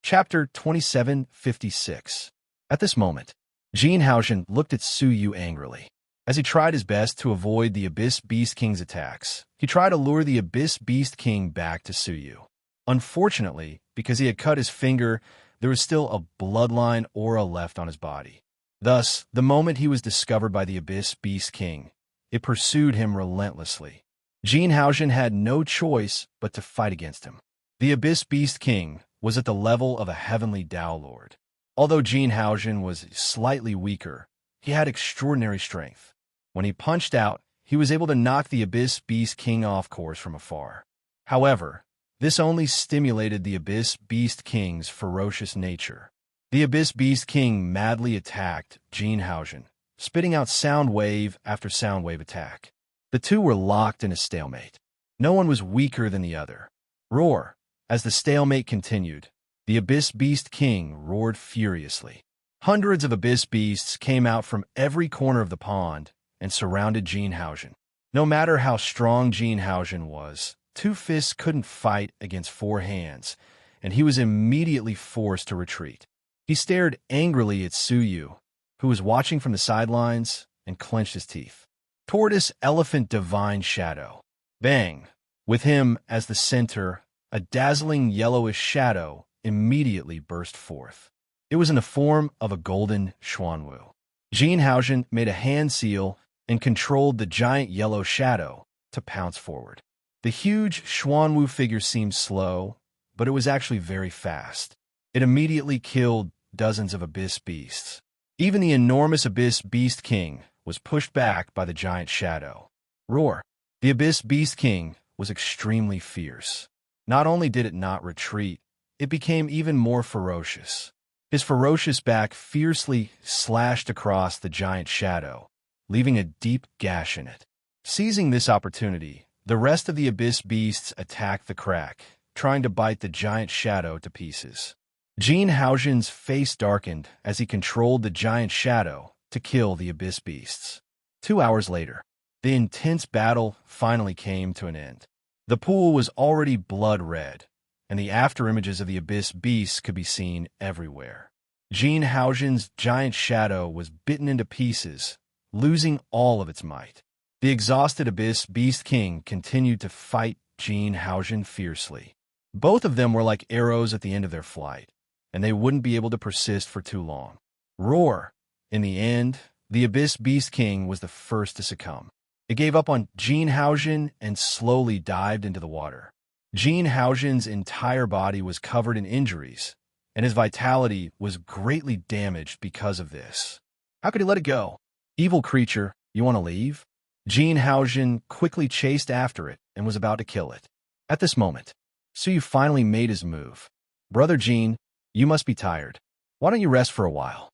Chapter 2756. At this moment, Jean Haushin looked at Su Yu angrily. As he tried his best to avoid the Abyss Beast King's attacks, he tried to lure the Abyss Beast King back to Su Yu. Unfortunately, because he had cut his finger, there was still a bloodline aura left on his body. Thus, the moment he was discovered by the Abyss Beast King, it pursued him relentlessly. Jean Haushin had no choice but to fight against him. The Abyss Beast King was at the level of a heavenly Dao Lord. Although Jean Haushin was slightly weaker, he had extraordinary strength. When he punched out, he was able to knock the Abyss Beast King off course from afar. However, this only stimulated the Abyss Beast King's ferocious nature. The Abyss Beast King madly attacked Jean Haushin, spitting out sound wave after sound wave attack. The two were locked in a stalemate. No one was weaker than the other. Roar! As the stalemate continued, the Abyss Beast King roared furiously. Hundreds of Abyss Beasts came out from every corner of the pond and surrounded Jean Haushin. No matter how strong Jean Haushin was, two fists couldn't fight against four hands, and he was immediately forced to retreat. He stared angrily at Su Yu, who was watching from the sidelines, and clenched his teeth. Tortoise Elephant Divine Shadow. Bang! With him as the center, a dazzling yellowish shadow immediately burst forth. It was in the form of a golden Xuanwu. Jean Haushin made a hand seal and controlled the giant yellow shadow to pounce forward. The huge Xuanwu figure seemed slow, but it was actually very fast. It immediately killed dozens of Abyss Beasts. Even the enormous Abyss Beast King was pushed back by the giant shadow. Roar! The Abyss Beast King was extremely fierce. Not only did it not retreat, it became even more ferocious. His ferocious back fiercely slashed across the giant shadow, leaving a deep gash in it. Seizing this opportunity, the rest of the Abyss Beasts attacked the crack, trying to bite the giant shadow to pieces. Jean Haushin's face darkened as he controlled the giant shadow to kill the Abyss Beasts. 2 hours later, the intense battle finally came to an end. The pool was already blood red, and the afterimages of the Abyss Beasts could be seen everywhere. Jean Haushin's giant shadow was bitten into pieces, losing all of its might. The exhausted Abyss Beast King continued to fight Jean Haushin fiercely. Both of them were like arrows at the end of their flight, and they wouldn't be able to persist for too long. Roar! In the end, the Abyss Beast King was the first to succumb. It gave up on Jean Haushin and slowly dived into the water. Jean Haushin's entire body was covered in injuries, and his vitality was greatly damaged because of this. How could he let it go? Evil creature, you want to leave? Jean Haushin quickly chased after it and was about to kill it. At this moment, Su Yu finally made his move. Brother Jean, you must be tired. Why don't you rest for a while?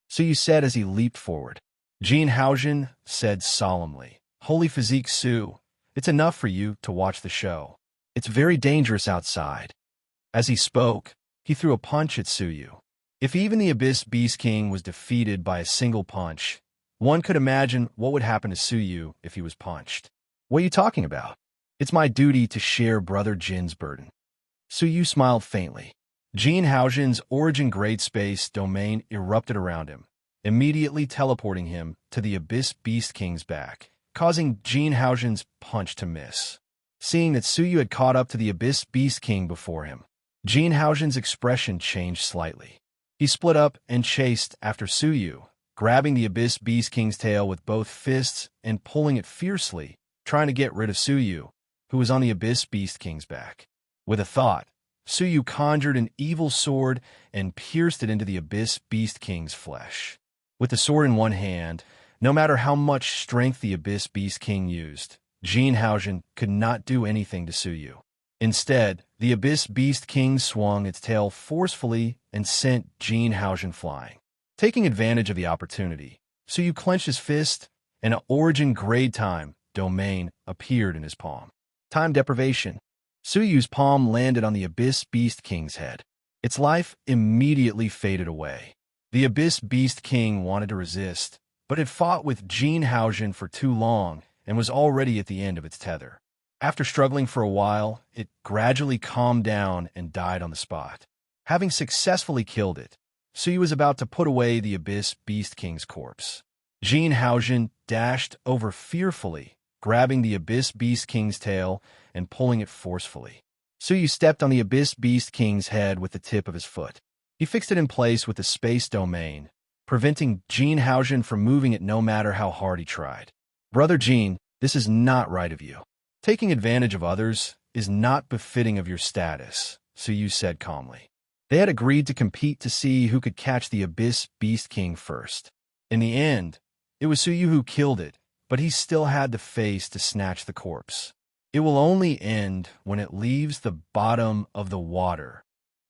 Su Yu said as he leaped forward. Jean Haushin said solemnly, Holy Physique Su, it's enough for you to watch the show. It's very dangerous outside. As he spoke, he threw a punch at Su Yu. If even the Abyss Beast King was defeated by a single punch, one could imagine what would happen to Su Yu if he was punched. What are you talking about? It's my duty to share Brother Jin's burden. Su Yu smiled faintly. Jean Haushin's origin grade space domain erupted around him, immediately teleporting him to the Abyss Beast King's back, causing Jean Haushin's punch to miss. Seeing that Su Yu had caught up to the Abyss Beast King before him, Jean Haushin's expression changed slightly. He split up and chased after Su Yu, grabbing the Abyss Beast King's tail with both fists and pulling it fiercely, trying to get rid of Su Yu, who was on the Abyss Beast King's back. With a thought, Su Yu conjured an evil sword and pierced it into the Abyss Beast King's flesh. With the sword in one hand, no matter how much strength the Abyss Beast King used, Jean Haushin could not do anything to Su Yu. Instead, the Abyss Beast King swung its tail forcefully and sent Jean Haushin flying. Taking advantage of the opportunity, Su Yu clenched his fist, and an origin grade time domain appeared in his palm. Time deprivation. Su Yu's palm landed on the Abyss Beast King's head. Its life immediately faded away. The Abyss Beast King wanted to resist, but had fought with Jean Haushin for too long and was already at the end of its tether. After struggling for a while, it gradually calmed down and died on the spot. Having successfully killed it, Suyu was about to put away the Abyss Beast King's corpse. Jin Haojin dashed over fearfully, grabbing the Abyss Beast King's tail and pulling it forcefully. Suyu stepped on the Abyss Beast King's head with the tip of his foot. He fixed it in place with the space domain, preventing Jin Haojin from moving it no matter how hard he tried. Brother Jin, this is not right of you. Taking advantage of others is not befitting of your status, Suyu said calmly. They had agreed to compete to see who could catch the Abyss Beast King first. In the end, it was Suyu who killed it, but he still had the face to snatch the corpse. It will only end when it leaves the bottom of the water,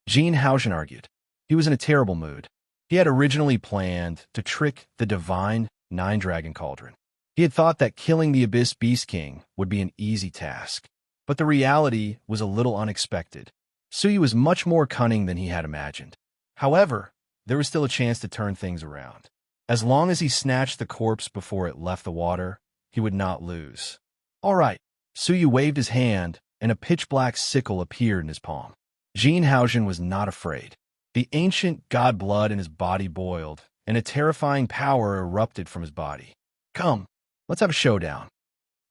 Jin Haojin argued. He was in a terrible mood. He had originally planned to trick the divine Nine-Dragon Cauldron. He had thought that killing the Abyss Beast King would be an easy task, but the reality was a little unexpected. Suyu was much more cunning than he had imagined. However, there was still a chance to turn things around. As long as he snatched the corpse before it left the water, he would not lose. All right. Suyu waved his hand, and a pitch-black sickle appeared in his palm. Jin Haojin was not afraid. The ancient god blood in his body boiled, and a terrifying power erupted from his body. Come, let's have a showdown.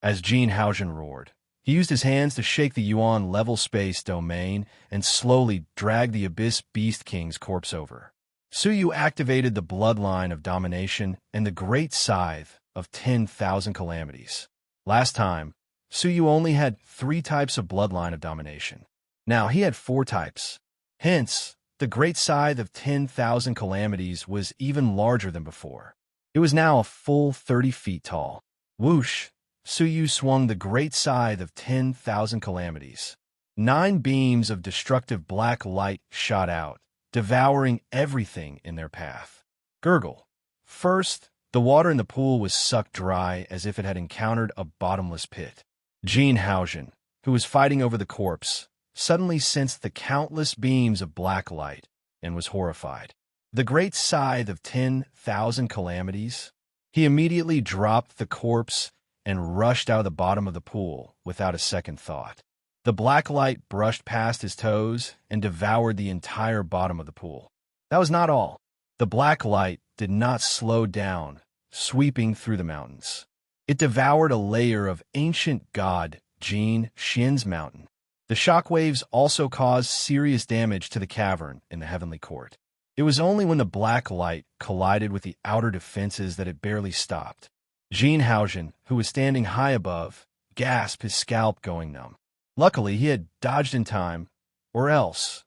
As Jin Haojin roared, he used his hands to shake the Yuan level space domain and slowly dragged the Abyss Beast King's corpse over. Suyu activated the bloodline of domination and the great scythe of 10,000 calamities. Last time, Suyu only had 3 types of bloodline of domination. Now he had 4 types. Hence, the great scythe of 10,000 calamities was even larger than before. It was now a full 30 feet tall. Whoosh! Suyu swung the great scythe of 10,000 calamities. 9 beams of destructive black light shot out, devouring everything in their path. Gurgle. First, the water in the pool was sucked dry as if it had encountered a bottomless pit. Jin Haojin, who was fighting over the corpse, suddenly sensed the countless beams of black light and was horrified. The great scythe of 10,000 calamities? He immediately dropped the corpse and rushed out of the bottom of the pool without a second thought. The black light brushed past his toes and devoured the entire bottom of the pool. That was not all. The black light did not slow down, sweeping through the mountains. It devoured a layer of ancient god Jin Xian's mountain. The shockwaves also caused serious damage to the cavern in the heavenly court. It was only when the black light collided with the outer defenses that it barely stopped. Jin Haojin, who was standing high above, gasped, his scalp going numb. Luckily, he had dodged in time, or else.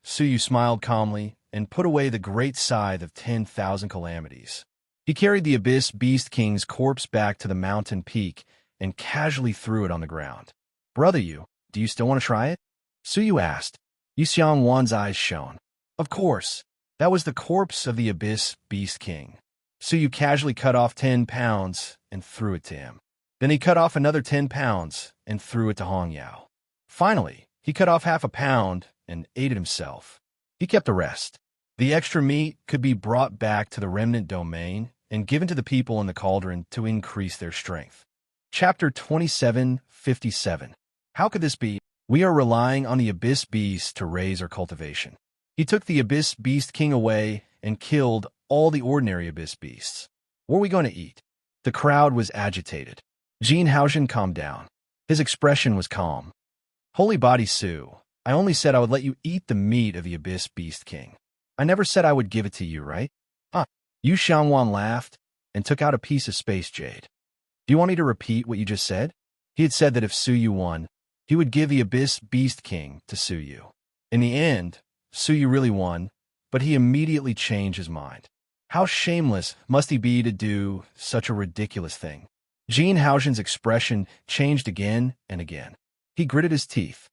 Suyu smiled calmly and put away the great scythe of 10,000 calamities. He carried the Abyss Beast King's corpse back to the mountain peak and casually threw it on the ground. Brother Yu, do you still want to try it? Suyu asked. Yu Xiangwan's eyes shone. Of course. That was the corpse of the Abyss Beast King. Suyu casually cut off 10 pounds and threw it to him. Then he cut off another 10 pounds and threw it to Hong Yao. Finally, he cut off half a pound and ate it himself. He kept the rest. The extra meat could be brought back to the remnant domain and given to the people in the cauldron to increase their strength. Chapter 27:57. How could this be? We are relying on the Abyss Beast to raise our cultivation. He took the Abyss Beast King away and killed all the ordinary Abyss Beasts. What are we going to eat? The crowd was agitated. Jin Haojin calmed down. His expression was calm. Holy Body Su, I only said I would let you eat the meat of the Abyss Beast King. I never said I would give it to you, right? Yu Xiangwan laughed and took out a piece of space jade. Do you want me to repeat what you just said? He had said that if Suyu won, he would give the Abyss Beast King to Suyu. In the end, Suyu really won, but he immediately changed his mind. How shameless must he be to do such a ridiculous thing? Jin Haojin's expression changed again and again. He gritted his teeth.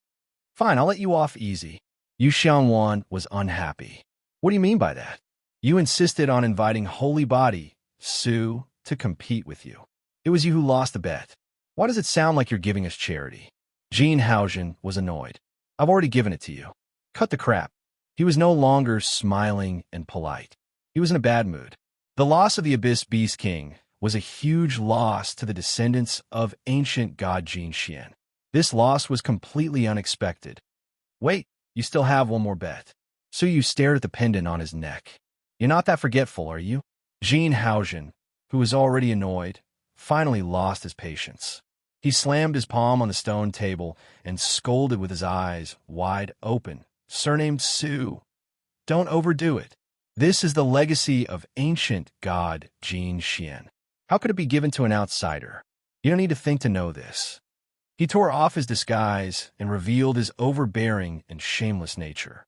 Fine, I'll let you off easy. Yu Xiangwan was unhappy. What do you mean by that? You insisted on inviting Holy Body, Su, to compete with you. It was you who lost the bet. Why does it sound like you're giving us charity? Jin Haojin was annoyed. I've already given it to you. Cut the crap. He was no longer smiling and polite. He was in a bad mood. The loss of the Abyss Beast King was a huge loss to the descendants of ancient god Jin Xian. This loss was completely unexpected. Wait, you still have one more bet. Suyu stared at the pendant on his neck. You're not that forgetful, are you? Jean Haujin, who was already annoyed, finally lost his patience. He slammed his palm on the stone table and scolded with his eyes wide open. Surnamed Su. Don't overdo it. This is the legacy of ancient god Jin Xian. How could it be given to an outsider? You don't need to think to know this. He tore off his disguise and revealed his overbearing and shameless nature.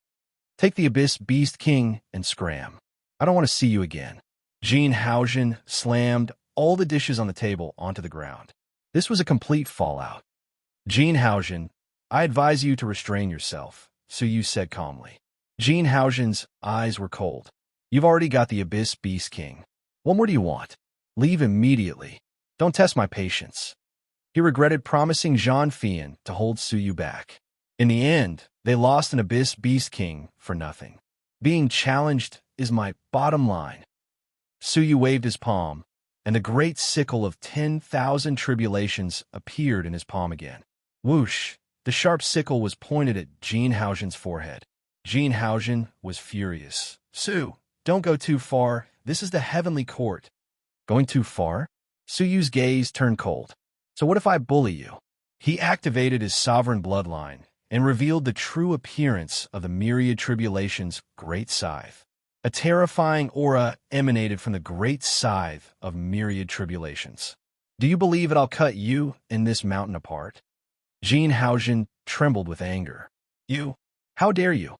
Take the Abyss Beast King and scram. I don't want to see you again. Jean Haujin slammed all the dishes on the table onto the ground. This was a complete fallout. Jean Haujin, I advise you to restrain yourself, Suyu said calmly. Jean Haujin's eyes were cold. You've already got the Abyss Beast King. What more do you want? Leave immediately. Don't test my patience. He regretted promising Zhang Fian to hold Suyu back. In the end, they lost an Abyss Beast King for nothing. Being challenged is my bottom line. Suyu waved his palm, and the great sickle of 10,000 tribulations appeared in his palm again. Whoosh! The sharp sickle was pointed at Jean Haujin's forehead. Jean Haujin was furious. Su, don't go too far. This is the heavenly court. Going too far? Suyu's gaze turned cold. So what if I bully you? He activated his sovereign bloodline and revealed the true appearance of the myriad tribulations' great scythe. A terrifying aura emanated from the great scythe of myriad tribulations. Do you believe that I'll cut you and this mountain apart? Jean Haujin trembled with anger. You? How dare you?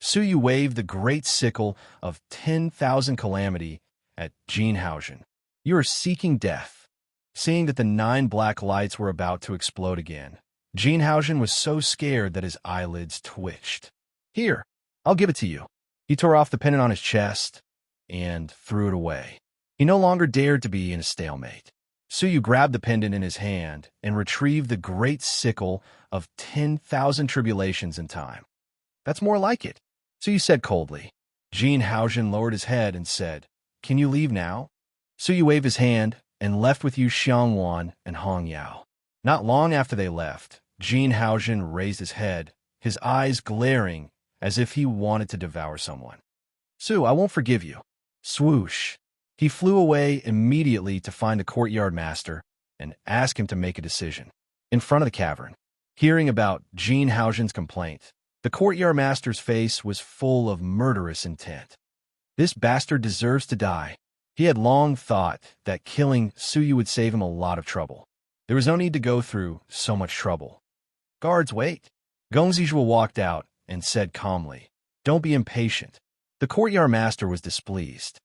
Suyu waved the great sickle of 10,000 calamity at Jean Haujin. You are seeking death. Seeing that the 9 black lights were about to explode again, Jean Haujin was so scared that his eyelids twitched. Here, I'll give it to you. He tore off the pendant on his chest and threw it away. He no longer dared to be in a stalemate. Suyu grabbed the pendant in his hand and retrieved the great sickle of 10,000 tribulations in time. That's more like it, Suyu said coldly. Jean Haujin lowered his head and said, Can you leave now? Suyu waved his hand and left with Yu Xiangwan and Hong Yao. Not long after they left, Jean Haujin raised his head, his eyes glaring as if he wanted to devour someone. Su, I won't forgive you. Swoosh. He flew away immediately to find the courtyard master and ask him to make a decision. In front of the cavern, hearing about Jean Haujin's complaint, the courtyard master's face was full of murderous intent. This bastard deserves to die. He had long thought that killing Suyu would save him a lot of trouble. There was no need to go through so much trouble. Guards, wait. Gong Zizhuo walked out and said calmly, Don't be impatient. The courtyard master was displeased.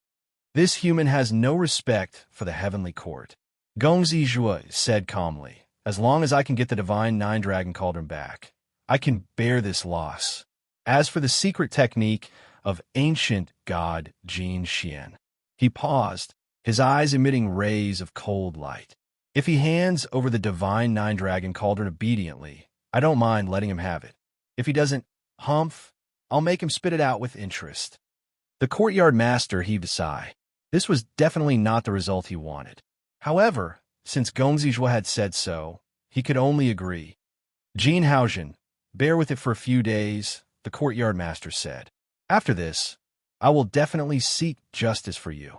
This human has no respect for the heavenly court. Gong Zizhuo said calmly, As long as I can get the divine 9-dragon cauldron back, I can bear this loss. As for the secret technique of ancient god Jin Xian, he paused, his eyes emitting rays of cold light. If he hands over the divine 9-dragon cauldron obediently, I don't mind letting him have it. If he doesn't, humph, I'll make him spit it out with interest. The courtyard master heaved a sigh. This was definitely not the result he wanted. However, since Gong Zizhuo had said so, he could only agree. Jean Haujin, bear with it for a few days, the courtyard master said. After this, I will definitely seek justice for you.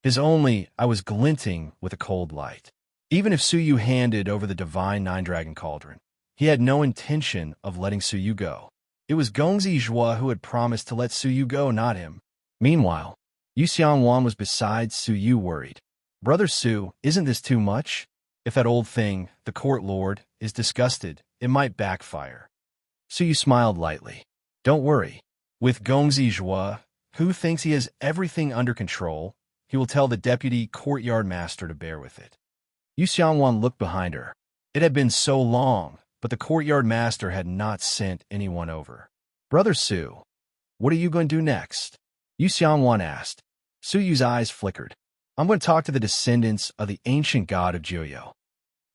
I was glinting with a cold light. Even if Suyu handed over the divine 9-dragon cauldron, he had no intention of letting Suyu go. It was Gong Zizhuo who had promised to let Suyu go, not him. Meanwhile, Yu Xiangwan was beside Suyu worried. Brother Su, isn't this too much? If that old thing, the court lord, is disgusted, it might backfire. Suyu smiled lightly. Don't worry. With Gong Zizhuo, who thinks he has everything under control, he will tell the deputy courtyard master to bear with it. Yu Xiangwan looked behind her. It had been so long, but the courtyard master had not sent anyone over. Brother Su, what are you going to do next? Yu Xiangwan asked. Suyu's eyes flickered. I'm going to talk to the descendants of the ancient god of Jiuyo.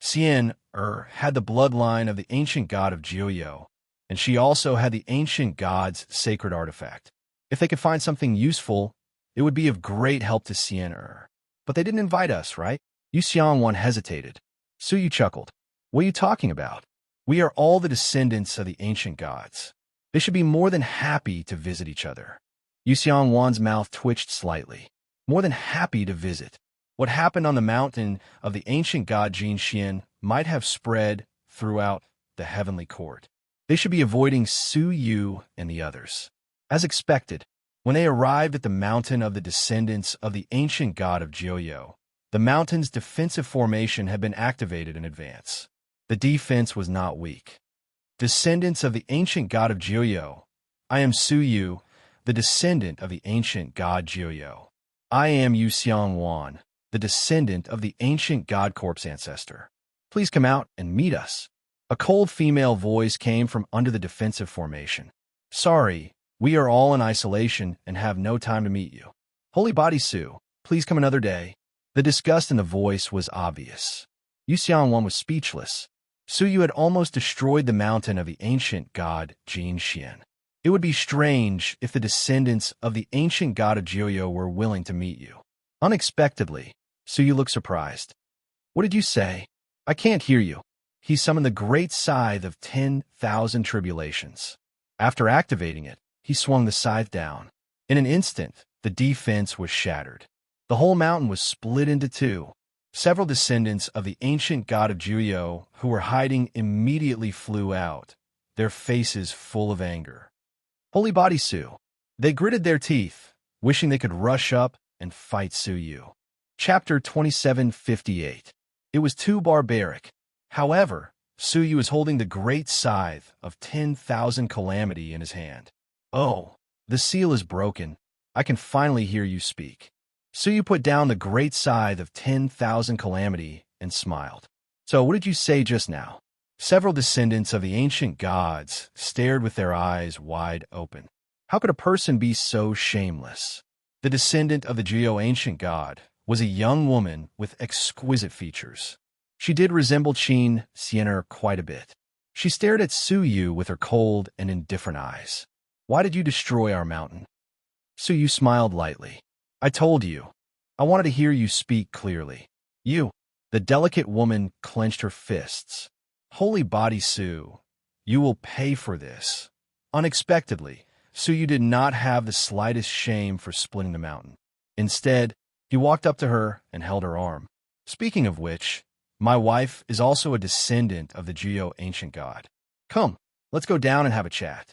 Xian had the bloodline of the ancient god of Jiuyo, and she also had the ancient god's sacred artifact. If they could find something useful, it would be of great help to Xian. But they didn't invite us, right? Yu Xiangwan hesitated. Suyu chuckled. What are you talking about? We are all the descendants of the ancient gods. They should be more than happy to visit each other. Yu Xiangwan's mouth twitched slightly. More than happy to visit. What happened on the mountain of the ancient god Jin Xian might have spread throughout the heavenly court. They should be avoiding Su Yu and the others. As expected, when they arrived at the mountain of the descendants of the ancient god of Jiuyo, the mountain's defensive formation had been activated in advance. The defense was not weak. Descendants of the ancient god of Jiuyo, I am Su Yu, the descendant of the ancient god Jiuyo. I am Yu Xiangwan, the descendant of the ancient god corpse ancestor. Please come out and meet us. A cold female voice came from under the defensive formation. Sorry, we are all in isolation and have no time to meet you. Holy Body Su, please come another day. The disgust in the voice was obvious. Yu Xiangwan was speechless. Su Yu had almost destroyed the mountain of the ancient god Jin Xian. It would be strange if the descendants of the ancient god of Jiuyo were willing to meet you. Unexpectedly, Su Yu looked surprised. What did you say? I can't hear you. He summoned the great scythe of 10,000 tribulations. After activating it, he swung the scythe down. In an instant, the defense was shattered. The whole mountain was split into two. Several descendants of the ancient god of Jiuyo who were hiding immediately flew out, their faces full of anger. Holy Body Su. They gritted their teeth, wishing they could rush up and fight Su Yu. Chapter 2758. It was too barbaric. However, Su Yu is holding the great scythe of 10,000 calamity in his hand. Oh, the seal is broken. I can finally hear you speak. Su Yu put down the great scythe of 10,000 calamity and smiled. So what did you say just now? Several descendants of the ancient gods stared with their eyes wide open. How could a person be so shameless? The descendant of the Jiuyo ancient god was a young woman with exquisite features. She did resemble Qin Xianer quite a bit. She stared at Su Yu with her cold and indifferent eyes. Why did you destroy our mountain? Su Yu smiled lightly. I told you. I wanted to hear you speak clearly. You. The delicate woman clenched her fists. Holy Body Su, you will pay for this. Unexpectedly, Su Yu did not have the slightest shame for splitting the mountain. Instead, he walked up to her and held her arm. Speaking of which, my wife is also a descendant of the Jiuyo ancient god. Come, let's go down and have a chat.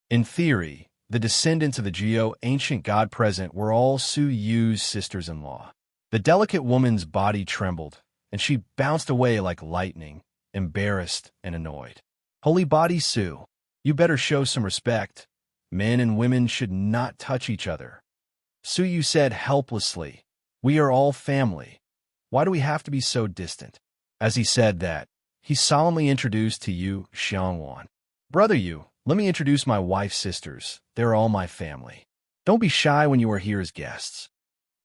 In theory, the descendants of the Jiuyo ancient god present were all Su Yu's sisters-in-law. The delicate woman's body trembled, and she bounced away like lightning, embarrassed and annoyed. Holy Body Su, you better show some respect. Men and women should not touch each other. Su Yu said helplessly, we are all family. Why do we have to be so distant? As he said that, he solemnly introduced to Yu Xiangwan. Brother Yu, let me introduce my wife's sisters. They're all my family. Don't be shy when you are here as guests.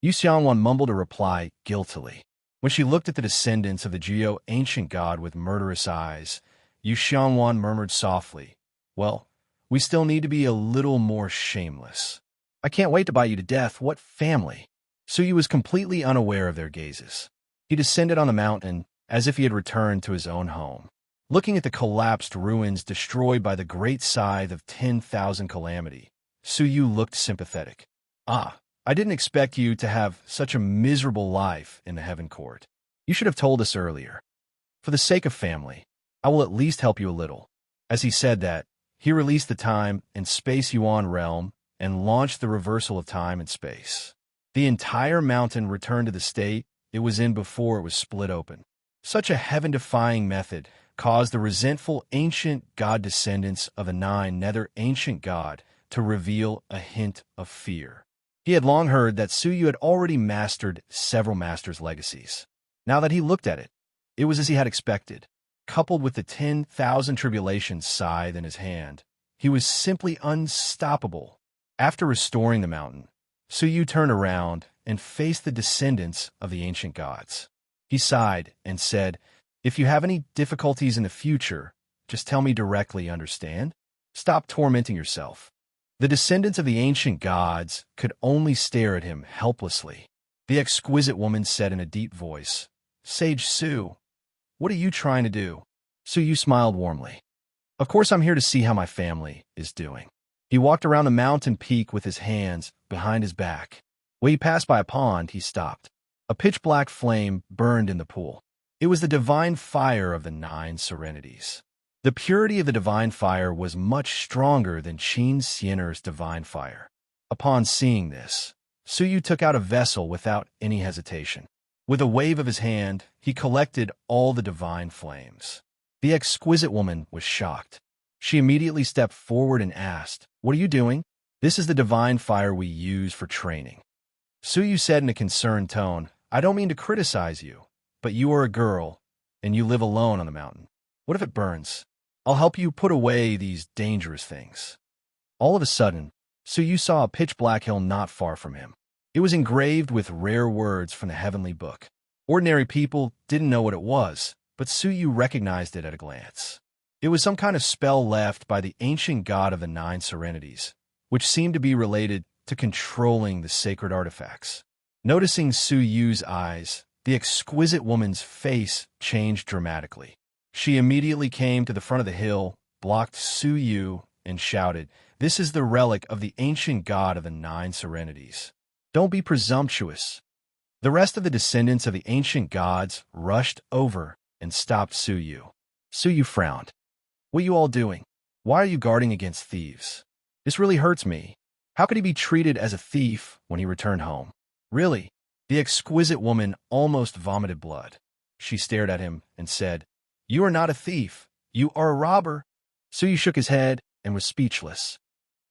Yu Xiangwan mumbled a reply guiltily. When she looked at the descendants of the Jiuyo ancient god with murderous eyes, Yu Xiangwan murmured softly, well, we still need to be a little more shameless. I can't wait to bite you to death. What family? Su Yu was completely unaware of their gazes. He descended on the mountain as if he had returned to his own home. Looking at the collapsed ruins destroyed by the great scythe of 10,000 calamity, Su Yu looked sympathetic. Ah, I didn't expect you to have such a miserable life in the heaven court. You should have told us earlier. For the sake of family, I will at least help you a little. As he said that, he released the time and space Yuan realm and launched the reversal of time and space. The entire mountain returned to the state it was in before it was split open. Such a heaven-defying method caused the resentful ancient god descendants of the nine nether ancient god to reveal a hint of fear. He had long heard that Su Yu had already mastered several masters' legacies. Now that he looked at it, it was as he had expected. Coupled with the 10,000 tribulations scythe in his hand, he was simply unstoppable. After restoring the mountain, Su Yu turned around and faced the descendants of the ancient gods. He sighed and said, if you have any difficulties in the future, just tell me directly, understand? Stop tormenting yourself. The descendants of the ancient gods could only stare at him helplessly. The exquisite woman said in a deep voice, Sage Su, what are you trying to do? Su Yu smiled warmly. Of course, I'm here to see how my family is doing. He walked around the mountain peak with his hands behind his back. When he passed by a pond, he stopped. A pitch-black flame burned in the pool. It was the divine fire of the 9 serenities. The purity of the divine fire was much stronger than Qin Xian'er's divine fire. Upon seeing this, Suyu took out a vessel without any hesitation. With a wave of his hand, he collected all the divine flames. The exquisite woman was shocked. She immediately stepped forward and asked, "What are you doing?" "This is the divine fire we use for training." Suyu said in a concerned tone, "I don't mean to criticize you, but you are a girl, and you live alone on the mountain. What if it burns? I'll help you put away these dangerous things." All of a sudden, Suyu saw a pitch-black hill not far from him. It was engraved with rare words from the heavenly book. Ordinary people didn't know what it was, but Suyu recognized it at a glance. It was some kind of spell left by the ancient god of the 9 serenities, which seemed to be related to controlling the sacred artifacts. Noticing Suyu's eyes, the exquisite woman's face changed dramatically. She immediately came to the front of the hill, blocked Suyu, and shouted, "This is the relic of the ancient god of the 9 serenities. Don't be presumptuous." The rest of the descendants of the ancient gods rushed over and stopped Suyu. Suyu frowned. "What are you all doing? Why are you guarding against thieves? This really hurts me. How could he be treated as a thief when he returned home?" "Really?" The exquisite woman almost vomited blood. She stared at him and said, "You are not a thief. You are a robber." Suyu shook his head and was speechless.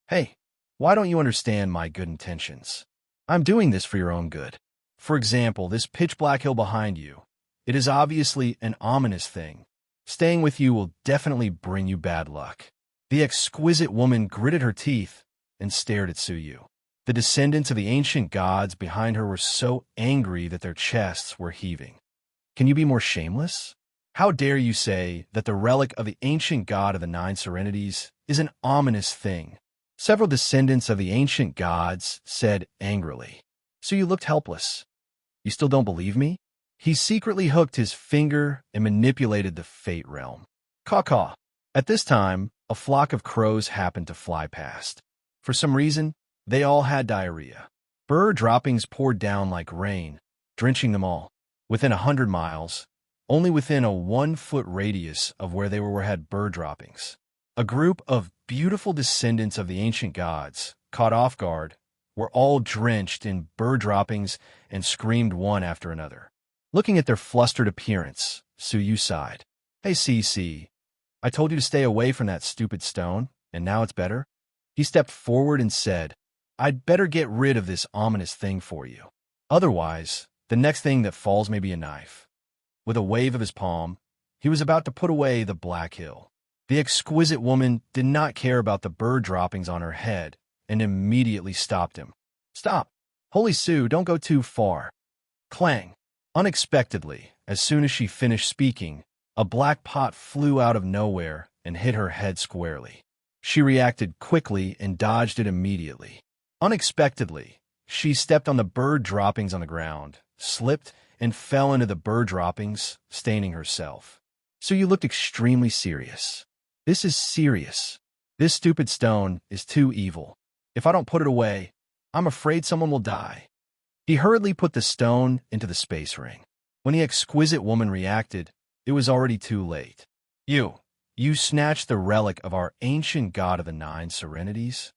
"Hey, why don't you understand my good intentions? I'm doing this for your own good. For example, this pitch-black hill behind you. It is obviously an ominous thing. Staying with you will definitely bring you bad luck." The exquisite woman gritted her teeth and stared at Suyu. The descendants of the ancient gods behind her were so angry that their chests were heaving. "Can you be more shameless? How dare you say that the relic of the ancient god of the 9 serenities is an ominous thing?" Several descendants of the ancient gods said angrily. Suyu looked helpless. "You still don't believe me?" He secretly hooked his finger and manipulated the fate realm. Caw-caw. At this time, a flock of crows happened to fly past. For some reason, they all had diarrhea. Bird droppings poured down like rain, drenching them all. Within 100 miles, only within a 1-foot radius of where they were had bird droppings. A group of beautiful descendants of the ancient gods, caught off guard, were all drenched in bird droppings and screamed one after another. Looking at their flustered appearance, Suyu sighed. "Hey, CC, I told you to stay away from that stupid stone, and now it's better?" He stepped forward and said, "I'd better get rid of this ominous thing for you. Otherwise, the next thing that falls may be a knife." With a wave of his palm, he was about to put away the black hill. The exquisite woman did not care about the bird droppings on her head and immediately stopped him. "Stop! Holy Sue, don't go too far." Clang! Unexpectedly, as soon as she finished speaking, a black pot flew out of nowhere and hit her head squarely. She reacted quickly and dodged it immediately. Unexpectedly, she stepped on the bird droppings on the ground, slipped, and fell into the bird droppings, staining herself. Suyu looked extremely serious. "This is serious. This stupid stone is too evil. If I don't put it away, I'm afraid someone will die." He hurriedly put the stone into the space ring. When the exquisite woman reacted, it was already too late. You snatched the relic of our ancient god of the 9 serenities?"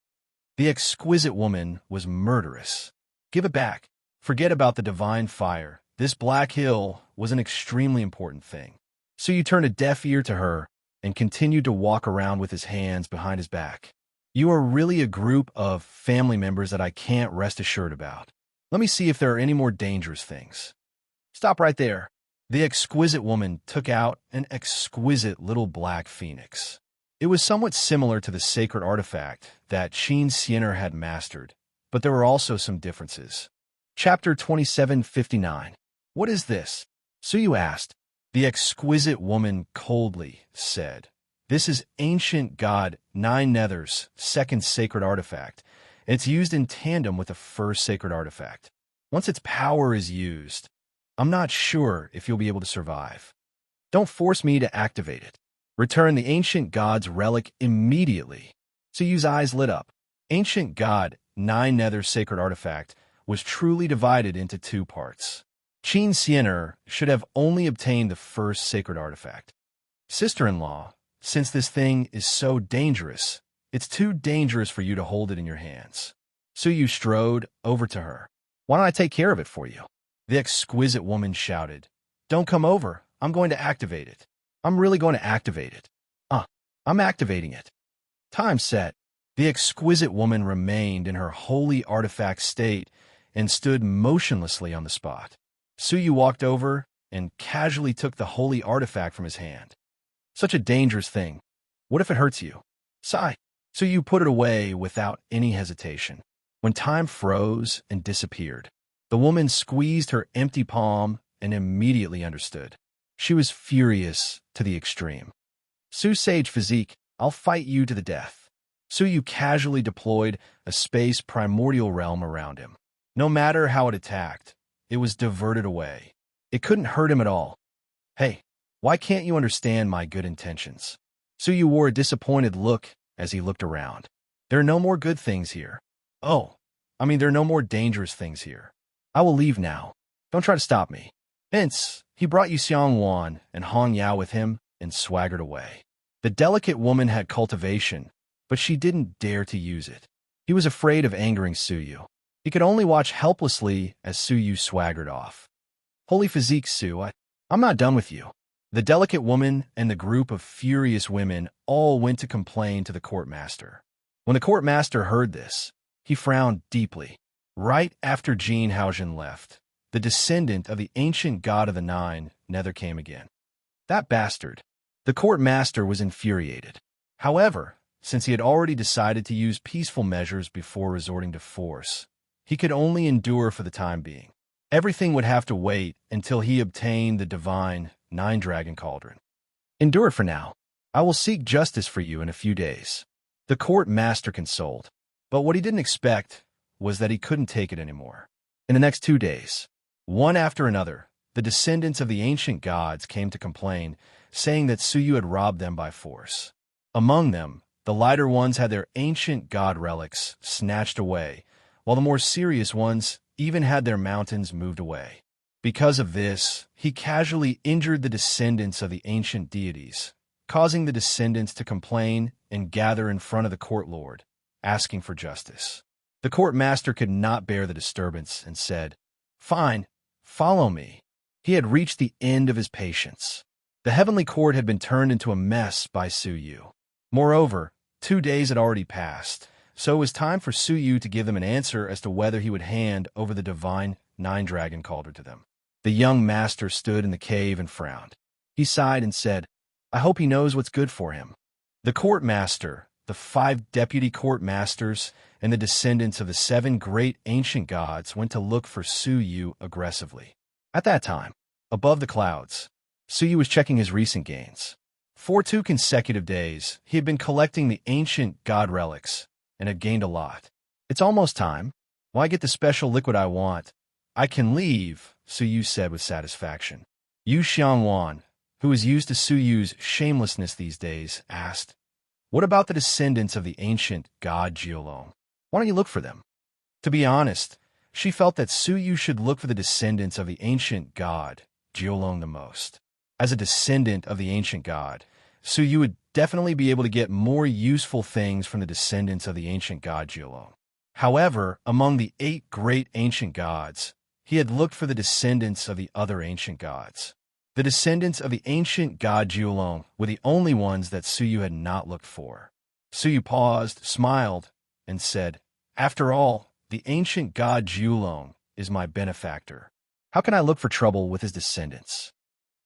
The exquisite woman was murderous. "Give it back. Forget about the divine fire. This black hill was an extremely important thing." So you turned a deaf ear to her and continued to walk around with his hands behind his back. "You are really a group of family members that I can't rest assured about. Let me see if there are any more dangerous things." "Stop right there." The exquisite woman took out an exquisite little black phoenix. It was somewhat similar to the sacred artifact that Qin Xian'er had mastered, but there were also some differences. Chapter 2759. "What is this?" Suyu asked. The exquisite woman coldly said, "This is ancient god Nine Nether's second sacred artifact. It's used in tandem with the first sacred artifact. Once its power is used, I'm not sure if you'll be able to survive. Don't force me to activate it." Return the ancient god's relic immediately. Suyu's eyes lit up. Ancient god, 9 nether sacred artifact, was truly divided into 2 parts. Qin Xian'er should have only obtained the first sacred artifact. Sister-in-law, since this thing is so dangerous, it's too dangerous for you to hold it in your hands. Suyu strode over to her. Why don't I take care of it for you? The exquisite woman shouted. Don't come over. I'm going to activate it. I'm really going to activate it. I'm activating it. Time set. The exquisite woman remained in her holy artifact state and stood motionlessly on the spot. Suyu walked over and casually took the holy artifact from his hand. Such a dangerous thing. What if it hurts you? Sigh. Suyu put it away without any hesitation. When time froze and disappeared, the woman squeezed her empty palm and immediately understood. She was furious to the extreme. Su Sage Physique, I'll fight you to the death. Suyu casually deployed a space primordial realm around him. No matter how it attacked, it was diverted away. It couldn't hurt him at all. Hey, why can't you understand my good intentions? Suyu wore a disappointed look as he looked around. There are no more good things here. There are no more dangerous things here. I will leave now. Don't try to stop me. Hence, he brought Yu Xiangwan and Hong Yao with him and swaggered away. The delicate woman had cultivation, but she didn't dare to use it. He was afraid of angering Suyu. He could only watch helplessly as Suyu swaggered off. Holy physique, Su, I'm not done with you. The delicate woman and the group of furious women all went to complain to the courtmaster. When the courtmaster heard this, he frowned deeply. Right after Jin Haojin left, the descendant of the ancient god of the 9 nether came again. That bastard. The courtmaster was infuriated. However, since he had already decided to use peaceful measures before resorting to force, he could only endure for the time being. Everything would have to wait until he obtained the divine 9-dragon cauldron. Endure for now. I will seek justice for you in a few days. The court master consoled, but what he didn't expect was that he couldn't take it anymore. In the next 2 days, one after another, the descendants of the ancient gods came to complain, saying that Suyu had robbed them by force. Among them, the lighter ones had their ancient god relics snatched away, while the more serious ones even had their mountains moved away. Because of this, he casually injured the descendants of the ancient deities, causing the descendants to complain and gather in front of the court lord, asking for justice. The court master could not bear the disturbance and said, Fine, follow me. He had reached the end of his patience. The heavenly court had been turned into a mess by Suyu. Moreover, 2 days had already passed, so it was time for Suyu to give them an answer as to whether he would hand over the divine 9-dragon cauldron to them. The young master stood in the cave and frowned. He sighed and said, I hope he knows what's good for him. The court master, the 5 deputy court masters, and the descendants of the 7 great ancient gods went to look for Suyu aggressively. At that time, above the clouds, Suyu was checking his recent gains. For 2 consecutive days, he had been collecting the ancient god relics and had gained a lot. It's almost time. Why get the special liquid I want? I can leave, Suyu said with satisfaction. Yu Xiangwan, who was used to Suyu's shamelessness these days, asked, What about the descendants of the ancient god Jiolong? Why don't you look for them? To be honest, she felt that Suyu should look for the descendants of the ancient god Jiolong the most. As a descendant of the ancient god, Suyu would definitely be able to get more useful things from the descendants of the ancient god Jiolong. However, among the 8 great ancient gods, he had looked for the descendants of the other ancient gods. The descendants of the ancient god Jiolong were the only ones that Suyu had not looked for. Suyu paused, smiled, and said, After all, the ancient god Jiolong is my benefactor. How can I look for trouble with his descendants?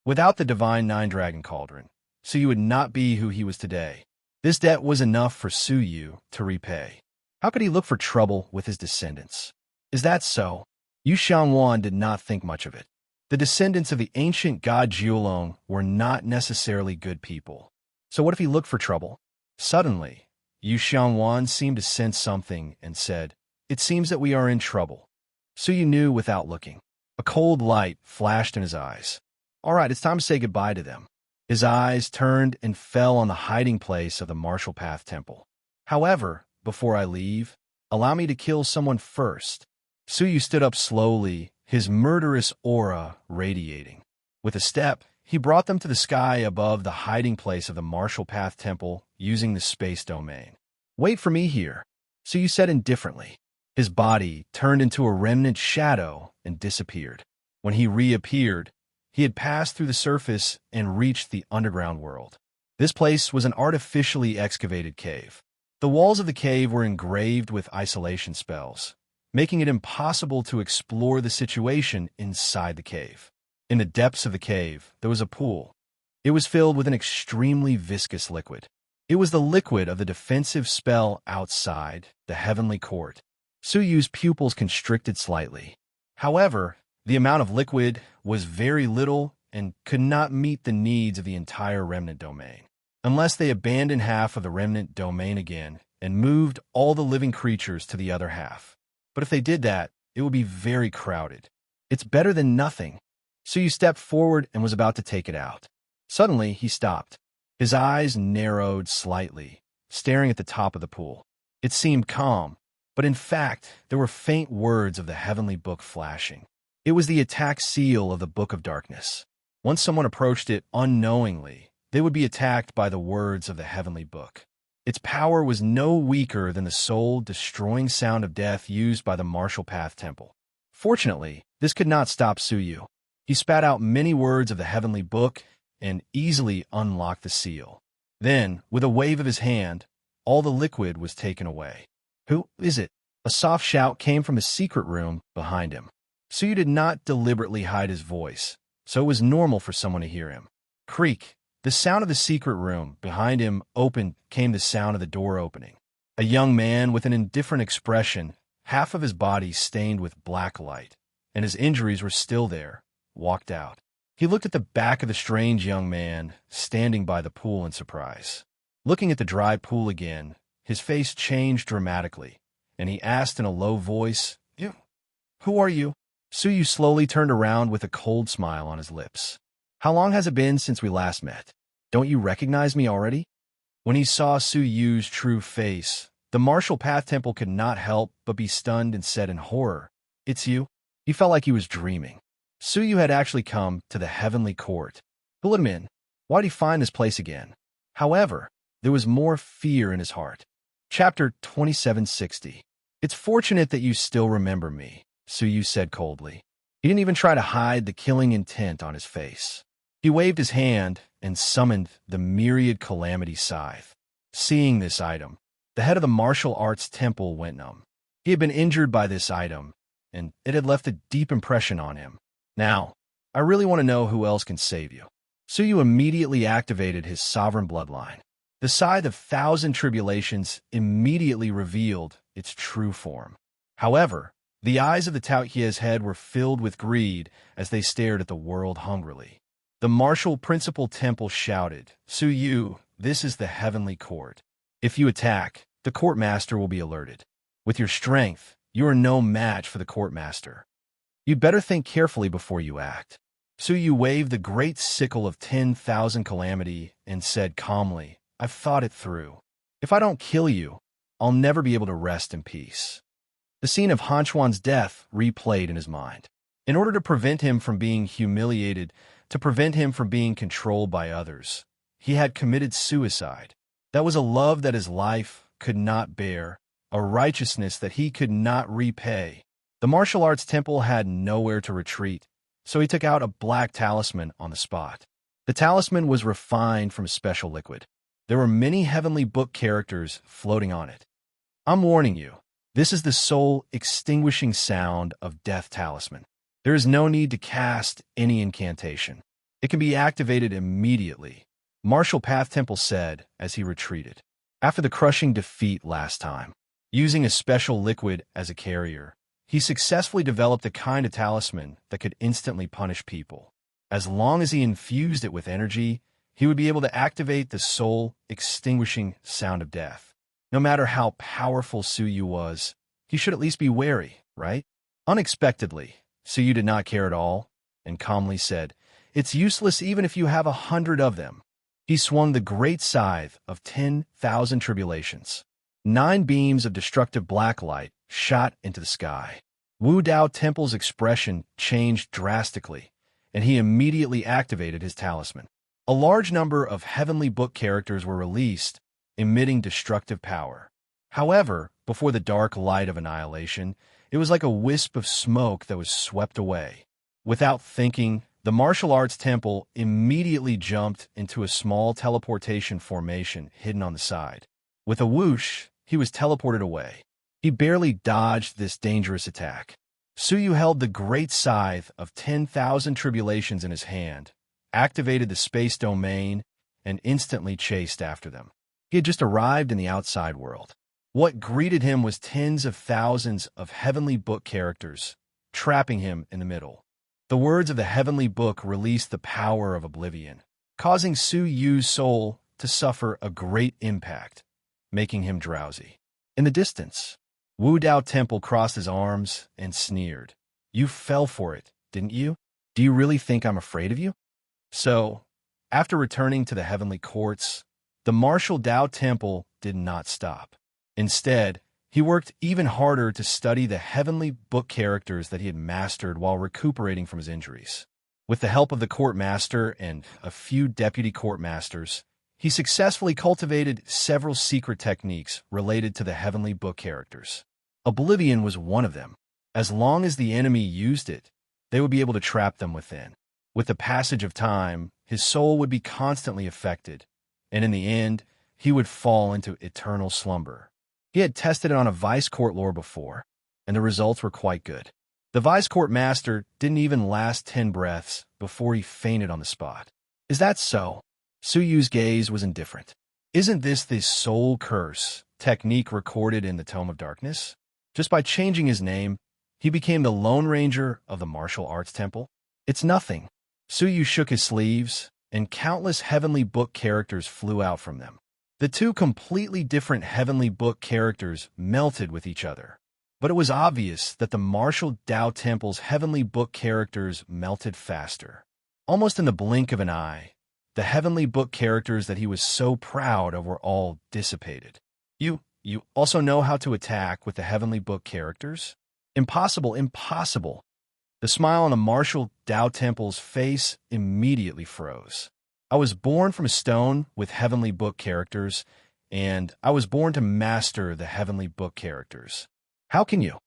Without the divine 9-dragon cauldron, Suyu would not be who he was today. This debt was enough for Suyu to repay. How could he look for trouble with his descendants? Is that so? Yu Xiangwan did not think much of it. The descendants of the ancient god Jiolong were not necessarily good people. So what if he looked for trouble? Suddenly, Yu Xiangwan seemed to sense something and said, It seems that we are in trouble. Suyu knew without looking. A cold light flashed in his eyes. All right, it's time to say goodbye to them. His eyes turned and fell on the hiding place of the Martial Path Temple. However, before I leave, allow me to kill someone first. Suyu stood up slowly, his murderous aura radiating. With a step, he brought them to the sky above the hiding place of the Martial Path Temple using the space domain. Wait for me here, Suyu said indifferently. His body turned into a remnant shadow and disappeared. When he reappeared, he had passed through the surface and reached the underground world. This place was an artificially excavated cave. The walls of the cave were engraved with isolation spells, making it impossible to explore the situation inside the cave. In the depths of the cave, there was a pool. It was filled with an extremely viscous liquid. It was the liquid of the defensive spell outside the heavenly court. Suyu's pupils constricted slightly. However, the amount of liquid was very little and could not meet the needs of the entire remnant domain, unless they abandoned half of the remnant domain again and moved all the living creatures to the other half. But if they did that, it would be very crowded. It's better than nothing. Suyu stepped forward and was about to take it out. Suddenly, he stopped. His eyes narrowed slightly, staring at the top of the pool. It seemed calm, but in fact, there were faint words of the heavenly book flashing. It was the attack seal of the Book of Darkness. Once someone approached it unknowingly, they would be attacked by the words of the heavenly book. Its power was no weaker than the soul-destroying sound of death used by the Martial Path Temple. Fortunately, this could not stop Suyu. He spat out many words of the heavenly book and easily unlocked the seal. Then, with a wave of his hand, all the liquid was taken away. Who is it? A soft shout came from a secret room behind him. Suyu did not deliberately hide his voice, so it was normal for someone to hear him. Creak. The sound of the secret room behind him opened came the sound of the door opening. A young man with an indifferent expression, half of his body stained with black light, and his injuries were still there, walked out. He looked at the back of the strange young man standing by the pool in surprise. Looking at the dry pool again, his face changed dramatically, and he asked in a low voice, "Who are you?" Suyu slowly turned around with a cold smile on his lips. "How long has it been since we last met? Don't you recognize me already?" When he saw Suyu's true face, the Martial Path Temple could not help but be stunned and said in horror, "It's you?" He felt like he was dreaming. Suyu had actually come to the heavenly court. Who let him in? Why'd he find this place again? However, there was more fear in his heart. Chapter 2760. "It's fortunate that you still remember me," Suyu said coldly. He didn't even try to hide the killing intent on his face. He waved his hand and summoned the myriad calamity scythe. Seeing this item, the head of the martial arts temple went numb. He had been injured by this item, and it had left a deep impression on him. "Now, I really want to know who else can save you." Suyu immediately activated his sovereign bloodline. The scythe of 1,000 tribulations immediately revealed its true form. However, the eyes of the Taotia's head were filled with greed as they stared at the world hungrily. The martial principal temple shouted, "Suyu, this is the heavenly court. If you attack, the court master will be alerted. With your strength, you are no match for the court master. You'd better think carefully before you act." Suyu waved the great sickle of 10,000 calamity and said calmly, "I've thought it through. If I don't kill you, I'll never be able to rest in peace." The scene of Han Chuan's death replayed in his mind. In order to prevent him from being humiliated, to prevent him from being controlled by others, he had committed suicide. That was a love that his life could not bear, a righteousness that he could not repay. The martial arts temple had nowhere to retreat, so he took out a black talisman on the spot. The talisman was refined from special liquid. There were many heavenly book characters floating on it. "I'm warning you, this is the soul-extinguishing sound of Death Talisman. There is no need to cast any incantation. It can be activated immediately," Martial Path Temple said as he retreated. After the crushing defeat last time, using a special liquid as a carrier, he successfully developed a kind of talisman that could instantly punish people. As long as he infused it with energy, he would be able to activate the soul-extinguishing sound of death. No matter how powerful Suyu was, he should at least be wary, right? Unexpectedly, Suyu did not care at all and calmly said, "It's useless even if you have 100 of them. He swung the great scythe of 10,000 tribulations. 9 beams of destructive black light shot into the sky. Wu Dao Temple's expression changed drastically, and he immediately activated his talisman. A large number of heavenly book characters were released, emitting destructive power. However, before the dark light of annihilation, it was like a wisp of smoke that was swept away. Without thinking, the martial arts temple immediately jumped into a small teleportation formation hidden on the side. With a whoosh, he was teleported away. He barely dodged this dangerous attack. Suyu held the great scythe of 10,000 tribulations in his hand, activated the space domain, and instantly chased after them. He had just arrived in the outside world. What greeted him was tens of thousands of heavenly book characters, trapping him in the middle. The words of the heavenly book released the power of oblivion, causing Su Yu's soul to suffer a great impact, making him drowsy. In the distance, Wu Dao Temple crossed his arms and sneered. "You fell for it, didn't you? Do you really think I'm afraid of you?" So, after returning to the heavenly courts, the martial Dao Temple did not stop. Instead, he worked even harder to study the heavenly book characters that he had mastered while recuperating from his injuries. With the help of the court master and a few deputy court masters, he successfully cultivated several secret techniques related to the heavenly book characters. Oblivion was one of them. As long as the enemy used it, they would be able to trap them within. With the passage of time, his soul would be constantly affected, and in the end, he would fall into eternal slumber. He had tested it on a vice court lord before, and the results were quite good. The vice court master didn't even last 10 breaths before he fainted on the spot. Is that so? Suyu's gaze was indifferent. Isn't this the soul curse technique recorded in the Tome of Darkness? Just by changing his name, he became the Lone Ranger of the Martial Arts Temple? It's nothing. Suyu shook his sleeves, and countless heavenly book characters flew out from them. The two completely different heavenly book characters melted with each other. But it was obvious that the martial Dao Temple's heavenly book characters melted faster. Almost in the blink of an eye, the heavenly book characters that he was so proud of were all dissipated. You also know how to attack with the heavenly book characters? Impossible, impossible. The smile on the martial Dao Temple's face immediately froze. I was born from a stone with heavenly book characters, and I was born to master the heavenly book characters. How can you?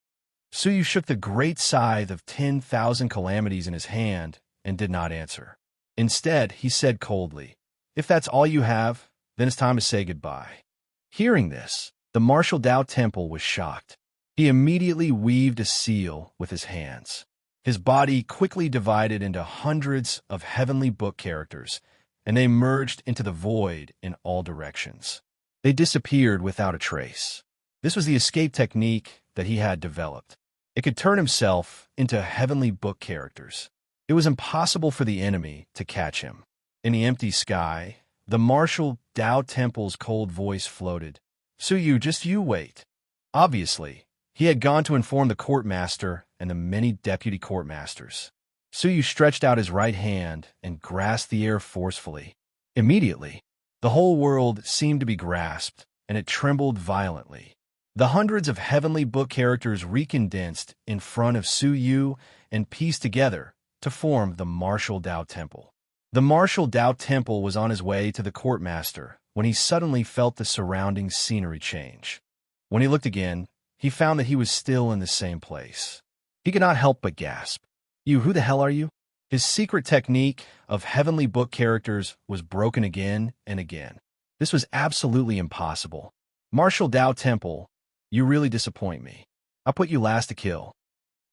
Suyu shook the great scythe of 10,000 calamities in his hand and did not answer. Instead, he said coldly, "If that's all you have, then it's time to say goodbye." Hearing this, the martial Dao Temple was shocked. He immediately weaved a seal with his hands. His body quickly divided into hundreds of heavenly book characters, and they merged into the void in all directions. They disappeared without a trace. This was the escape technique that he had developed. It could turn himself into heavenly book characters. It was impossible for the enemy to catch him. In the empty sky, the martial Dao Temple's cold voice floated. "Suyu, just you wait." Obviously, he had gone to inform the court master and the many deputy court masters. Suyu stretched out his right hand and grasped the air forcefully. Immediately, the whole world seemed to be grasped, and it trembled violently. The hundreds of heavenly book characters recondensed in front of Suyu and pieced together to form the martial Dao Temple. The martial Dao Temple was on his way to the court master when he suddenly felt the surrounding scenery change. When he looked again, he found that he was still in the same place. He could not help but gasp. "You, who the hell are you?" His secret technique of heavenly book characters was broken again and again. This was absolutely impossible. Martial Dao Temple, you really disappoint me. I'll put you last to kill.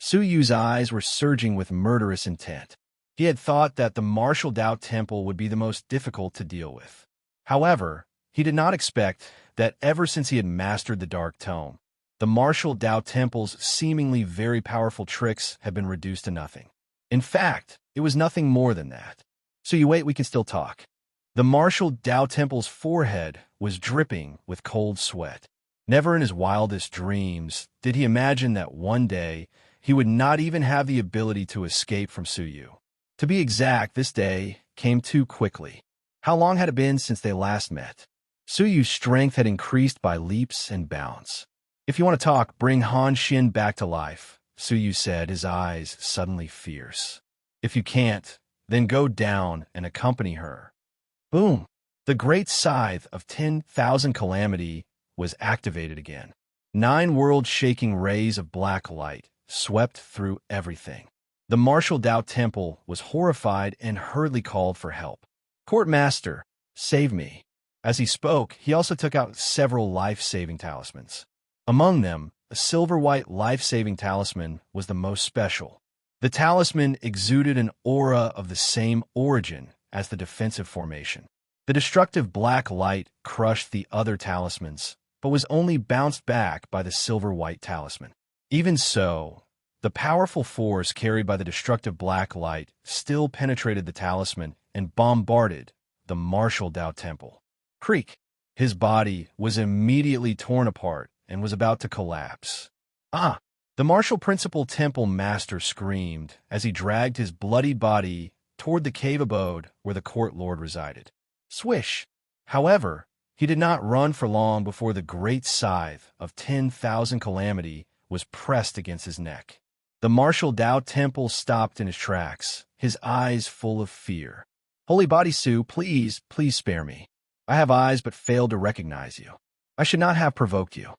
Suyu's eyes were surging with murderous intent. He had thought that the martial Dao Temple would be the most difficult to deal with. However, he did not expect that ever since he had mastered the Dark Tome, the martial Dao Temple's seemingly very powerful tricks had been reduced to nothing. In fact, it was nothing more than that. "So you wait, we can still talk." The martial Dao Temple's forehead was dripping with cold sweat. Never in his wildest dreams did he imagine that one day he would not even have the ability to escape from Suyu. To be exact, this day came too quickly. How long had it been since they last met? Suyu's strength had increased by leaps and bounds. If you want to talk, bring Han Xin back to life, Suyu said, his eyes suddenly fierce. If you can't, then go down and accompany her. Boom! The great scythe of 10,000 calamity was activated again. 9 world-shaking rays of black light swept through everything. The martial Dao temple was horrified and hurriedly called for help. Court Master, save me. As he spoke, he also took out several life-saving talismans. Among them, a silver-white life-saving talisman was the most special. The talisman exuded an aura of the same origin as the defensive formation. The destructive black light crushed the other talismans, but was only bounced back by the silver-white talisman. Even so, the powerful force carried by the destructive black light still penetrated the talisman and bombarded the martial Dao temple. Creak! His body was immediately torn apart and was about to collapse. Ah! The martial principal temple master screamed as he dragged his bloody body toward the cave abode where the court lord resided. Swish! However, he did not run for long before the great scythe of 10,000 calamity was pressed against his neck. The martial Dao temple stopped in his tracks, his eyes full of fear. Holy Body Su, please spare me. I have eyes but failed to recognize you. I should not have provoked you.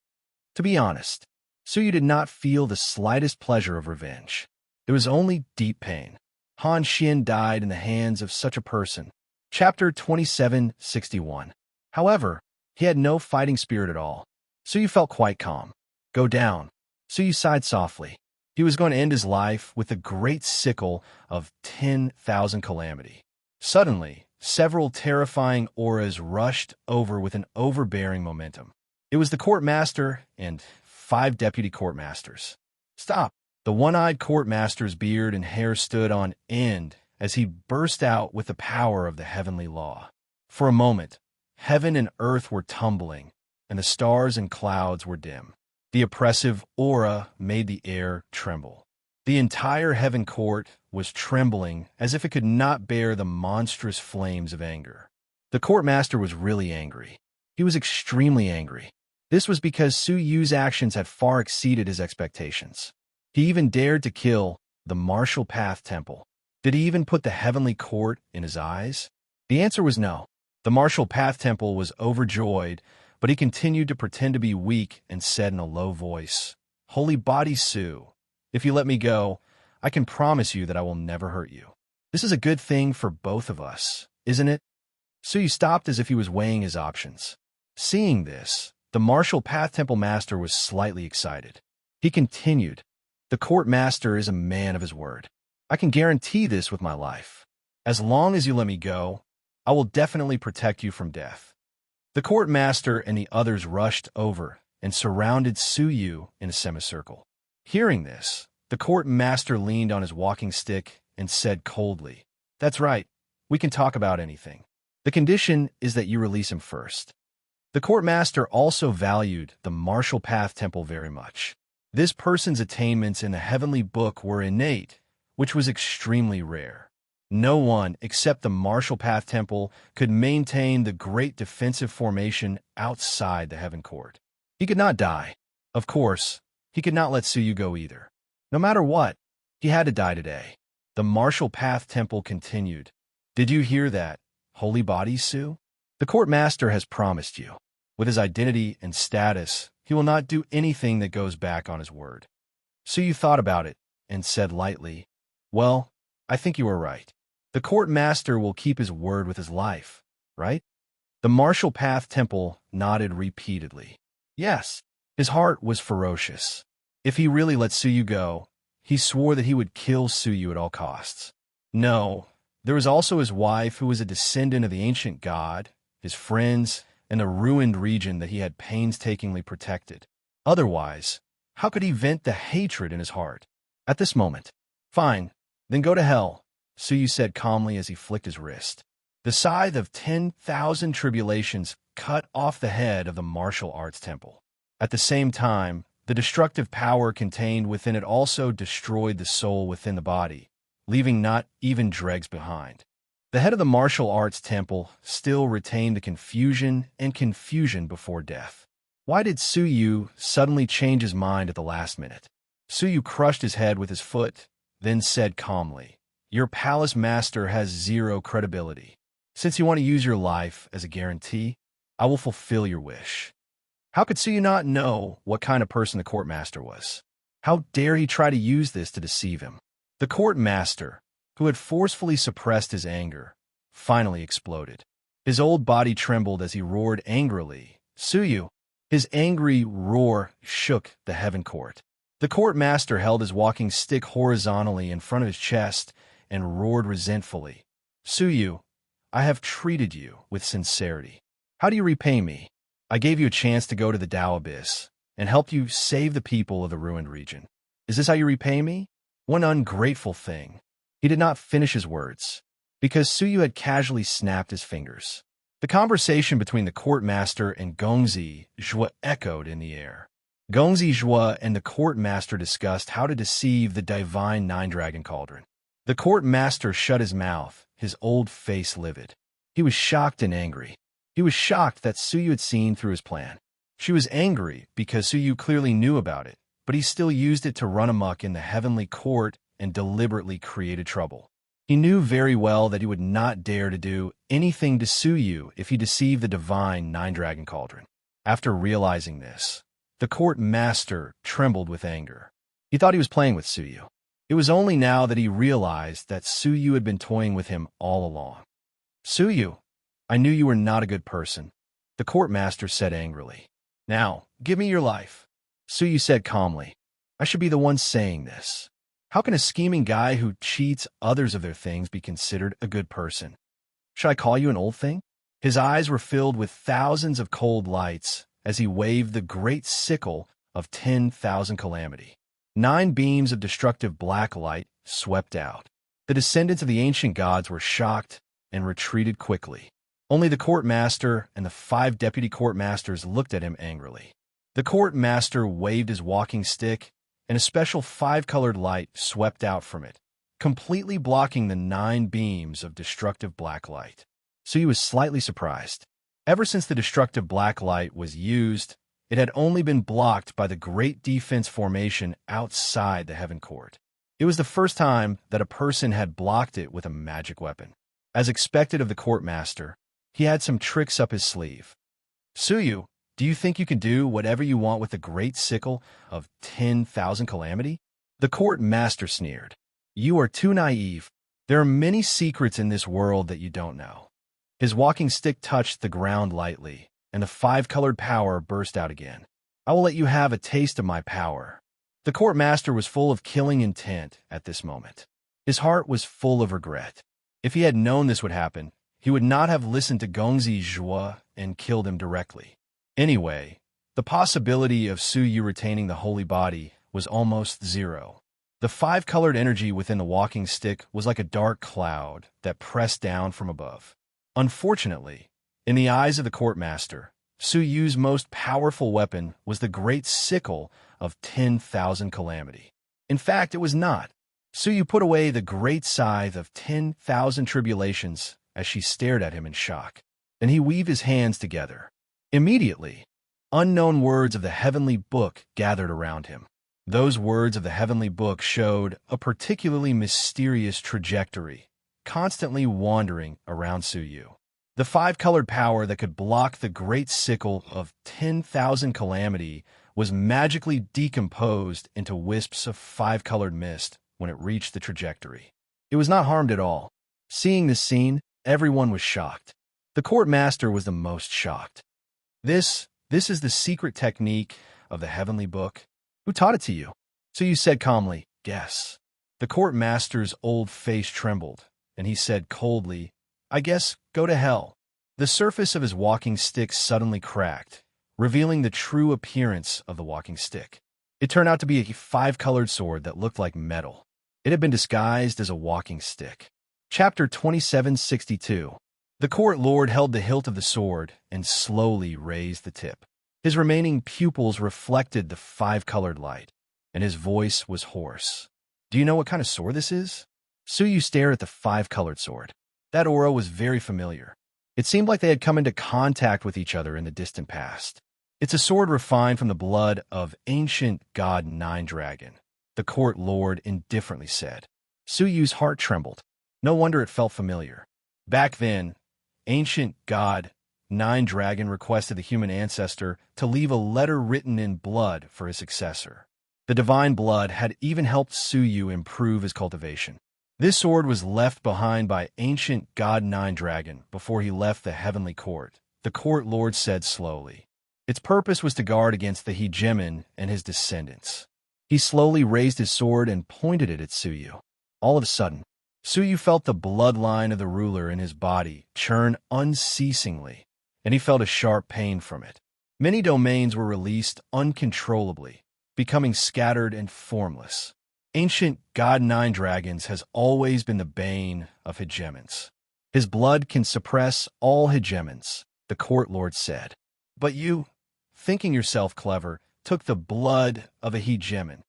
To be honest, Suyu did not feel the slightest pleasure of revenge. There was only deep pain. Han Xin died in the hands of such a person. Chapter 2761. However, he had no fighting spirit at all. Suyu felt quite calm. Go down. Suyu sighed softly. He was going to end his life with the great sickle of 10,000 calamity. Suddenly, several terrifying auras rushed over with an overbearing momentum. It was the court master and 5 deputy court masters. Stop! The one-eyed court master's beard and hair stood on end as he burst out with the power of the heavenly law. For a moment, heaven and earth were tumbling, and the stars and clouds were dim. The oppressive aura made the air tremble. The entire heaven court was trembling as if it could not bear the monstrous flames of anger. The court master was really angry. He was extremely angry. This was because Su Yu's actions had far exceeded his expectations. He even dared to kill the Martial Path Temple. Did he even put the heavenly court in his eyes? The answer was no. The Martial Path Temple was overjoyed, but he continued to pretend to be weak and said in a low voice, Holy Body Su, if you let me go, I can promise you that I will never hurt you. This is a good thing for both of us, isn't it? Su stopped as if he was weighing his options. Seeing this, the Martial Path Temple Master was slightly excited. He continued, The court master is a man of his word. I can guarantee this with my life. As long as you let me go, I will definitely protect you from death. The court master and the others rushed over and surrounded Su Yu in a semicircle. Hearing this, the court master leaned on his walking stick and said coldly, That's right, we can talk about anything. The condition is that you release him first. The court master also valued the Martial Path Temple very much. This person's attainments in the heavenly book were innate, which was extremely rare. No one except the Martial Path Temple could maintain the great defensive formation outside the heaven court. He could not die. Of course, he could not let Suyu go either. No matter what, he had to die today. The Martial Path Temple continued. Did you hear that, Holy Body Su? The court master has promised you. With his identity and status, he will not do anything that goes back on his word. Suyu thought about it and said lightly, Well, I think you are right. The court master will keep his word with his life, right? The Martial Path Temple nodded repeatedly. Yes, his heart was ferocious. If he really let Suyu go, he swore that he would kill Suyu at all costs. No, there was also his wife, who was a descendant of the ancient god, his friends, and the ruined region that he had painstakingly protected. Otherwise, how could he vent the hatred in his heart? At this moment, Fine, then go to hell, Suyu said calmly as he flicked his wrist. The scythe of 10,000 tribulations cut off the head of the martial arts temple. At the same time, the destructive power contained within it also destroyed the soul within the body, leaving not even dregs behind. The head of the martial arts temple still retained the confusion and confusion before death. Why did Suyu suddenly change his mind at the last minute? Suyu crushed his head with his foot, then said calmly, "Your palace master has zero credibility. Since you want to use your life as a guarantee, I will fulfill your wish." How could Suyu not know what kind of person the court master was? How dare he try to use this to deceive him? The court master, who had forcefully suppressed his anger, finally exploded. His old body trembled as he roared angrily, "Suyu!" His angry roar shook the heaven court. The court master held his walking stick horizontally in front of his chest and roared resentfully, "Suyu, I have treated you with sincerity. How do you repay me? I gave you a chance to go to the Tao Abyss and helped you save the people of the ruined region. Is this how you repay me? One ungrateful thing." He did not finish his words, because Suyu had casually snapped his fingers. The conversation between the court master and Gongzi Zhua echoed in the air. Gongzi Zhua and the court master discussed how to deceive the divine nine-dragon cauldron. The court master shut his mouth, his old face livid. He was shocked and angry. He was shocked that Suyu had seen through his plan. She was angry because Suyu clearly knew about it, but he still used it to run amok in the heavenly court and deliberately created trouble. He knew very well that he would not dare to do anything to Suyu if he deceived the divine nine-dragon cauldron. After realizing this, the court master trembled with anger. He thought he was playing with Suyu. It was only now that he realized that Suyu had been toying with him all along. "Suyu, I knew you were not a good person," the court master said angrily. "Now, give me your life." Suyu said calmly, "I should be the one saying this. How can a scheming guy who cheats others of their things be considered a good person? Should I call you an old thing?" His eyes were filled with thousands of cold lights as he waved the great sickle of 10,000 calamity. 9 beams of destructive black light swept out. The descendants of the ancient gods were shocked and retreated quickly. Only the court master and the 5 deputy court masters looked at him angrily. The court master waved his walking stick, and a special 5-colored light swept out from it, completely blocking the 9 beams of destructive black light. Suyu was slightly surprised. Ever since the destructive black light was used, it had only been blocked by the great defense formation outside the heaven court. It was the first time that a person had blocked it with a magic weapon. As expected of the court master, he had some tricks up his sleeve. "Suyu, do you think you can do whatever you want with the great sickle of 10,000 calamity?" The court master sneered. "You are too naive. There are many secrets in this world that you don't know." His walking stick touched the ground lightly, and the 5-colored power burst out again. "I will let you have a taste of my power." The court master was full of killing intent at this moment. His heart was full of regret. If he had known this would happen, he would not have listened to Gongzi Zhua and killed him directly. Anyway, the possibility of Suyu retaining the holy body was almost zero. The 5-colored energy within the walking stick was like a dark cloud that pressed down from above. Unfortunately, in the eyes of the court master, Suyu's most powerful weapon was the great sickle of 10,000 calamity. In fact, it was not. Suyu put away the great scythe of 10,000 tribulations as she stared at him in shock. Then he weaved his hands together. Immediately, unknown words of the heavenly book gathered around him. Those words of the heavenly book showed a particularly mysterious trajectory, constantly wandering around Suyu. The 5-colored power that could block the great sickle of 10,000 calamity was magically decomposed into wisps of 5-colored mist when it reached the trajectory. It was not harmed at all. Seeing this scene, everyone was shocked. The court master was the most shocked. This is the secret technique of the heavenly book. Who taught it to you?" Suyu said calmly, "Guess." The court master's old face trembled, and he said coldly, "I guess go to hell." The surface of his walking stick suddenly cracked, revealing the true appearance of the walking stick. It turned out to be a 5-colored sword that looked like metal. It had been disguised as a walking stick. Chapter 2762. The court lord held the hilt of the sword and slowly raised the tip. His remaining pupils reflected the 5-colored light, and his voice was hoarse. "Do you know what kind of sword this is?" Suyu stared at the 5-colored sword. That aura was very familiar. It seemed like they had come into contact with each other in the distant past. It's a sword refined from the blood of ancient god Nine Dragon, the court lord indifferently said. Su Yu's heart trembled. No wonder it felt familiar. Back then, ancient god Nine Dragon requested the human ancestor to leave a letter written in blood for his successor. The divine blood had even helped Su Yu improve his cultivation. This sword was left behind by ancient god Nine Dragon before he left the heavenly court, the court lord said slowly. Its purpose was to guard against the hegemon and his descendants. He slowly raised his sword and pointed it at Su Yu. All of a sudden, Su Yu felt the bloodline of the ruler in his body churn unceasingly, and he felt a sharp pain from it. Many domains were released uncontrollably, becoming scattered and formless. Ancient god Nine Dragons has always been the bane of hegemons. His blood can suppress all hegemons, the court lord said. But you, thinking yourself clever, took the blood of a hegemon.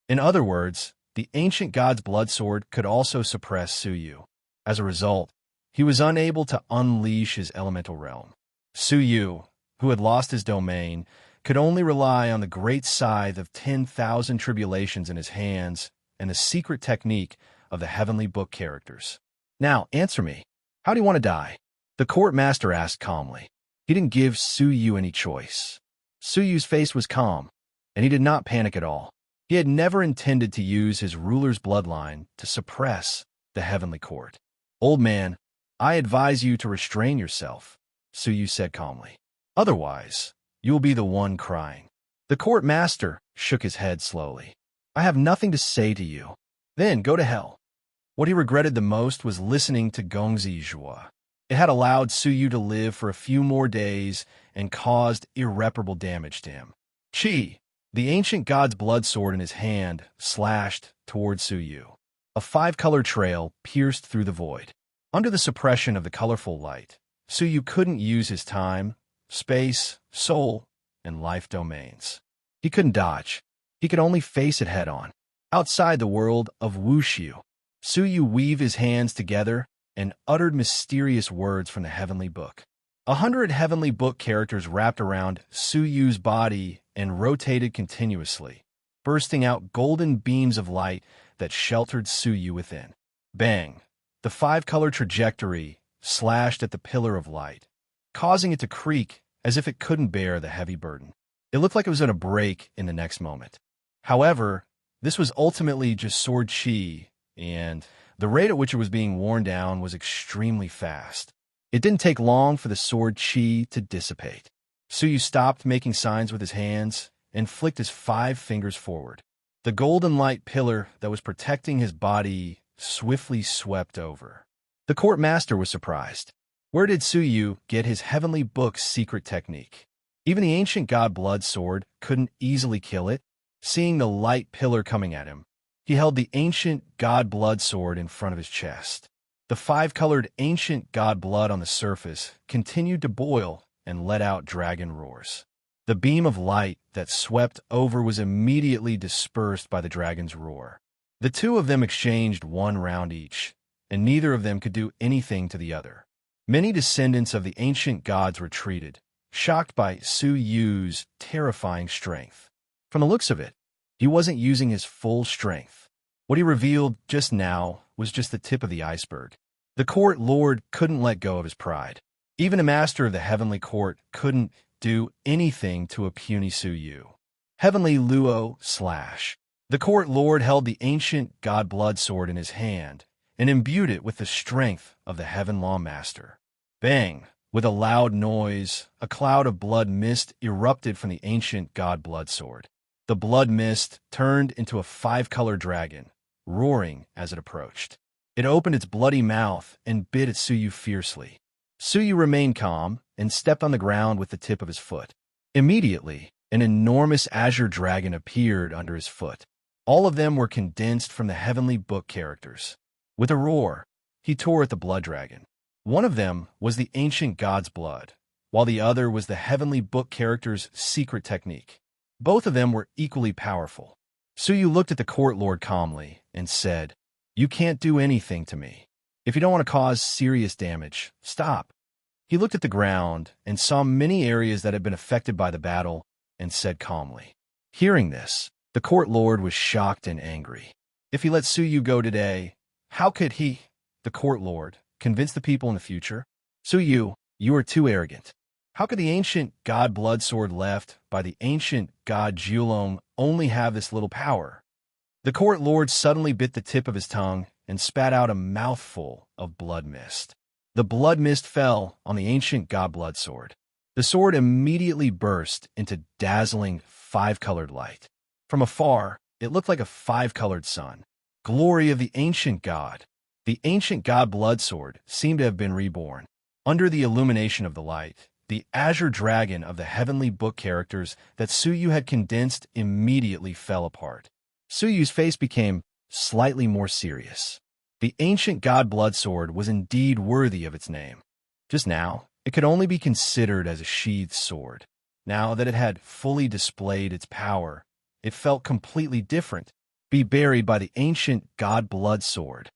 In other words, the ancient god's blood sword could also suppress Su Yu. As a result, he was unable to unleash his elemental realm. Su Yu, who had lost his domain, could only rely on the great scythe of 10,000 tribulations in his hands and the secret technique of the heavenly book characters. Now, answer me. How do you want to die? The court master asked calmly. He didn't give Su Yu any choice. Su Yu's face was calm, and he did not panic at all. He had never intended to use his ruler's bloodline to suppress the heavenly court. Old man, I advise you to restrain yourself, Su Yu said calmly. Otherwise, you will be the one crying. The court master shook his head slowly. I have nothing to say to you. Then go to hell. What he regretted the most was listening to Gongzi Zhua. It had allowed Su Yu to live for a few more days and caused irreparable damage to him. Qi, the ancient god's blood sword in his hand, slashed toward Su Yu. A five-color trail pierced through the void. Under the suppression of the colorful light, Su Yu couldn't use his time, space, soul, and life domains. He couldn't dodge. He could only face it head-on. Outside the world of Wuxiu, Su Yu weaved his hands together and uttered mysterious words from the heavenly book. 100 heavenly book characters wrapped around Su Yu's body and rotated continuously, bursting out golden beams of light that sheltered Su Yu within. Bang! The five-color trajectory slashed at the pillar of light, causing it to creak as if it couldn't bear the heavy burden. It looked like it was going to break in the next moment. However, this was ultimately just sword chi, and the rate at which it was being worn down was extremely fast. It didn't take long for the sword chi to dissipate. Su Yu stopped making signs with his hands and flicked his 5 fingers forward. The golden light pillar that was protecting his body swiftly swept over. The court master was surprised. Where did Su Yu get his heavenly book's secret technique? Even the ancient god blood sword couldn't easily kill it. Seeing the light pillar coming at him, he held the ancient god blood sword in front of his chest. The 5-colored ancient god blood on the surface continued to boil and let out dragon roars. The beam of light that swept over was immediately dispersed by the dragon's roar. The two of them exchanged 1 round each, and neither of them could do anything to the other. Many descendants of the ancient gods retreated, shocked by Su Yu's terrifying strength. From the looks of it, he wasn't using his full strength. What he revealed just now was just the tip of the iceberg. The court lord couldn't let go of his pride. Even a master of the heavenly court couldn't do anything to a puny Su Yu. Heavenly Luo slash. The court lord held the ancient god blood sword in his hand and imbued it with the strength of the heaven law master. Bang! With a loud noise, a cloud of blood mist erupted from the ancient god blood sword. The blood mist turned into a 5-color dragon, roaring as it approached. It opened its bloody mouth and bit at Su Yu fiercely. Su Yu remained calm and stepped on the ground with the tip of his foot. Immediately, an enormous azure dragon appeared under his foot. All of them were condensed from the heavenly book characters. With a roar, he tore at the blood dragon. One of them was the ancient god's blood, while the other was the heavenly book character's secret technique. Both of them were equally powerful. Su Yu looked at the court lord calmly and said, "You can't do anything to me." If you don't want to cause serious damage, stop. He looked at the ground and saw many areas that had been affected by the battle and said calmly. Hearing this, the court lord was shocked and angry. If he let Suyu go today, how could he, the court lord, convince the people in the future? Suyu, you are too arrogant. How could the ancient god Bloodsword left by the ancient god Julong only have this little power? The court lord suddenly bit the tip of his tongue and spat out a mouthful of blood mist. The blood mist fell on the ancient god Bloodsword. The sword immediately burst into dazzling five-colored light. From afar, it looked like a five-colored sun. Glory of the ancient god! The ancient god Bloodsword seemed to have been reborn. Under the illumination of the light, the azure dragon of the heavenly book characters that Suyu had condensed immediately fell apart. Suyu's face became slightly more serious. The ancient god Bloodsword was indeed worthy of its name. Just now, it could only be considered as a sheathed sword. Now that it had fully displayed its power, it felt completely different, be buried by the ancient god Bloodsword.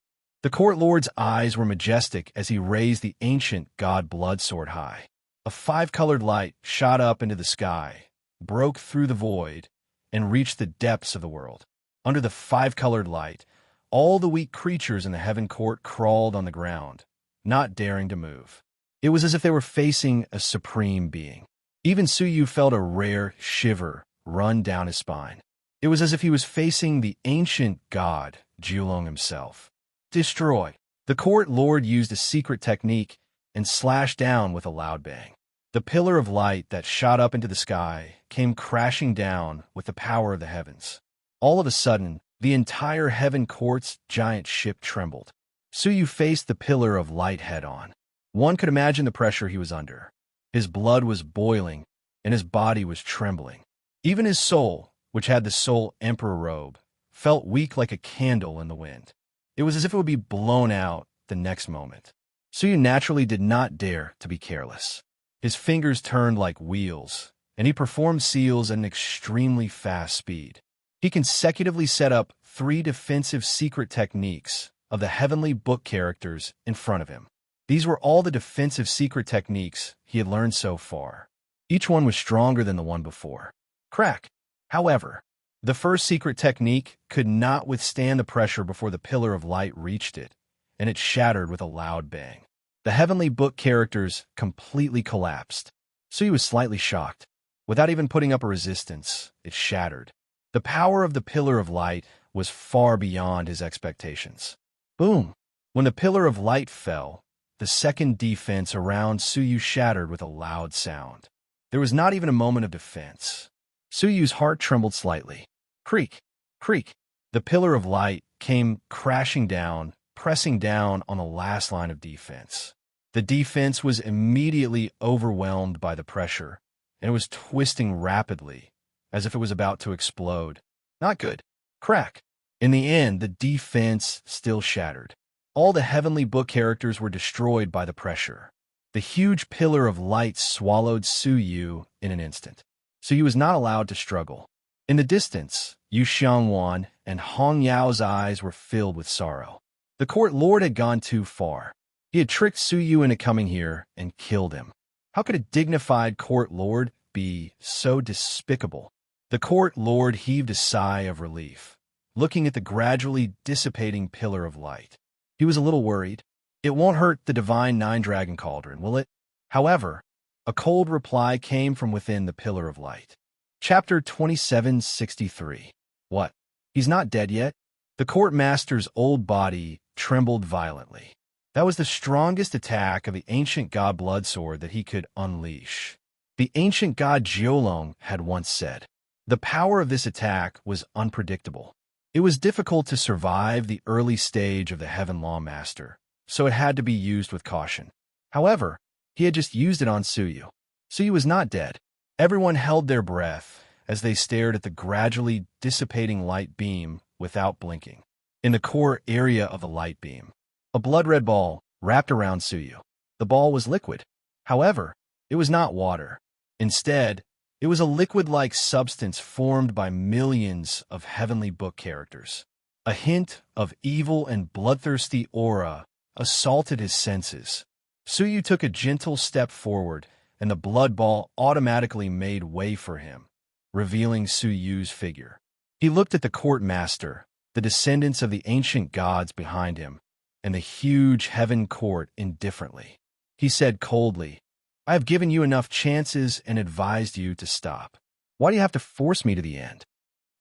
The court lord's eyes were majestic as he raised the ancient god Bloodsword high. A five-colored light shot up into the sky, broke through the void, and reached the depths of the world. Under the five-colored light, all the weak creatures in the heaven court crawled on the ground, not daring to move. It was as if they were facing a supreme being. Even Suyu felt a rare shiver run down his spine. It was as if he was facing the ancient god, Julong himself. Destroy. The court lord used a secret technique and slashed down with a loud bang. The pillar of light that shot up into the sky came crashing down with the power of the heavens. All of a sudden, the entire heaven court's giant ship trembled. Suyu faced the pillar of light head-on. One could imagine the pressure he was under. His blood was boiling, and his body was trembling. Even his soul, which had the soul emperor robe, felt weak like a candle in the wind. It was as if it would be blown out the next moment. Suyu naturally did not dare to be careless. His fingers turned like wheels, and he performed seals at an extremely fast speed. He consecutively set up 3 defensive secret techniques of the heavenly book characters in front of him. These were all the defensive secret techniques he had learned so far. Each one was stronger than the one before. Crack! However, the first secret technique could not withstand the pressure before the pillar of light reached it, and it shattered with a loud bang. The heavenly book characters completely collapsed. So he was slightly shocked. Without even putting up a resistance, it shattered. The power of the pillar of light was far beyond his expectations. Boom! When the pillar of light fell, the second defense around Suyu shattered with a loud sound. There was not even a moment of defense. Suyu's heart trembled slightly. Creak! Creak! The pillar of light came crashing down, pressing down on the last line of defense. The defense was immediately overwhelmed by the pressure, and it was twisting rapidly, as if it was about to explode. Not good. Crack! In the end, the defense still shattered. All the heavenly book characters were destroyed by the pressure. The huge pillar of light swallowed Suyu in an instant. Suyu was not allowed to struggle. In the distance, Yu Xiangwan and Hong Yao's eyes were filled with sorrow. The court lord had gone too far. He had tricked Suyu into coming here and killed him. How could a dignified court lord be so despicable? The court lord heaved a sigh of relief, looking at the gradually dissipating pillar of light. He was a little worried. It won't hurt the divine nine-dragon cauldron, will it? However, a cold reply came from within the pillar of light. Chapter 2763. What? He's not dead yet? The court master's old body trembled violently. That was the strongest attack of the ancient god Bloodsword that he could unleash. The ancient god Jiolong had once said, the power of this attack was unpredictable. It was difficult to survive the early stage of the Heaven Lawmaster, so it had to be used with caution. However, he had just used it on Suyu. Suyu was not dead. Everyone held their breath as they stared at the gradually dissipating light beam without blinking. In the core area of the light beam, a blood-red ball wrapped around Suyu. The ball was liquid. However, it was not water. Instead, it was a liquid-like substance formed by millions of heavenly book characters. A hint of evil and bloodthirsty aura assaulted his senses. Suyu took a gentle step forward, and the blood ball automatically made way for him, revealing Suyu's figure. He looked at the court master, the descendants of the ancient gods behind him, and the huge heaven court indifferently. He said coldly, "I have given you enough chances and advised you to stop. Why do you have to force me to the end?"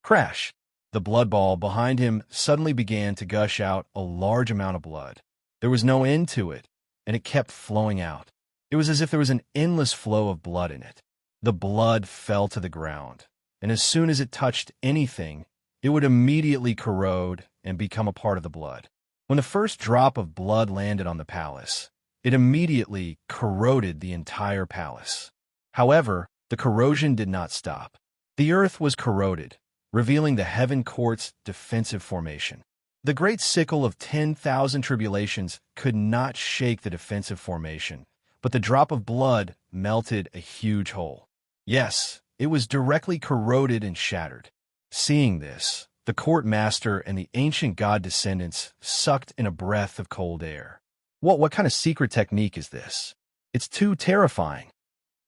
Crash! The blood ball behind him suddenly began to gush out a large amount of blood. There was no end to it, and it kept flowing out. It was as if there was an endless flow of blood in it. The blood fell to the ground, and as soon as it touched anything, it would immediately corrode and become a part of the blood. When the first drop of blood landed on the palace, it immediately corroded the entire palace. However, the corrosion did not stop. The earth was corroded, revealing the heaven court's defensive formation. The great sickle of 10,000 tribulations could not shake the defensive formation, but the drop of blood melted a huge hole. Yes, it was directly corroded and shattered. Seeing this, the court master and the ancient god descendants sucked in a breath of cold air. What kind of secret technique is this? It's too terrifying.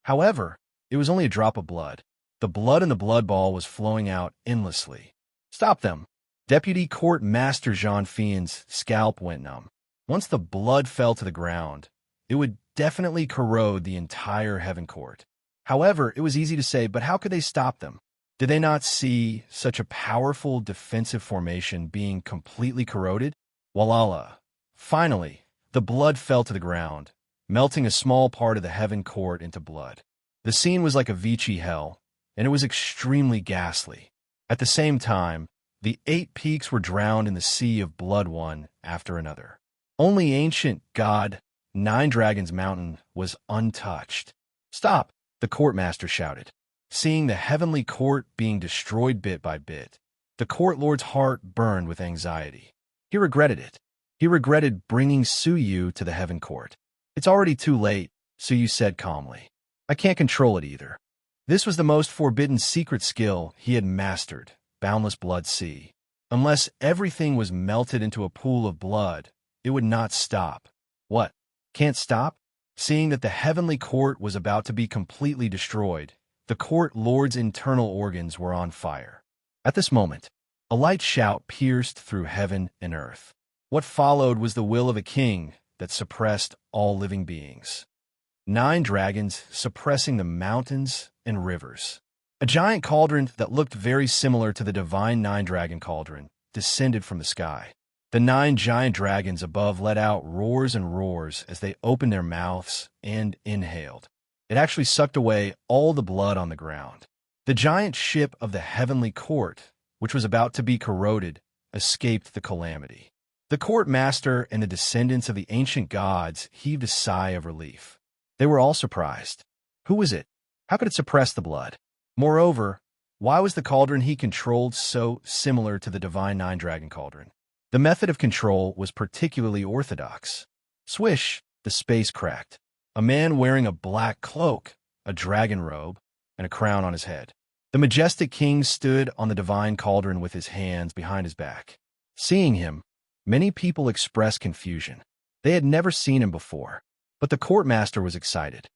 However, it was only a drop of blood. The blood in the blood ball was flowing out endlessly. "Stop them!" Deputy Court Master Jean Fien's scalp went numb. Once the blood fell to the ground, it would definitely corrode the entire heaven court. However, it was easy to say, but how could they stop them? Did they not see such a powerful defensive formation being completely corroded? Voila! Finally, the blood fell to the ground, melting a small part of the heaven court into blood. The scene was like a Vichy hell, and it was extremely ghastly. At the same time, the 8 peaks were drowned in the sea of blood one after another. Only ancient god, 9 Dragons Mountain, was untouched. "Stop!" the courtmaster shouted. Seeing the heavenly court being destroyed bit by bit, the court lord's heart burned with anxiety. He regretted it. He regretted bringing Suyu to the heaven court. "It's already too late," Suyu said calmly. "I can't control it either." This was the most forbidden secret skill he had mastered, Boundless Blood Sea. Unless everything was melted into a pool of blood, it would not stop. What? Can't stop? Seeing that the heavenly court was about to be completely destroyed, the court lord's internal organs were on fire. At this moment, a light shout pierced through heaven and earth. What followed was the will of a king that suppressed all living beings. 9 dragons suppressing the mountains and rivers. A giant cauldron that looked very similar to the divine 9-dragon cauldron descended from the sky. The 9 giant dragons above let out roars and roars as they opened their mouths and inhaled. It actually sucked away all the blood on the ground. The giant ship of the heavenly court, which was about to be corroded, escaped the calamity. The court master and the descendants of the ancient gods heaved a sigh of relief. They were all surprised. Who was it? How could it suppress the blood? Moreover, why was the cauldron he controlled so similar to the divine 9-dragon cauldron? The method of control was particularly orthodox. Swish, the space cracked. A man wearing a black cloak, a dragon robe, and a crown on his head. The majestic king stood on the divine cauldron with his hands behind his back. Seeing him, many people expressed confusion. They had never seen him before, but the courtmaster was excited.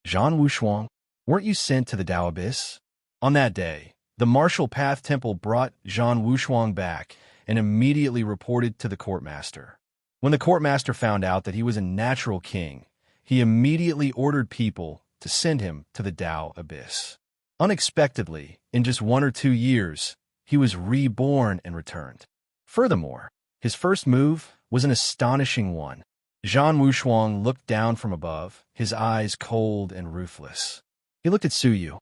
"Zhan Wushuang, weren't you sent to the Tao Abyss?" On that day, the Martial Path Temple brought Zhan Wushuang back and immediately reported to the courtmaster. When the courtmaster found out that he was a natural king, he immediately ordered people to send him to the Tao Abyss. Unexpectedly, in just 1 or 2 years, he was reborn and returned. Furthermore, his first move was an astonishing one. Zhan Wushuang looked down from above, his eyes cold and ruthless. He looked at Suyu.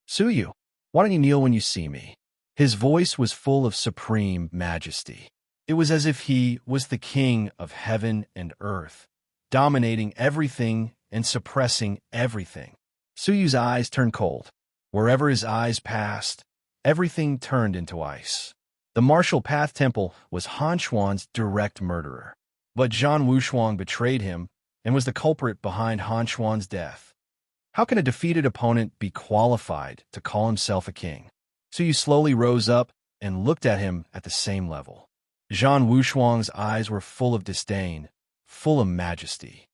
"Suyu, why don't you kneel when you see me?" His voice was full of supreme majesty. It was as if he was the king of heaven and earth, dominating everything and suppressing everything. Suyu's eyes turned cold. Wherever his eyes passed, everything turned into ice. The Martial Path Temple was Han Xuan's direct murderer. But Zhan Wushuang betrayed him and was the culprit behind Han Xuan's death. How can a defeated opponent be qualified to call himself a king? Suyu slowly rose up and looked at him at the same level. Zhan Wushuang's eyes were full of disdain, full of majesty.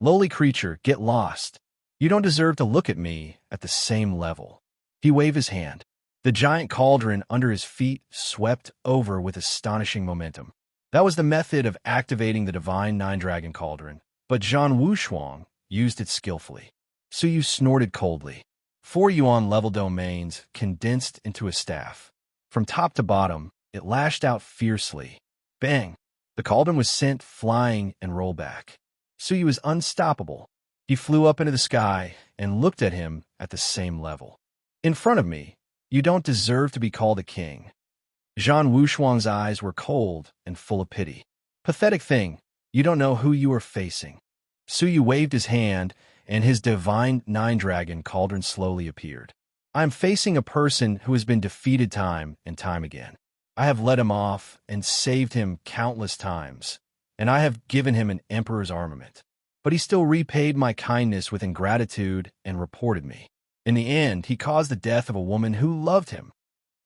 Lowly creature, get lost. You don't deserve to look at me at the same level. He waved his hand. The giant cauldron under his feet swept over with astonishing momentum. That was the method of activating the divine nine-dragon cauldron, but Zhan Wushuang used it skillfully. Suyu snorted coldly. 4 yuan level domains condensed into a staff. From top to bottom, it lashed out fiercely. Bang! The cauldron was sent flying and rolled back. Suyu was unstoppable. He flew up into the sky and looked at him at the same level. In front of me, you don't deserve to be called a king. Zhan Wushuang's eyes were cold and full of pity. Pathetic thing, you don't know who you are facing. Suyu waved his hand, and his divine nine-dragon cauldron slowly appeared. I am facing a person who has been defeated time and time again. I have led him off and saved him countless times, and I have given him an emperor's armament. But he still repaid my kindness with ingratitude and reported me. In the end, he caused the death of a woman who loved him.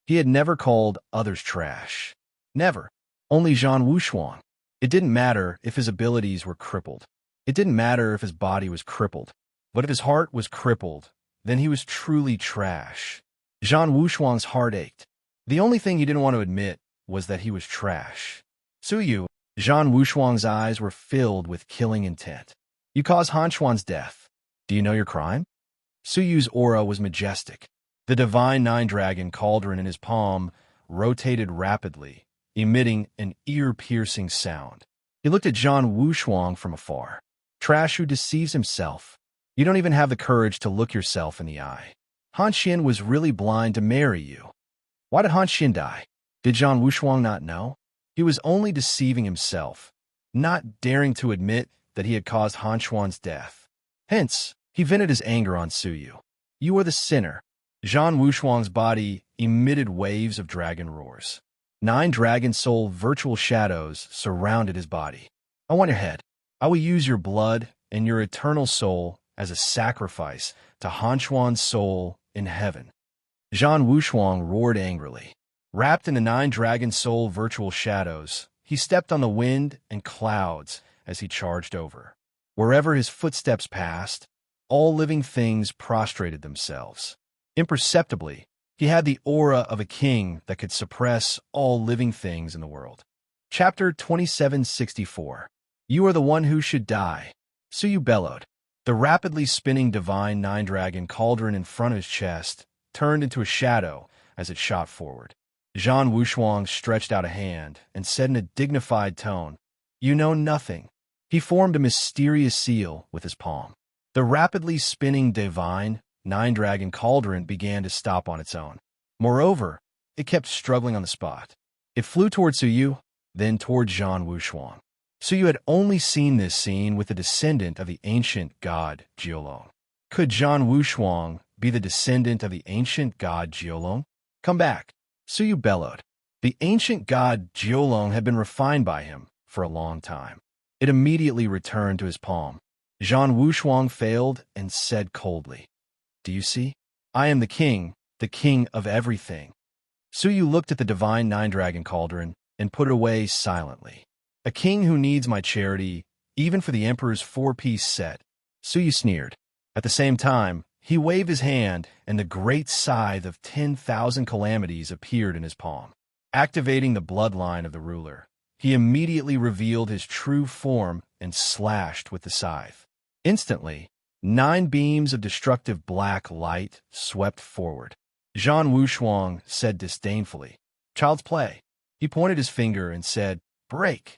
He had never called others trash. Never. Only Zhan Wushuang. It didn't matter if his abilities were crippled. It didn't matter if his body was crippled. But if his heart was crippled, then he was truly trash. Zhan Wushuang's heart ached. The only thing he didn't want to admit was that he was trash. Suyu, Zhan Wushuang's eyes were filled with killing intent. You caused Han Xuan's death. Do you know your crime? Suyu's aura was majestic. The divine nine-dragon cauldron in his palm rotated rapidly, emitting an ear-piercing sound. He looked at Zhan Wushuang from afar. Trash who deceives himself. You don't even have the courage to look yourself in the eye. Han Xin was really blind to marry you. Why did Han Xin die? Did Zhan Wushuang not know? He was only deceiving himself, not daring to admit that he had caused Han Xuan's death. Hence, he vented his anger on Suyu. You are the sinner. Zhan Wushuang's body emitted waves of dragon roars. 9 dragon soul virtual shadows surrounded his body. I want your head. I will use your blood and your eternal soul as a sacrifice to Han Xuan's soul in heaven. Zhan Wushuang roared angrily. Wrapped in the 9 dragon soul virtual shadows, he stepped on the wind and clouds as he charged over. Wherever his footsteps passed, all living things prostrated themselves. Imperceptibly, he had the aura of a king that could suppress all living things in the world. Chapter 2764. You are the one who should die. Suyu bellowed. The rapidly spinning divine nine-dragon cauldron in front of his chest turned into a shadow as it shot forward. Zhan Wushuang stretched out a hand and said in a dignified tone, You know nothing. He formed a mysterious seal with his palm. The rapidly spinning divine nine-dragon cauldron began to stop on its own. Moreover, it kept struggling on the spot. It flew toward Suyu, then toward Zhan Wushuang. Suyu had only seen this scene with the descendant of the ancient god Jiolong. Could Zhan Wushuang be the descendant of the ancient god Jiolong? Come back. Suyu bellowed. The ancient god Jiolong had been refined by him for a long time. It immediately returned to his palm. Zhan Wushuang failed and said coldly, Do you see? I am the king of everything. Suyu looked at the divine nine-dragon cauldron and put it away silently. A king who needs my charity, even for the emperor's 4-piece set. Suyu sneered. At the same time, he waved his hand, and the great scythe of 10,000 calamities appeared in his palm. Activating the bloodline of the ruler, he immediately revealed his true form and slashed with the scythe. Instantly, 9 beams of destructive black light swept forward. Zhan Wushuang said disdainfully, Child's play. He pointed his finger and said, Break!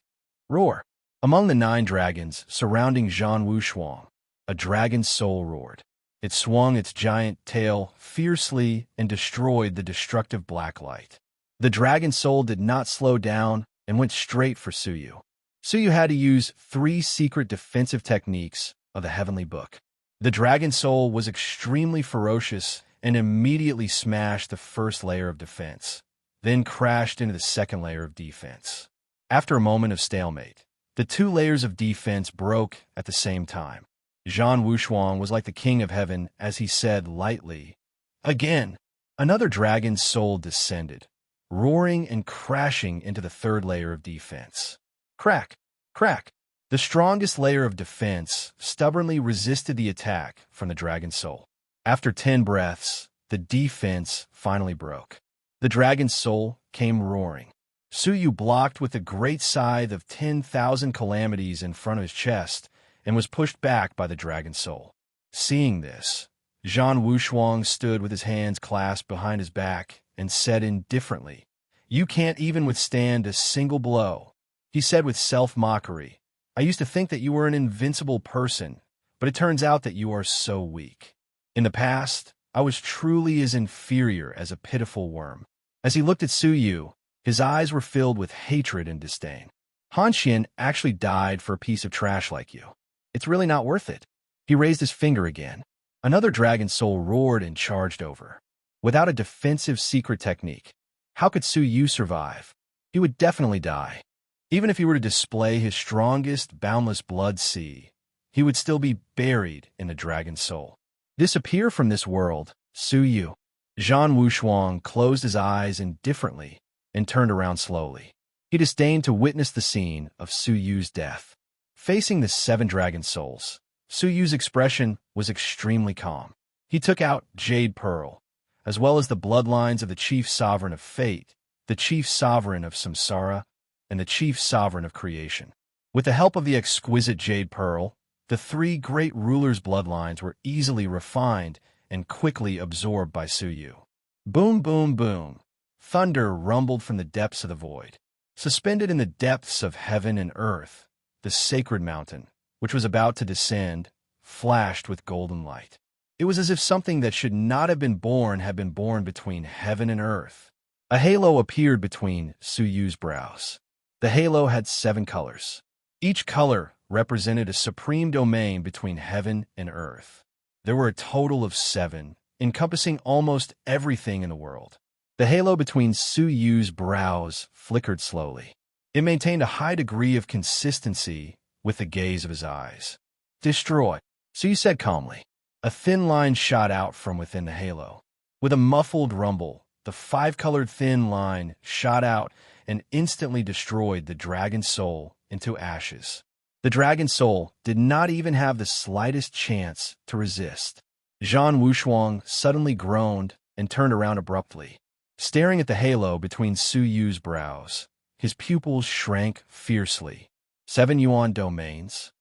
Roar! Among the 9 dragons surrounding Zhan Wushuang, a dragon's soul roared. It swung its giant tail fiercely and destroyed the destructive black light. The dragon soul did not slow down and went straight for Suyu. Suyu had to use 3 secret defensive techniques of the heavenly book. The dragon soul was extremely ferocious and immediately smashed the first layer of defense, then crashed into the second layer of defense. After a moment of stalemate, the 2 layers of defense broke at the same time. Zhan Wushuang was like the king of heaven as he said lightly, Again, another dragon's soul descended, roaring and crashing into the 3rd layer of defense. Crack! Crack! The strongest layer of defense stubbornly resisted the attack from the dragon's soul. After 10 breaths, the defense finally broke. The dragon's soul came roaring. Suyu blocked with a great scythe of 10,000 calamities in front of his chest and was pushed back by the dragon's soul. Seeing this, Zhan Wushuang stood with his hands clasped behind his back and said indifferently, "You can't even withstand a single blow." He said with self-mockery, "I used to think that you were an invincible person, but it turns out that you are so weak. In the past, I was truly as inferior as a pitiful worm." As he looked at Suyu, his eyes were filled with hatred and disdain. "Han Xian actually died for a piece of trash like you. It's really not worth it." He raised his finger again. Another dragon soul roared and charged over. Without a defensive secret technique, how could Suyu survive? He would definitely die. Even if he were to display his strongest, boundless blood sea, he would still be buried in a dragon's soul. "Disappear from this world, Suyu." Zhan Wushuang closed his eyes indifferently and turned around slowly. He disdained to witness the scene of Suyu's death. Facing the 7 dragon souls, Suyu's expression was extremely calm. He took out Jade Pearl, as well as the bloodlines of the Chief Sovereign of Fate, the Chief Sovereign of Samsara, and the Chief Sovereign of Creation. With the help of the exquisite Jade Pearl, the 3 great rulers' bloodlines were easily refined and quickly absorbed by Suyu. Boom, boom, boom. Thunder rumbled from the depths of the void. Suspended in the depths of heaven and earth, the sacred mountain, which was about to descend, flashed with golden light. It was as if something that should not have been born had been born between heaven and earth. A halo appeared between Suyu's brows. The halo had 7 colors. Each color represented a supreme domain between heaven and earth. There were a total of 7, encompassing almost everything in the world. The halo between Suyu's brows flickered slowly. It maintained a high degree of consistency with the gaze of his eyes. "Destroy," Suyu said calmly. A thin line shot out from within the halo. With a muffled rumble, the 5-colored thin line shot out and instantly destroyed the dragon soul into ashes. The dragon soul did not even have the slightest chance to resist. Zhan Wushuang suddenly groaned and turned around abruptly. Staring at the halo between Suyu's brows, his pupils shrank fiercely. 7 yuan domains.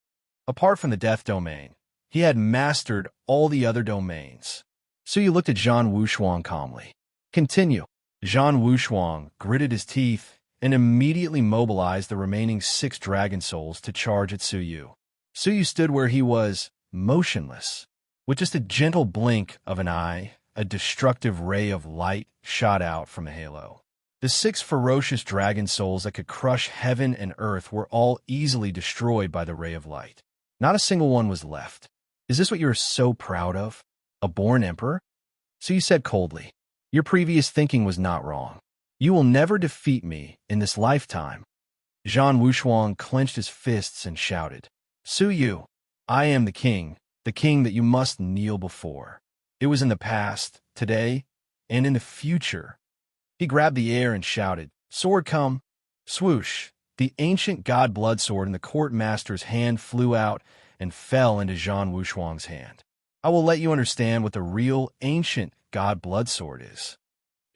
Apart from the death domain, he had mastered all the other domains. Suyu looked at Zhan Wushuang calmly. "Continue." Zhan Wushuang gritted his teeth and immediately mobilized the remaining 6 dragon souls to charge at Suyu. Suyu stood where he was, motionless. With just a gentle blink of an eye, a destructive ray of light shot out from the halo. The 6 ferocious dragon souls that could crush heaven and earth were all easily destroyed by the ray of light. Not a single one was left. "Is this what you are so proud of? A born emperor?" Suyu said coldly. "Your previous thinking was not wrong. You will never defeat me in this lifetime." Zhan Wushuang clenched his fists and shouted, "Suyu, I am the king that you must kneel before. It was in the past, today, and in the future." He grabbed the air and shouted, "Sword come!" Swoosh! The ancient god blood sword in the court master's hand flew out and fell into Zhan Wushuang's hand. "I will let you understand what the real ancient god blood sword is."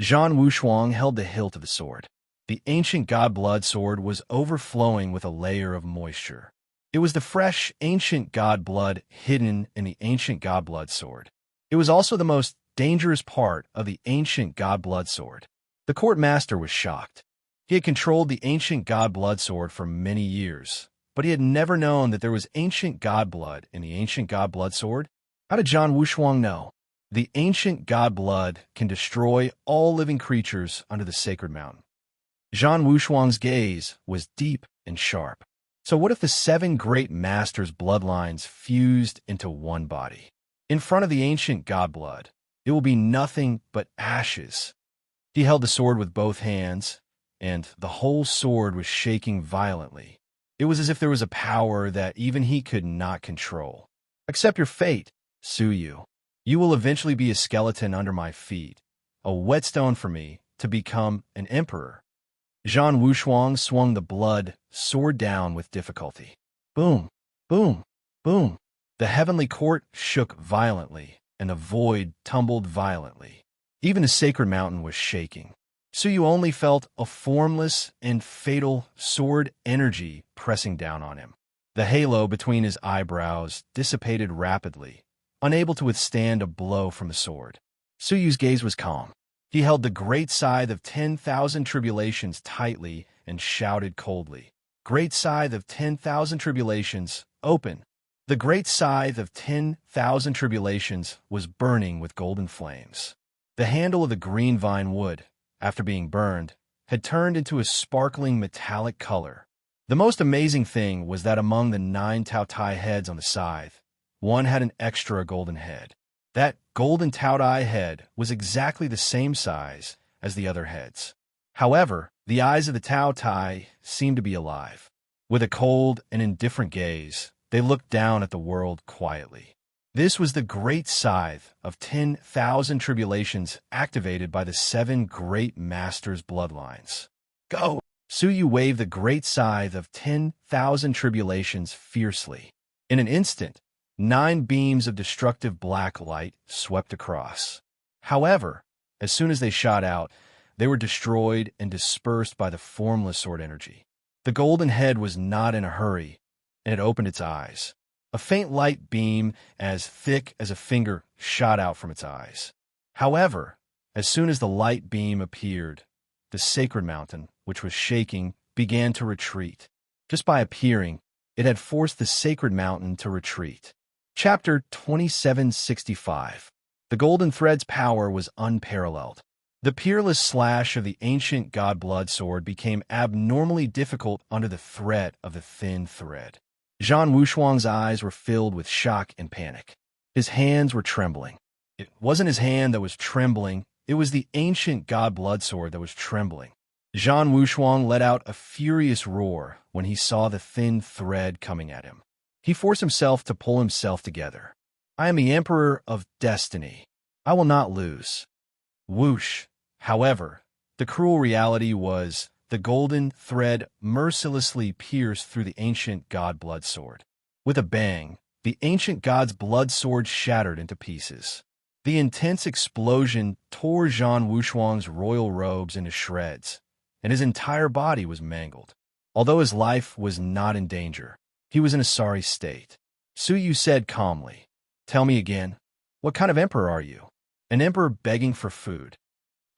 Zhan Wushuang held the hilt of the sword. The ancient god blood sword was overflowing with a layer of moisture. It was the fresh ancient god blood hidden in the ancient god blood sword. It was also the most dangerous part of the ancient god blood sword. The court master was shocked. He had controlled the ancient god blood sword for many years, but he had never known that there was ancient god blood in the ancient god blood sword. How did Zhan Wushuang know? The ancient god blood can destroy all living creatures under the sacred mountain. Zhan Wushuang's gaze was deep and sharp. So what if the 7 great masters' bloodlines fused into one body? In front of the ancient god blood, it will be nothing but ashes. He held the sword with both hands, and the whole sword was shaking violently. It was as if there was a power that even he could not control. "Accept your fate, Suyu. You will eventually be a skeleton under my feet, a whetstone for me to become an emperor." Zhan Wushuang swung the blood sword down with difficulty. Boom, boom, boom. The heavenly court shook violently, and the void tumbled violently. Even the sacred mountain was shaking. Suyu only felt a formless and fatal sword energy pressing down on him. The halo between his eyebrows dissipated rapidly, unable to withstand a blow from the sword. Suyu's gaze was calm. He held the great scythe of 10,000 tribulations tightly and shouted coldly, "Great scythe of 10,000 tribulations, open!" The great scythe of 10,000 tribulations was burning with golden flames. The handle of the green vine wood, after being burned, had turned into a sparkling metallic color. The most amazing thing was that among the 9 Taotai heads on the scythe, one had an extra golden head. That golden Taotai head was exactly the same size as the other heads. However, the eyes of the Taotai seemed to be alive. With a cold and indifferent gaze, they looked down at the world quietly. This was the great scythe of 10,000 tribulations activated by the 7 great masters' bloodlines. Go! Suyu waved the great scythe of 10,000 tribulations fiercely. In an instant, 9 beams of destructive black light swept across. However, as soon as they shot out, they were destroyed and dispersed by the formless sword energy. The golden head was not in a hurry, and it opened its eyes. A faint light beam as thick as a finger shot out from its eyes. However, as soon as the light beam appeared, the sacred mountain, which was shaking, began to retreat. Just by appearing, it had forced the sacred mountain to retreat. Chapter 2765. The golden thread's power was unparalleled. The peerless slash of the ancient god blood sword became abnormally difficult under the threat of the thin thread. Zhan Wushuang's eyes were filled with shock and panic. His hands were trembling. It wasn't his hand that was trembling, it was the ancient god blood sword that was trembling. Zhan Wushuang let out a furious roar when he saw the thin thread coming at him. He forced himself to pull himself together. "I am the Emperor of Destiny. I will not lose." Whoosh! However, the cruel reality was the golden thread mercilessly pierced through the ancient god blood sword. With a bang, the ancient god's blood sword shattered into pieces. The intense explosion tore Zhan Wushuang's royal robes into shreds, and his entire body was mangled. Although his life was not in danger, he was in a sorry state. Suyu said calmly, "Tell me again, what kind of emperor are you?" "An emperor begging for food."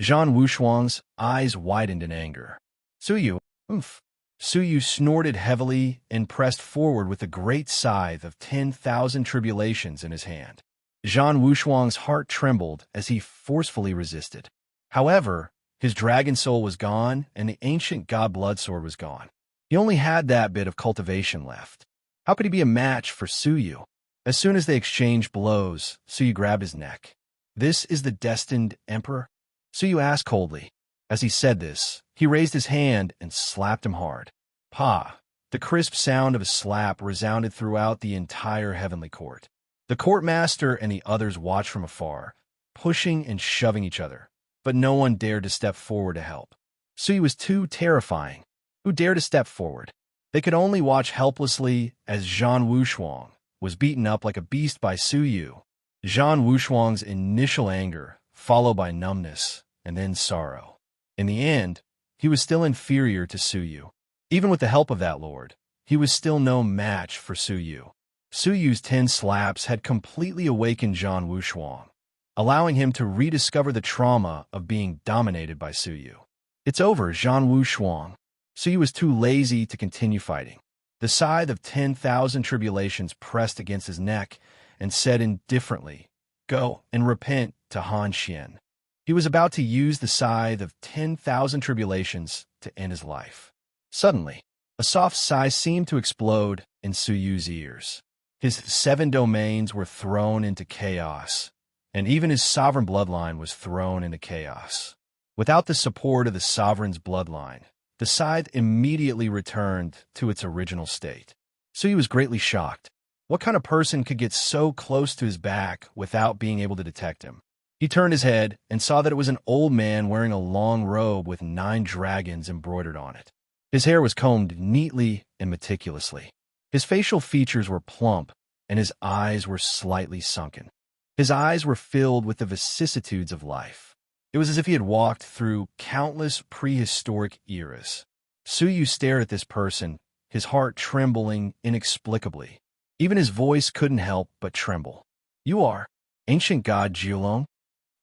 Zhan Wushuang's eyes widened in anger. "Suyu, oomph." Suyu snorted heavily and pressed forward with the great scythe of 10,000 tribulations in his hand. Zhan Wushuang's heart trembled as he forcefully resisted. However, his dragon soul was gone and the ancient god blood sword was gone. He only had that bit of cultivation left. How could he be a match for Suyu? As soon as they exchanged blows, Suyu grabbed his neck. "This is the destined emperor?" Suyu asked coldly. As he said this, he raised his hand and slapped him hard. Pa! The crisp sound of a slap resounded throughout the entire heavenly court. The courtmaster and the others watched from afar, pushing and shoving each other, but no one dared to step forward to help. Suyu was too terrifying. Who dared to step forward? They could only watch helplessly as Zhan Wushuang was beaten up like a beast by Suyu. Zhan Wushuang's initial anger, followed by numbness, and then sorrow. In the end, he was still inferior to Suyu. Even with the help of that lord, he was still no match for Suyu. Suyu's 10 slaps had completely awakened Zhan Wushuang, allowing him to rediscover the trauma of being dominated by Suyu. "It's over, Zhan Wushuang." Suyu was too lazy to continue fighting. The scythe of 10,000 tribulations pressed against his neck and said indifferently, "Go and repent to Han Xian." He was about to use the scythe of 10,000 tribulations to end his life. Suddenly, a soft sigh seemed to explode in Suyu's ears. His 7 domains were thrown into chaos, and even his sovereign bloodline was thrown into chaos. Without the support of the sovereign's bloodline, the scythe immediately returned to its original state. Suyu was greatly shocked. What kind of person could get so close to his back without being able to detect him? He turned his head and saw that it was an old man wearing a long robe with 9 dragons embroidered on it. His hair was combed neatly and meticulously. His facial features were plump, and his eyes were slightly sunken. His eyes were filled with the vicissitudes of life. It was as if he had walked through countless prehistoric eras. Suyu stared at this person, his heart trembling inexplicably. Even his voice couldn't help but tremble. "You are ancient god Jiulong?"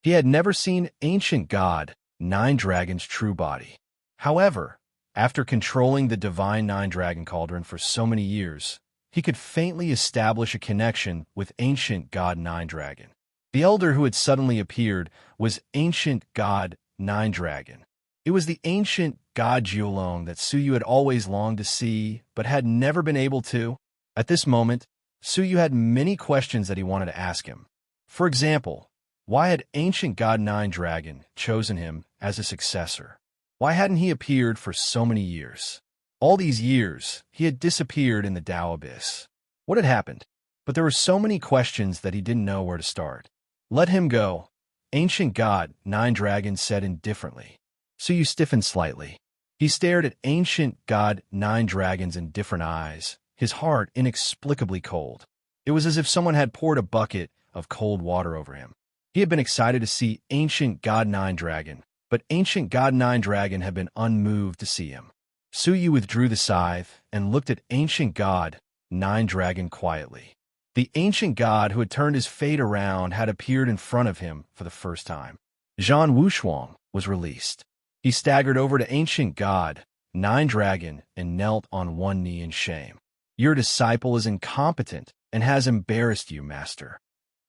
He had never seen ancient god Nine Dragon's true body. However, after controlling the divine Nine Dragon Cauldron for so many years, he could faintly establish a connection with ancient god Nine Dragon. The elder who had suddenly appeared was ancient god Nine Dragon. It was the ancient god Jiulong that Suyu had always longed to see, but had never been able to. At this moment, Suyu had many questions that he wanted to ask him. For example, why had ancient god Nine Dragon chosen him as a successor? Why hadn't he appeared for so many years? All these years, he had disappeared in the Tao Abyss. What had happened? But there were so many questions that he didn't know where to start. "Let him go," ancient god Nine Dragon said indifferently. Suyu stiffened slightly. He stared at ancient god Nine Dragon's indifferent eyes, his heart inexplicably cold. It was as if someone had poured a bucket of cold water over him. He had been excited to see ancient god Nine Dragon, but ancient god Nine Dragon had been unmoved to see him. Suyu withdrew the scythe and looked at ancient god Nine Dragon quietly. The ancient god who had turned his fate around had appeared in front of him for the first time. Zhan Wushuang was released. He staggered over to ancient god Nine Dragon and knelt on one knee in shame. "Your disciple is incompetent and has embarrassed you, master."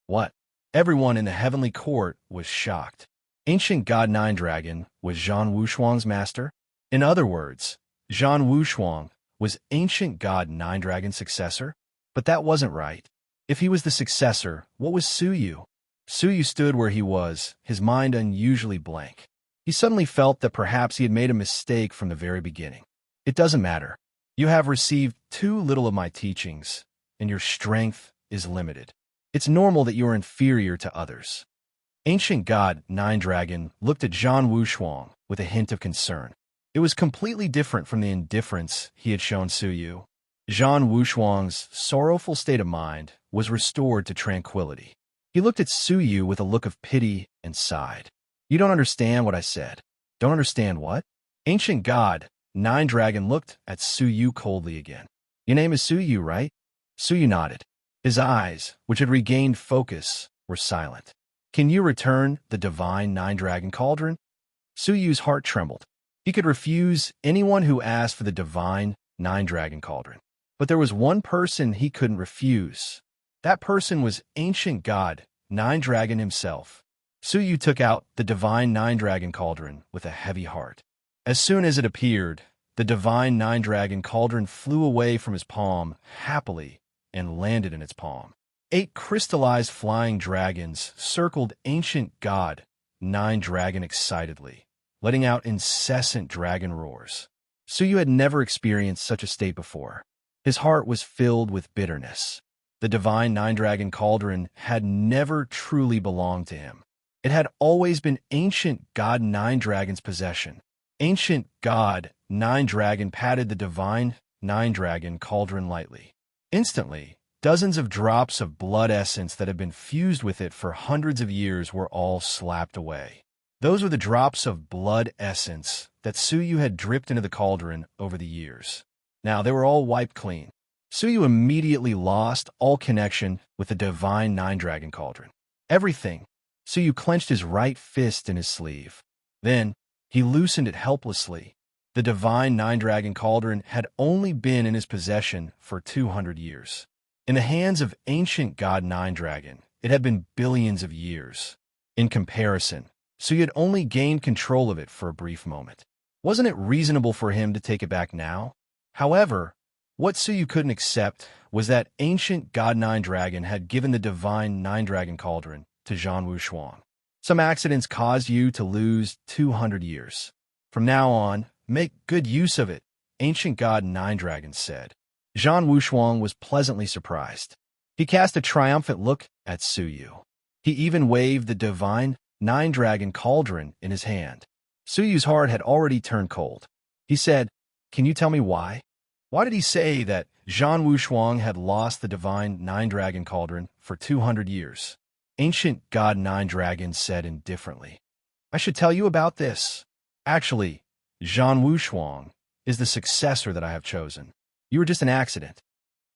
"What?" Everyone in the heavenly court was shocked. Ancient god Nine Dragon was Zhan Wushuang's master? In other words, Zhan Wushuang was ancient god Nine Dragon's successor? But that wasn't right. If he was the successor, what was Suyu? Suyu stood where he was, his mind unusually blank. He suddenly felt that perhaps he had made a mistake from the very beginning. "It doesn't matter. You have received too little of my teachings, and your strength is limited. It's normal that you are inferior to others." Ancient god Nine Dragon looked at Zhan Wushuang with a hint of concern. It was completely different from the indifference he had shown Suyu. Zhan Wushuang's sorrowful state of mind was restored to tranquility. He looked at Suyu with a look of pity and sighed. "You don't understand what I said." "Don't understand what?" Ancient god Nine Dragon looked at Suyu coldly again. "Your name is Suyu, right?" Suyu nodded. His eyes, which had regained focus, were silent. "Can you return the divine Nine Dragon Cauldron?" Suyu's heart trembled. He could refuse anyone who asked for the divine Nine Dragon Cauldron. But there was one person he couldn't refuse. That person was ancient god Nine Dragon himself. Suyu took out the divine Nine Dragon Cauldron with a heavy heart. As soon as it appeared, the divine Nine Dragon Cauldron flew away from his palm happily and landed in its palm. 8 crystallized flying dragons circled ancient god Nine Dragon excitedly, letting out incessant dragon roars. Suyu had never experienced such a state before. His heart was filled with bitterness. The divine Nine Dragon Cauldron had never truly belonged to him. It had always been ancient god Nine Dragon's possession. Ancient god Nine Dragon patted the divine Nine Dragon Cauldron lightly. Instantly, dozens of drops of blood essence that had been fused with it for hundreds of years were all slapped away. Those were the drops of blood essence that Suyu had dripped into the cauldron over the years. Now they were all wiped clean. Suyu immediately lost all connection with the divine Nine Dragon Cauldron. Everything. Suyu clenched his right fist in his sleeve. Then, he loosened it helplessly. The divine Nine Dragon Cauldron had only been in his possession for 200 years. In the hands of ancient god Nine Dragon, it had been billions of years. In comparison, Suyu had only gained control of it for a brief moment. Wasn't it reasonable for him to take it back now? However, what Suyu couldn't accept was that ancient god Nine Dragon had given the divine Nine Dragon Cauldron to Zhan Wushuang. Some accidents caused you to lose 200 years. From now on, make good use of it, ancient god Nine Dragon said. Zhan Wushuang was pleasantly surprised. He cast a triumphant look at Suyu. He even waved the divine Nine Dragon Cauldron in his hand. Suyu's heart had already turned cold. He said, "Can you tell me why? Why did he say that Zhan Wushuang had lost the divine nine-dragon cauldron for 200 years. Ancient God Nine-Dragon said indifferently, "I should tell you about this. Actually, Zhan Wushuang is the successor that I have chosen. You were just an accident."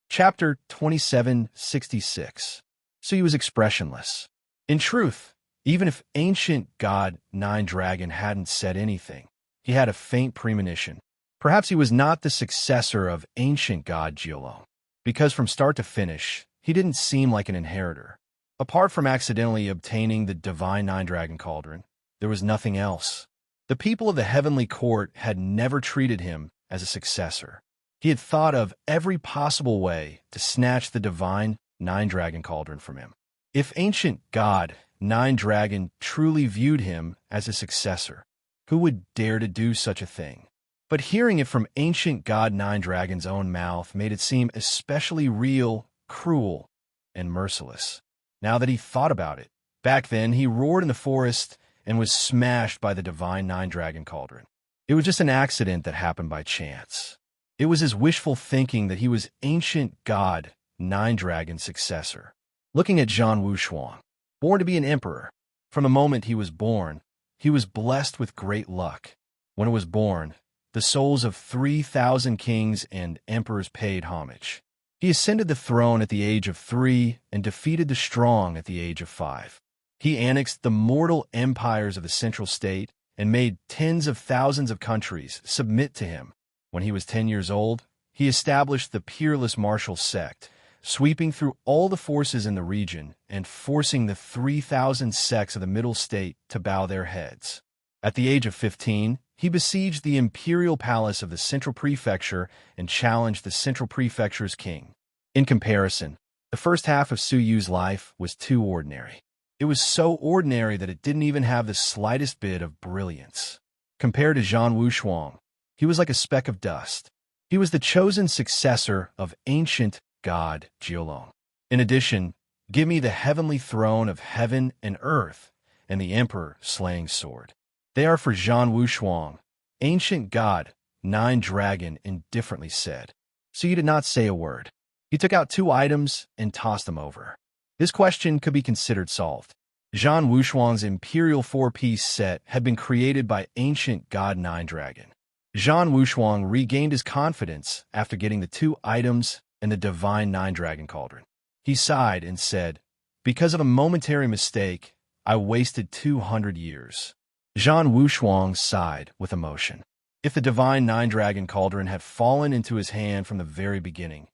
Chapter 2766. So he was expressionless. In truth, even if ancient God Nine-Dragon hadn't said anything, he had a faint premonition. Perhaps he was not the successor of ancient God Jiulong, because from start to finish, he didn't seem like an inheritor. Apart from accidentally obtaining the divine nine-dragon cauldron, there was nothing else. The people of the heavenly court had never treated him as a successor. He had thought of every possible way to snatch the divine nine-dragon cauldron from him. If ancient God Nine-Dragon truly viewed him as a successor, who would dare to do such a thing? But hearing it from ancient God Nine-Dragon's own mouth made it seem especially real, cruel, and merciless. Now that he thought about it, back then he roared in the forest and was smashed by the divine nine-dragon cauldron. It was just an accident that happened by chance. It was his wishful thinking that he was ancient God Nine-Dragon's successor. Looking at Zhan Wushuang, born to be an emperor. From the moment he was born, he was blessed with great luck. When it was born, the souls of 3,000 kings and emperors paid homage. He ascended the throne at the age of 3 and defeated the strong at the age of 5. He annexed the mortal empires of the central state and made tens of thousands of countries submit to him. When he was 10 years old, he established the peerless martial sect, sweeping through all the forces in the region and forcing the 3,000 sects of the middle state to bow their heads. At the age of 15, he besieged the imperial palace of the central prefecture and challenged the central prefecture's king. In comparison, the first half of Su Yu's life was too ordinary. It was so ordinary that it didn't even have the slightest bit of brilliance. Compared to Zhan Wushuang, he was like a speck of dust. He was the chosen successor of ancient God Jiulong. In addition, give me the heavenly throne of heaven and earth and the emperor-slaying sword. They are for Zhan Wushuang. Ancient God Nine-Dragon indifferently said. So you did not say a word. He took out 2 items and tossed them over. This question could be considered solved. Zhan Wushuang's imperial 4-piece set had been created by ancient God Nine-Dragon. Zhan Wushuang regained his confidence after getting the 2 items and the divine nine-dragon cauldron. He sighed and said, "Because of a momentary mistake, I wasted 200 years." Zhan Wushuang sighed with emotion. If the divine nine-dragon cauldron had fallen into his hand from the very beginning,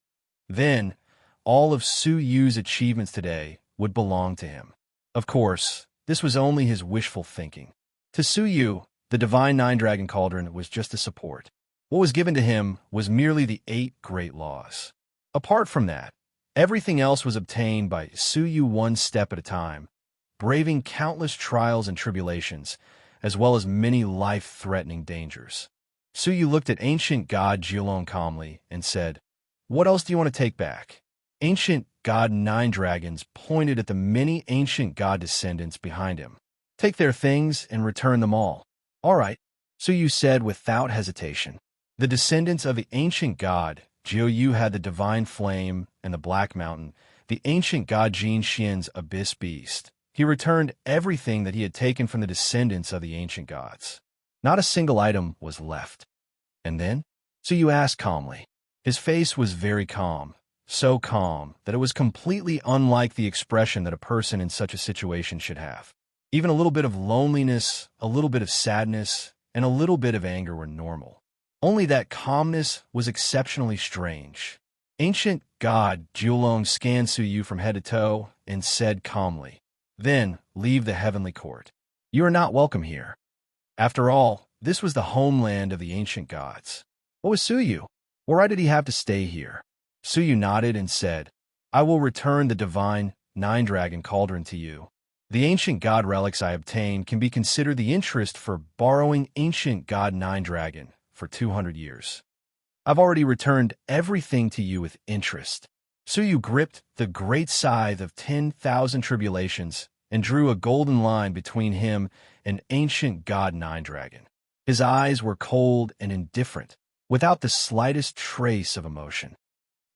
then all of Su Yu's achievements today would belong to him. Of course, this was only his wishful thinking. To Su Yu, the divine nine-dragon cauldron was just a support. What was given to him was merely the 8 great laws. Apart from that, everything else was obtained by Su Yu one step at a time, braving countless trials and tribulations, as well as many life-threatening dangers. Su Yu looked at ancient God Jiulong calmly and said, "What else do you want to take back?" Ancient God Nine-Dragons pointed at the many ancient God descendants behind him. "Take their things and return them all." "All right," Su Yu said without hesitation. The descendants of the ancient God Jiu Yu had the divine flame and the black mountain, the ancient God Jin Xian's abyss beast. He returned everything that he had taken from the descendants of the ancient gods. Not a single item was left. And then? Su Yu asked calmly. His face was very calm, so calm that it was completely unlike the expression that a person in such a situation should have. Even a little bit of loneliness, a little bit of sadness, and a little bit of anger were normal. Only that calmness was exceptionally strange. Ancient God Jiulong scanned Su Yu from head to toe and said calmly, "Then leave the heavenly court. You are not welcome here." After all, this was the homeland of the ancient gods. What was Su Yu? Why did he have to stay here? Su Yu nodded and said, "I will return the divine nine-dragon cauldron to you. The ancient god relics I obtained can be considered the interest for borrowing ancient God Nine-Dragon for 200 years. I've already returned everything to you with interest." Su Yu gripped the great scythe of 10,000 tribulations and drew a golden line between him and ancient God Nine-Dragon. His eyes were cold and indifferent, without the slightest trace of emotion.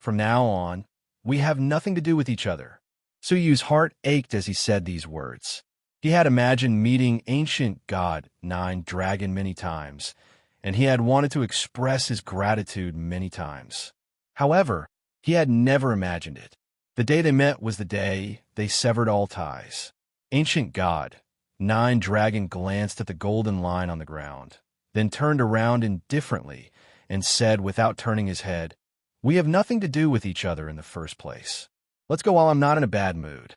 From now on, we have nothing to do with each other." Su Yu's heart ached as he said these words. He had imagined meeting ancient god Nine Dragon many times, and he had wanted to express his gratitude many times. However, he had never imagined it. The day they met was the day they severed all ties. Ancient god Nine Dragon glanced at the golden line on the ground, then turned around indifferently and said without turning his head, "We have nothing to do with each other in the first place. Let's go while I'm not in a bad mood."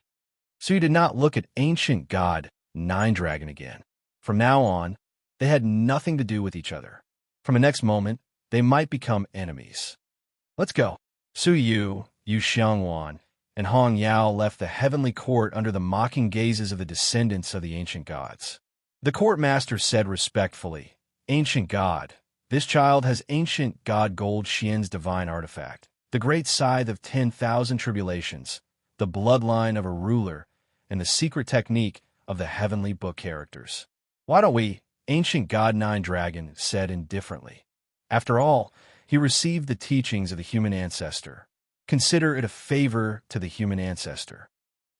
So he did not look at ancient god Nine Dragon again. From now on, they had nothing to do with each other. From the next moment, they might become enemies. "Let's go." Su Yu, Yu Xiangwan, and Hong Yao left the heavenly court under the mocking gazes of the descendants of the ancient gods. The court master said respectfully, "Ancient god, this child has ancient god Gold Xian's divine artifact, the great scythe of 10,000 tribulations, the bloodline of a ruler, and the secret technique of the heavenly book characters. Why don't we?" Ancient god Nine Dragon said indifferently. After all, he received the teachings of the human ancestor. Consider it a favor to the human ancestor.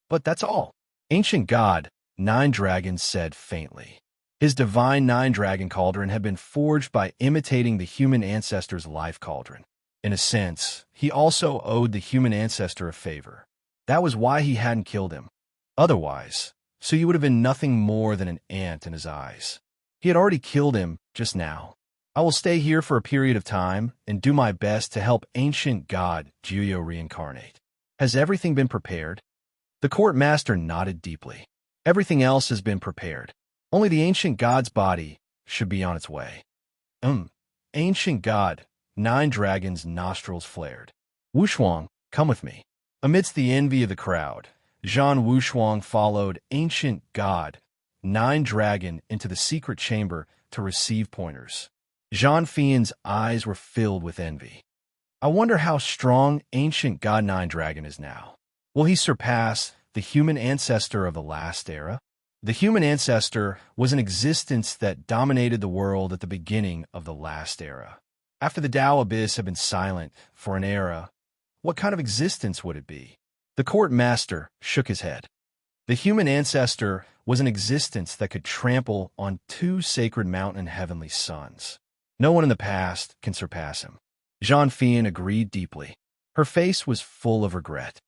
"But that's all," ancient god Nine Dragon said faintly. His divine Nine Dragon Cauldron had been forged by imitating the human ancestor's life cauldron. In a sense, he also owed the human ancestor a favor. That was why he hadn't killed him. Otherwise, so you would have been nothing more than an ant in his eyes. He had already killed him just now. "I will stay here for a period of time and do my best to help ancient god Juyo reincarnate. Has everything been prepared?" The court master nodded deeply. "Everything else has been prepared. Only the ancient god's body should be on its way." Ancient god Nine Dragon's nostrils flared. "Wushuang, come with me." Amidst the envy of the crowd, Zhan Wushuang followed ancient god Nine Dragon into the secret chamber to receive pointers. Zhan Fian's eyes were filled with envy. "I wonder how strong ancient god Nine Dragon is now. Will he surpass the human ancestor of the last era?" The human ancestor was an existence that dominated the world at the beginning of the last era. After the Tao Abyss had been silent for an era, what kind of existence would it be? The court master shook his head. The human ancestor was an existence that could trample on two sacred mountain heavenly suns. No one in the past can surpass him. Zhan Fian agreed deeply. Her face was full of regret.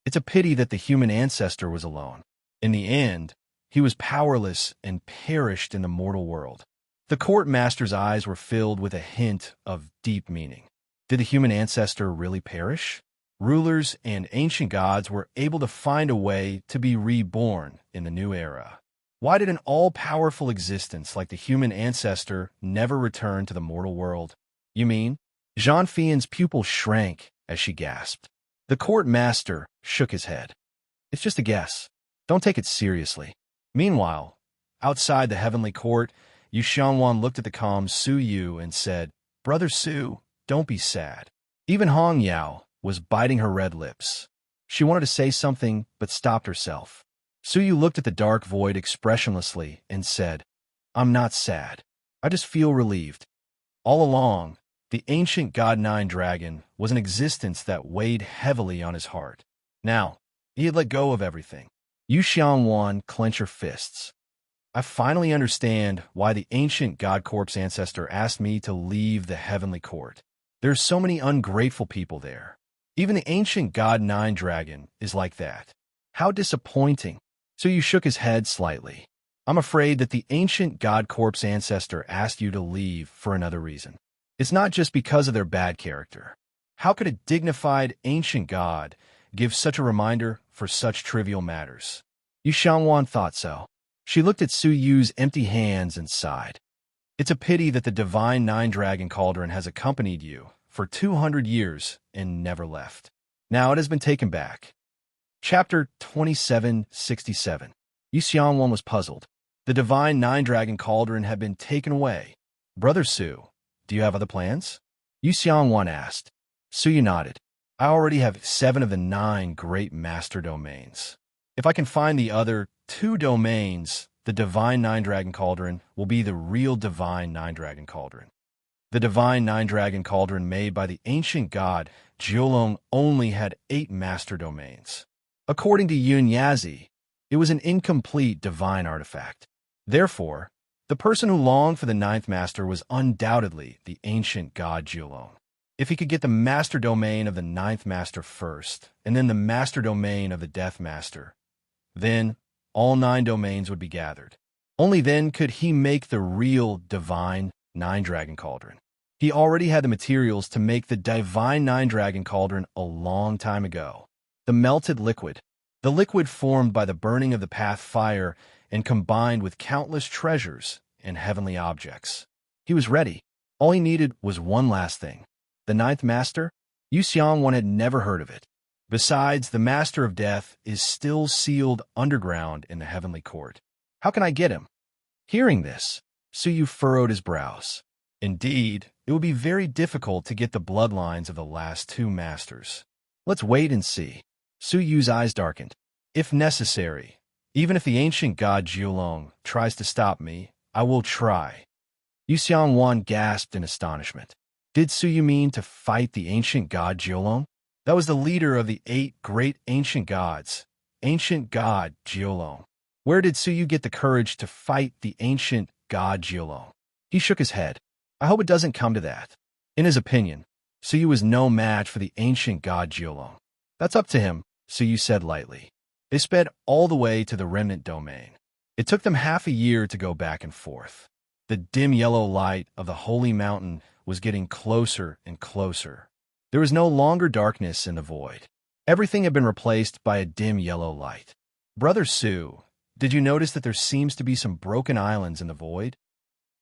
It's a pity that the human ancestor was alone. In the end, he was powerless and perished in the mortal world. The court master's eyes were filled with a hint of deep meaning. Did the human ancestor really perish? Rulers and ancient gods were able to find a way to be reborn in the new era. Why did an all-powerful existence like the human ancestor never return to the mortal world? "You mean?" Zhan Fian's pupil shrank as she gasped. The court master shook his head. "It's just a guess. Don't take it seriously." Meanwhile, outside the heavenly court, Yu Xiangwan looked at the calm Su Yu and said, "Brother Su, don't be sad." Even Hong Yao was biting her red lips. She wanted to say something, but stopped herself. Su Yu looked at the dark void expressionlessly and said, "I'm not sad. I just feel relieved." All along, the ancient god Nine Dragon was an existence that weighed heavily on his heart. Now, he had let go of everything. Yu Xiangwan clenched her fists. "I finally understand why the ancient god corpse ancestor asked me to leave the heavenly court. There's so many ungrateful people there. Even the ancient god Nine Dragon is like that. How disappointing." So you shook his head slightly. "I'm afraid that the ancient god corpse ancestor asked you to leave for another reason. It's not just because of their bad character. How could a dignified ancient god give such a reminder for such trivial matters?" Yu Xiangwan thought so. She looked at Su Yu's empty hands and sighed. "It's a pity that the divine Nine Dragon Cauldron has accompanied you for 200 years and never left. Now it has been taken back." Chapter 2767. Yu Xiangwan was puzzled. The divine Nine Dragon Cauldron had been taken away. "Brother Su, do you have other plans?" Yu Xiangwan asked. Su Yu nodded. "I already have 7 of the 9 great master domains. If I can find the other 2 domains, the divine Nine Dragon Cauldron will be the real divine Nine Dragon Cauldron." The divine nine-dragon cauldron made by the ancient god Jiulong only had 8 master domains. According to Yun Yazi, it was an incomplete divine artifact. Therefore, the person who longed for the 9th master was undoubtedly the ancient god Jiulong. If he could get the master domain of the 9th master first, and then the master domain of the death master, then all 9 domains would be gathered. Only then could he make the real divine nine-dragon cauldron. He already had the materials to make the divine nine-dragon cauldron a long time ago. The melted liquid. The liquid formed by the burning of the path fire and combined with countless treasures and heavenly objects. He was ready. All he needed was one last thing. The 9th master? Yu Xiangwan had never heard of it. Besides, the master of death is still sealed underground in the heavenly court. How can I get him? Hearing this, Suyu furrowed his brows. Indeed, it would be very difficult to get the bloodlines of the last 2 masters. Let's wait and see. Suyu's eyes darkened. If necessary, even if the ancient god Jiulong tries to stop me, I will try. Yu Xiangwan gasped in astonishment. Did Suyu mean to fight the ancient god Jiulong? That was the leader of the 8 great ancient gods, ancient god Jiulong. Where did Suyu get the courage to fight the ancient god Jiulong? He shook his head. I hope it doesn't come to that. In his opinion, Suyu was no match for the ancient god Jiulong. That's up to him, Suyu said lightly. They sped all the way to the remnant domain. It took them half a year to go back and forth. The dim yellow light of the holy mountain was getting closer and closer. There was no longer darkness in the void. Everything had been replaced by a dim yellow light. Brother Su, did you notice that there seems to be some broken islands in the void?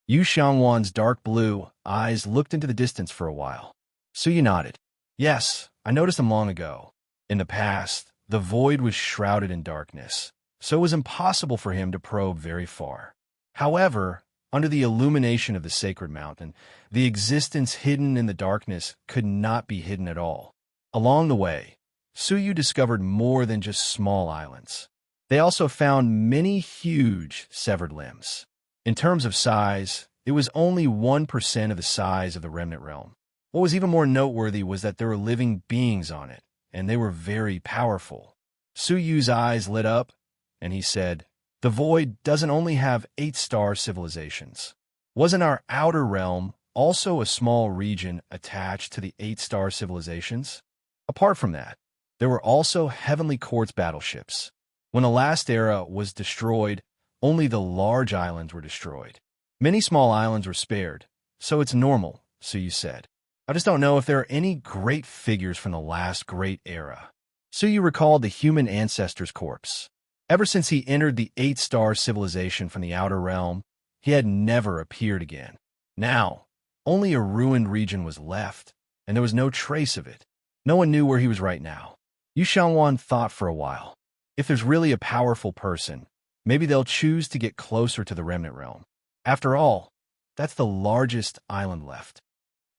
Yu Xiangwan's dark blue eyes looked into the distance for a while. Suyu nodded. Yes, I noticed them long ago. In the past, the void was shrouded in darkness, so it was impossible for him to probe very far. However, under the illumination of the sacred mountain, the existence hidden in the darkness could not be hidden at all. Along the way, Suyu discovered more than just small islands. They also found many huge severed limbs. In terms of size, it was only 1% of the size of the remnant realm. What was even more noteworthy was that there were living beings on it, and they were very powerful. Suyu's eyes lit up, and he said, the void doesn't only have 8-star civilizations. Wasn't our outer realm also a small region attached to the 8-star civilizations? Apart from that, there were also heavenly courts battleships. When the last era was destroyed, only the large islands were destroyed. Many small islands were spared, so it's normal, Suyu said. I just don't know if there are any great figures from the last great era. Suyu recalled the human ancestor's corpse. Ever since he entered the 8-star civilization from the outer realm, he had never appeared again. Now, only a ruined region was left, and there was no trace of it. No one knew where he was right now. Yu Xiangwan thought for a while. If there's really a powerful person, maybe they'll choose to get closer to the remnant realm. After all, that's the largest island left.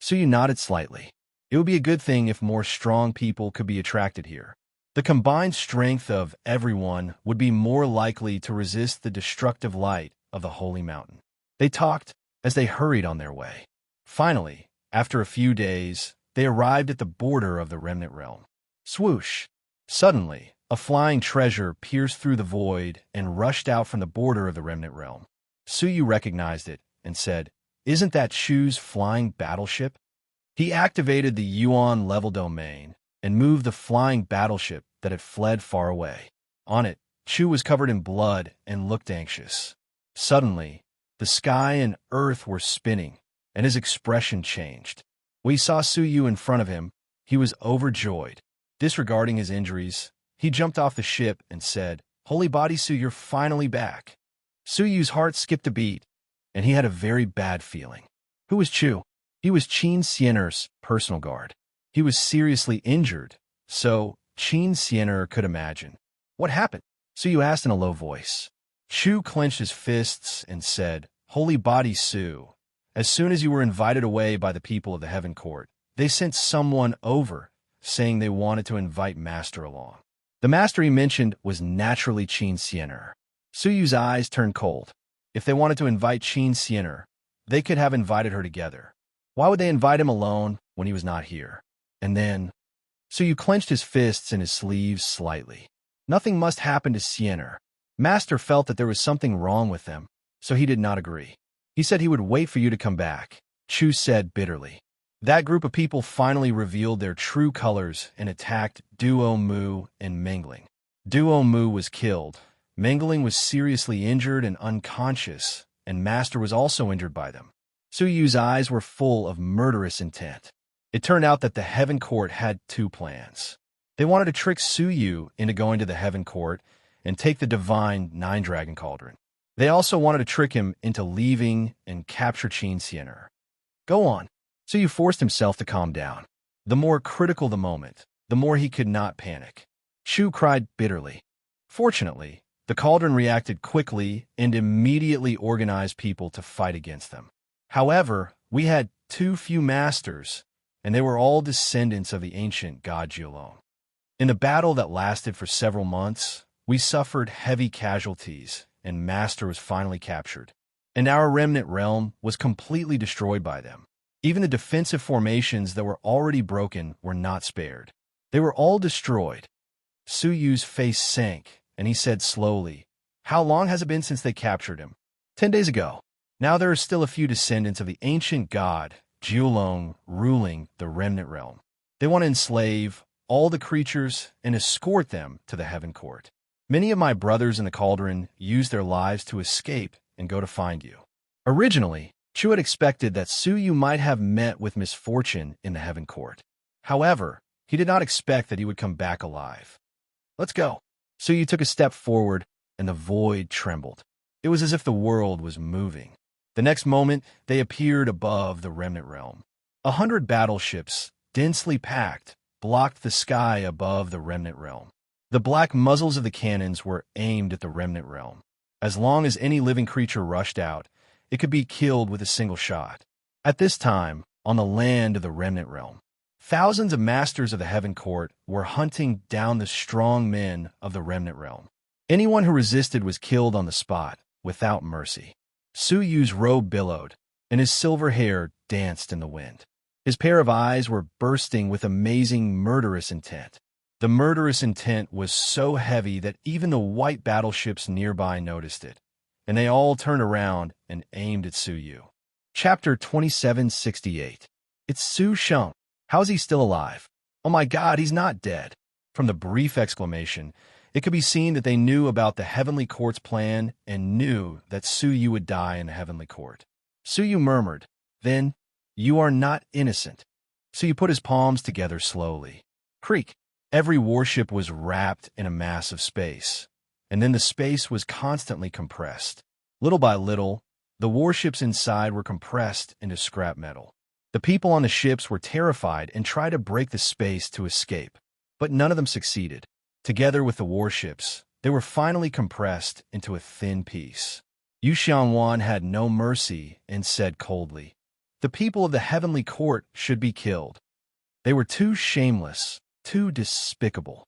Suyu nodded slightly. It would be a good thing if more strong people could be attracted here. The combined strength of everyone would be more likely to resist the destructive light of the holy mountain. They talked as they hurried on their way. Finally, after a few days, they arrived at the border of the remnant realm. Swoosh! Suddenly, a flying treasure pierced through the void and rushed out from the border of the remnant realm. Suyu recognized it and said, Isn't that Shu's flying battleship? He activated the Yuan level domain and moved the flying battleship that had fled far away. On it, Chu was covered in blood and looked anxious. Suddenly, the sky and earth were spinning, and his expression changed. When he saw Suyu in front of him, he was overjoyed. Disregarding his injuries, he jumped off the ship and said, Holy Body Su, you're finally back. Suyu's heart skipped a beat, and he had a very bad feeling. Who was Chu? He was Qin Xiener's personal guard. He was seriously injured, so Qin Xiener could imagine. What happened? Suyu asked in a low voice. Chu clenched his fists and said, Holy Body Su, as soon as you were invited away by the people of the Heaven Court, they sent someone over, saying they wanted to invite Master along. The master he mentioned was naturally Qin Xiener. Suyu's eyes turned cold. If they wanted to invite Qin Xiener, they could have invited her together. Why would they invite him alone when he was not here? And then, Suyu clenched his fists in his sleeves slightly. Nothing must happen to Siener. Master felt that there was something wrong with them, so he did not agree. He said he would wait for you to come back, Chu said bitterly. That group of people finally revealed their true colors and attacked Duo Mu and Mingling. Duo Mu was killed. Mingling was seriously injured and unconscious, and Master was also injured by them. Suyu's eyes were full of murderous intent. It turned out that the Heaven Court had two plans. They wanted to trick Suyu into going to the Heaven Court and take the divine Nine-Dragon Cauldron. They also wanted to trick him into leaving and capture Qin Siener. Go on. Suyu forced himself to calm down. The more critical the moment, the more he could not panic. Chu cried bitterly. Fortunately, the Cauldron reacted quickly and immediately organized people to fight against them. However, we had too few masters, and they were all descendants of the ancient god Jiulong. In a battle that lasted for several months, we suffered heavy casualties, and Master was finally captured. And our remnant realm was completely destroyed by them. Even the defensive formations that were already broken were not spared. They were all destroyed. Suyu's face sank, and he said slowly, "How long has it been since they captured him?" 10 days ago. Now there are still a few descendants of the ancient god, Jiulong, ruling the remnant realm. They want to enslave all the creatures and escort them to the Heaven Court. Many of my brothers in the Cauldron used their lives to escape and go to find you. Originally, Chu had expected that Suyu might have met with misfortune in the Heaven Court. However, he did not expect that he would come back alive. Let's go. Suyu took a step forward, and the void trembled. It was as if the world was moving. The next moment, they appeared above the remnant realm. 100 battleships, densely packed, blocked the sky above the remnant realm. The black muzzles of the cannons were aimed at the remnant realm. As long as any living creature rushed out, it could be killed with a single shot. At this time, on the land of the remnant realm, thousands of masters of the Heaven Court were hunting down the strong men of the remnant realm. Anyone who resisted was killed on the spot, without mercy. Suyu's robe billowed, and his silver hair danced in the wind. His pair of eyes were bursting with amazing murderous intent. The murderous intent was so heavy that even the white battleships nearby noticed it, and they all turned around and aimed at Suyu. Chapter 2768. It's Su Sheng. How is he still alive? Oh my God, he's not dead. From the brief exclamation, it could be seen that they knew about the Heavenly Court's plan and knew that Suyu would die in the Heavenly Court. Suyu murmured, "Then, you are not innocent." Suyu put his palms together slowly. Creak. Every warship was wrapped in a mass of space, and then the space was constantly compressed. Little by little, the warships inside were compressed into scrap metal. The people on the ships were terrified and tried to break the space to escape, but none of them succeeded. Together with the warships, they were finally compressed into a thin piece. Yu Xiangwan had no mercy and said coldly, "The people of the Heavenly Court should be killed. They were too shameless, too despicable.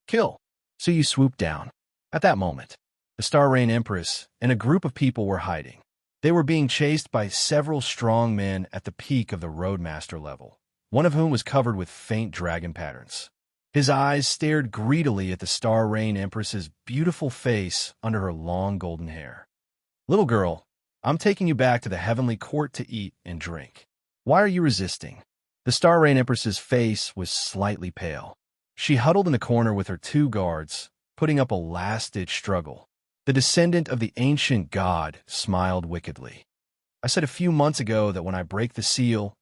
Kill." Suyu swooped down. At that moment, the Star Rain Empress and a group of people were hiding. They were being chased by several strong men at the peak of the Roadmaster level, one of whom was covered with faint dragon patterns. His eyes stared greedily at the Star Rain Empress's beautiful face under her long golden hair. "Little girl, I'm taking you back to the Heavenly Court to eat and drink. Why are you resisting?" The Star Rain Empress's face was slightly pale. She huddled in a corner with her 2 guards, putting up a last-ditch struggle. The descendant of the ancient god smiled wickedly. "I said a few months ago that when I break the seal,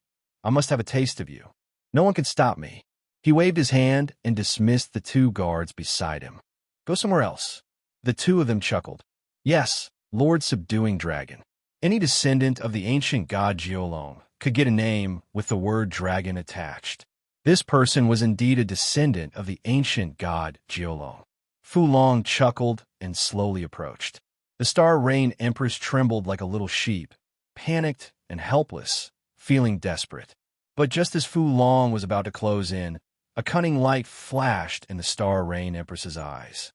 I must have a taste of you. No one can stop me." He waved his hand and dismissed the 2 guards beside him. "Go somewhere else." The 2 of them chuckled. "Yes, Lord Subduing Dragon. Any descendant of the ancient god Jiulong could get a name with the word dragon attached. This person was indeed a descendant of the ancient god Jiulong." Fu Long chuckled and slowly approached. The Star Rain Empress trembled like a little sheep, panicked and helpless, feeling desperate. But just as Fu Long was about to close in, a cunning light flashed in the Star Rain Empress's eyes.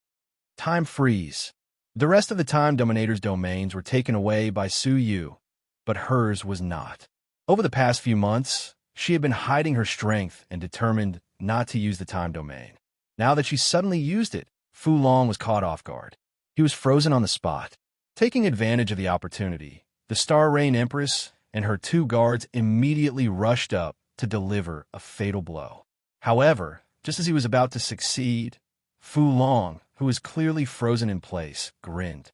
Time freeze. The rest of the Time Dominator's domains were taken away by Suyu, but hers was not. Over the past few months, she had been hiding her strength and determined not to use the time domain. Now that she suddenly used it, Fu Long was caught off guard. He was frozen on the spot. Taking advantage of the opportunity, the Star Rain Empress and her 2 guards immediately rushed up to deliver a fatal blow. However, just as he was about to succeed, Fu Long, who was clearly frozen in place, grinned.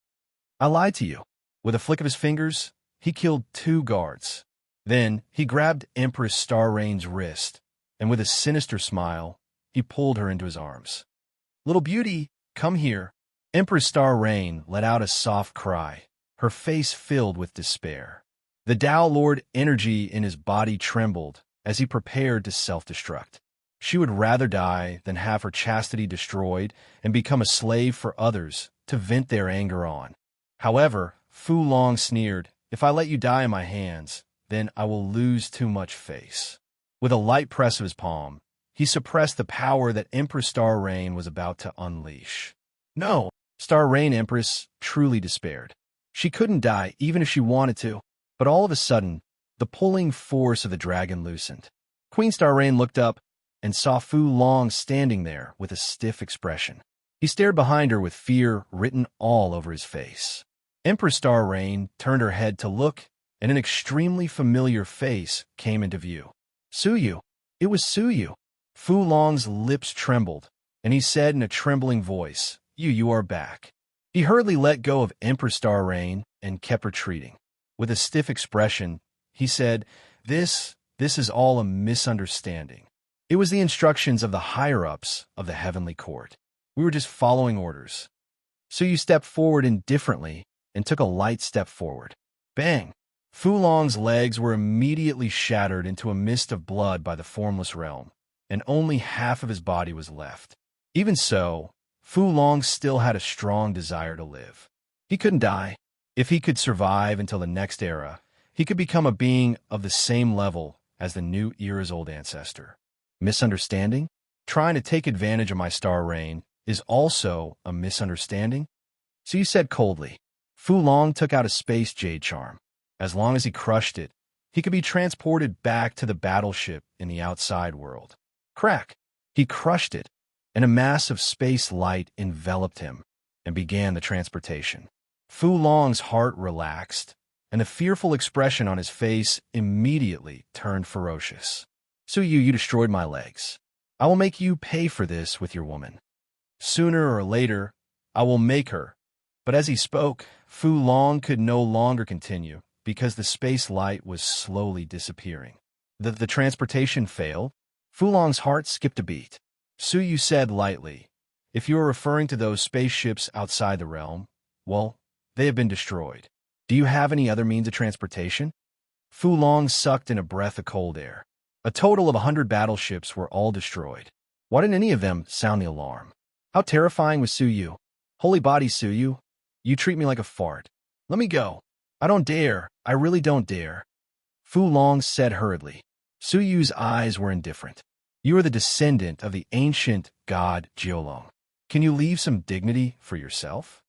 "I lied to you." With a flick of his fingers, he killed 2 guards. Then he grabbed Empress Star Rain's wrist, and with a sinister smile, he pulled her into his arms. "Little beauty, come here." Empress Star Rain let out a soft cry, her face filled with despair. The Tao Lord energy in his body trembled as he prepared to self-destruct. She would rather die than have her chastity destroyed and become a slave for others to vent their anger on. However, Fu Long sneered, "If I let you die in my hands, then I will lose too much face." With a light press of his palm, he suppressed the power that Empress Star Rain was about to unleash. No, Star Rain Empress truly despaired. She couldn't die even if she wanted to. But all of a sudden, the pulling force of the dragon loosened. Queen Star Rain looked up and saw Fu Long standing there with a stiff expression. He stared behind her with fear written all over his face. Empress Star Rain turned her head to look, and an extremely familiar face came into view. "Suyu." It was Suyu. Fu Long's lips trembled, and he said in a trembling voice, You are back." He hurriedly let go of Empress Star Rain and kept retreating. With a stiff expression, he said, This is all a misunderstanding. It was the instructions of the higher-ups of the Heavenly Court. We were just following orders." Suyu stepped forward indifferently and took a light step forward. Bang! Fu Long's legs were immediately shattered into a mist of blood by the formless realm, and only half of his body was left. Even so, Fu Long still had a strong desire to live. He couldn't die. If he could survive until the next era, he could become a being of the same level as the new era's old ancestor. Misunderstanding? Trying to take advantage of my star reign is also a misunderstanding? So you said coldly. Fu Long took out a space jade charm. As long as he crushed it, he could be transported back to the battleship in the outside world. Crack! He crushed it, and a mass of space light enveloped him and began the transportation. Fu Long's heart relaxed, and the fearful expression on his face immediately turned ferocious. So you destroyed my legs. I will make you pay for this with your woman. Sooner or later, I will make her. But as he spoke, Fu Long could no longer continue because the space light was slowly disappearing. The transportation failed. Fu Long's heart skipped a beat. Suyu said lightly, If you are referring to those spaceships outside the realm, well, they have been destroyed. Do you have any other means of transportation? Fu Long sucked in a breath of cold air. A total of 100 battleships were all destroyed. Why didn't any of them sound the alarm? How terrifying was Suyu? Holy body, Suyu. You treat me like a fart. Let me go. I don't dare. I really don't dare. Fu Long said hurriedly. Suyu's eyes were indifferent. You are the descendant of the ancient god Jiolong. Can you leave some dignity for yourself?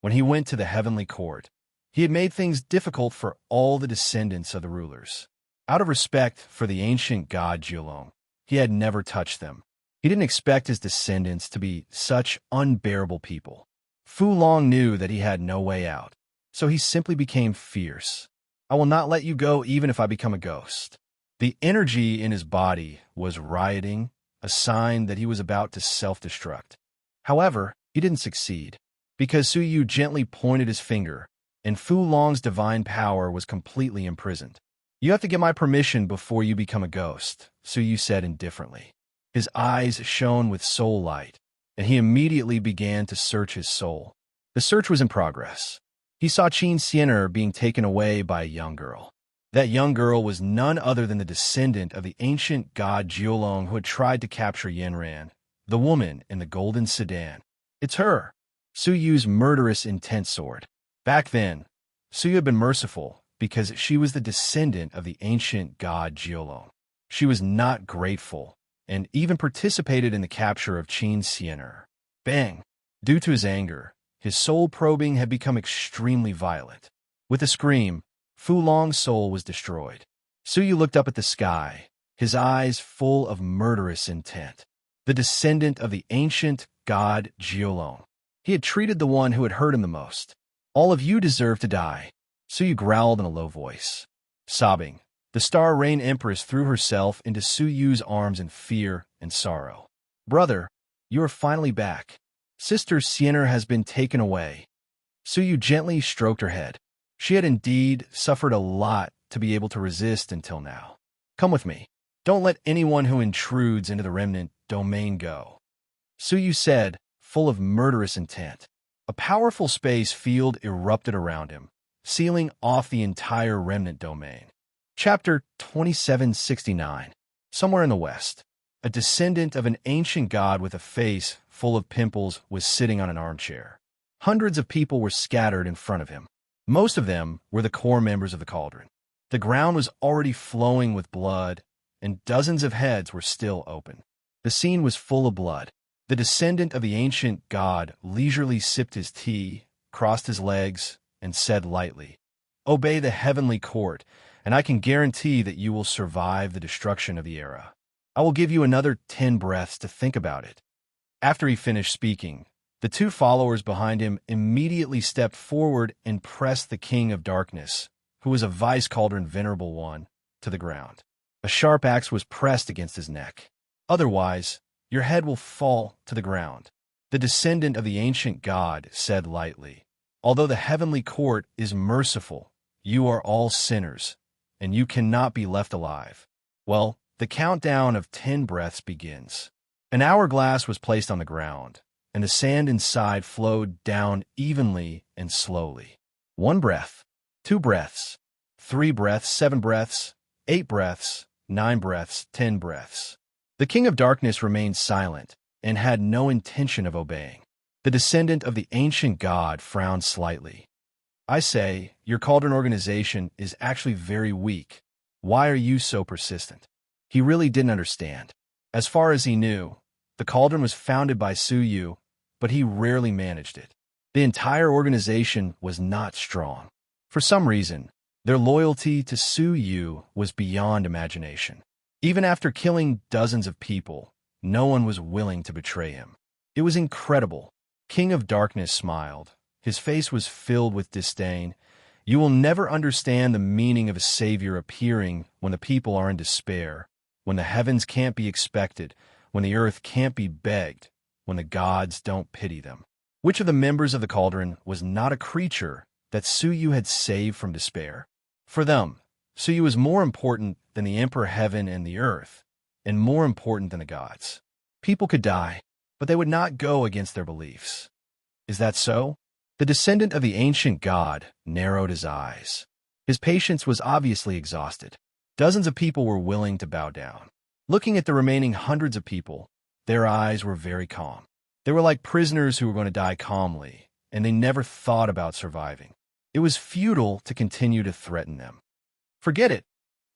When he went to the heavenly court, he had made things difficult for all the descendants of the rulers. Out of respect for the ancient god Jiolong, he had never touched them. He didn't expect his descendants to be such unbearable people. Fu Long knew that he had no way out, so he simply became fierce. I will not let you go even if I become a ghost. The energy in his body was rioting, a sign that he was about to self-destruct. However, he didn't succeed, because Suyu gently pointed his finger, and Fu Long's divine power was completely imprisoned. You have to get my permission before you become a ghost, Suyu said indifferently. His eyes shone with soul light, and he immediately began to search his soul. The search was in progress. He saw Qin Xian'er being taken away by a young girl. That young girl was none other than the descendant of the ancient god Jiolong who had tried to capture Yanran, the woman in the golden sedan. It's her, Suyu's murderous intent sword. Back then, Suyu had been merciful because she was the descendant of the ancient god Jiolong. She was not grateful and even participated in the capture of Qin Xian'er. Bang! Due to his anger, his soul probing had become extremely violent. With a scream, Fu Long's soul was destroyed. Suyu looked up at the sky, his eyes full of murderous intent. The descendant of the ancient god Jiolong. He had treated the one who had hurt him the most. All of you deserve to die, Suyu growled in a low voice. Sobbing, the Star Rain Empress threw herself into Suyu's arms in fear and sorrow. Brother, you are finally back. Sister Siener has been taken away. Suyu gently stroked her head. She had indeed suffered a lot to be able to resist until now. Come with me. Don't let anyone who intrudes into the remnant domain go, Suyu said, full of murderous intent. A powerful space field erupted around him, sealing off the entire remnant domain. Chapter 2769. Somewhere in the west, a descendant of an ancient god with a face full of pimples was sitting on an armchair. Hundreds of people were scattered in front of him. Most of them were the core members of the Cauldron. The ground was already flowing with blood, and dozens of heads were still open. The scene was full of blood. The descendant of the ancient god leisurely sipped his tea, crossed his legs, and said lightly, "Obey the heavenly court, and I can guarantee that you will survive the destruction of the era. I will give you another 10 breaths to think about it." After he finished speaking, the two followers behind him immediately stepped forward and pressed the King of Darkness, who was a Vice Cauldron Venerable One, to the ground. A sharp axe was pressed against his neck. Otherwise, your head will fall to the ground. The descendant of the ancient god said lightly, "Although the heavenly court is merciful, you are all sinners, and you cannot be left alive." Well, the countdown of 10 breaths begins. An hourglass was placed on the ground, and the sand inside flowed down evenly and slowly. 1 breath, 2 breaths, 3 breaths, 7 breaths, 8 breaths, 9 breaths, 10 breaths. The King of Darkness remained silent and had no intention of obeying. The descendant of the ancient god frowned slightly. "I say, your Cauldron organization is actually very weak. Why are you so persistent?" He really didn't understand. As far as he knew, the Cauldron was founded by Suyu, but he rarely managed it. The entire organization was not strong. For some reason, their loyalty to Suyu was beyond imagination. Even after killing dozens of people, no one was willing to betray him. It was incredible. King of Darkness smiled. His face was filled with disdain. "You will never understand the meaning of a savior appearing when the people are in despair, when the heavens can't be expected, when the earth can't be begged, when the gods don't pity them." Which of the members of the Cauldron was not a creature that Suyu had saved from despair? For them, Suyu was more important than the Emperor Heaven and the Earth, and more important than the gods. People could die, but they would not go against their beliefs. Is that so? The descendant of the ancient god narrowed his eyes. His patience was obviously exhausted. Dozens of people were willing to bow down. Looking at the remaining hundreds of people, their eyes were very calm. They were like prisoners who were going to die calmly, and they never thought about surviving. It was futile to continue to threaten them. "Forget it.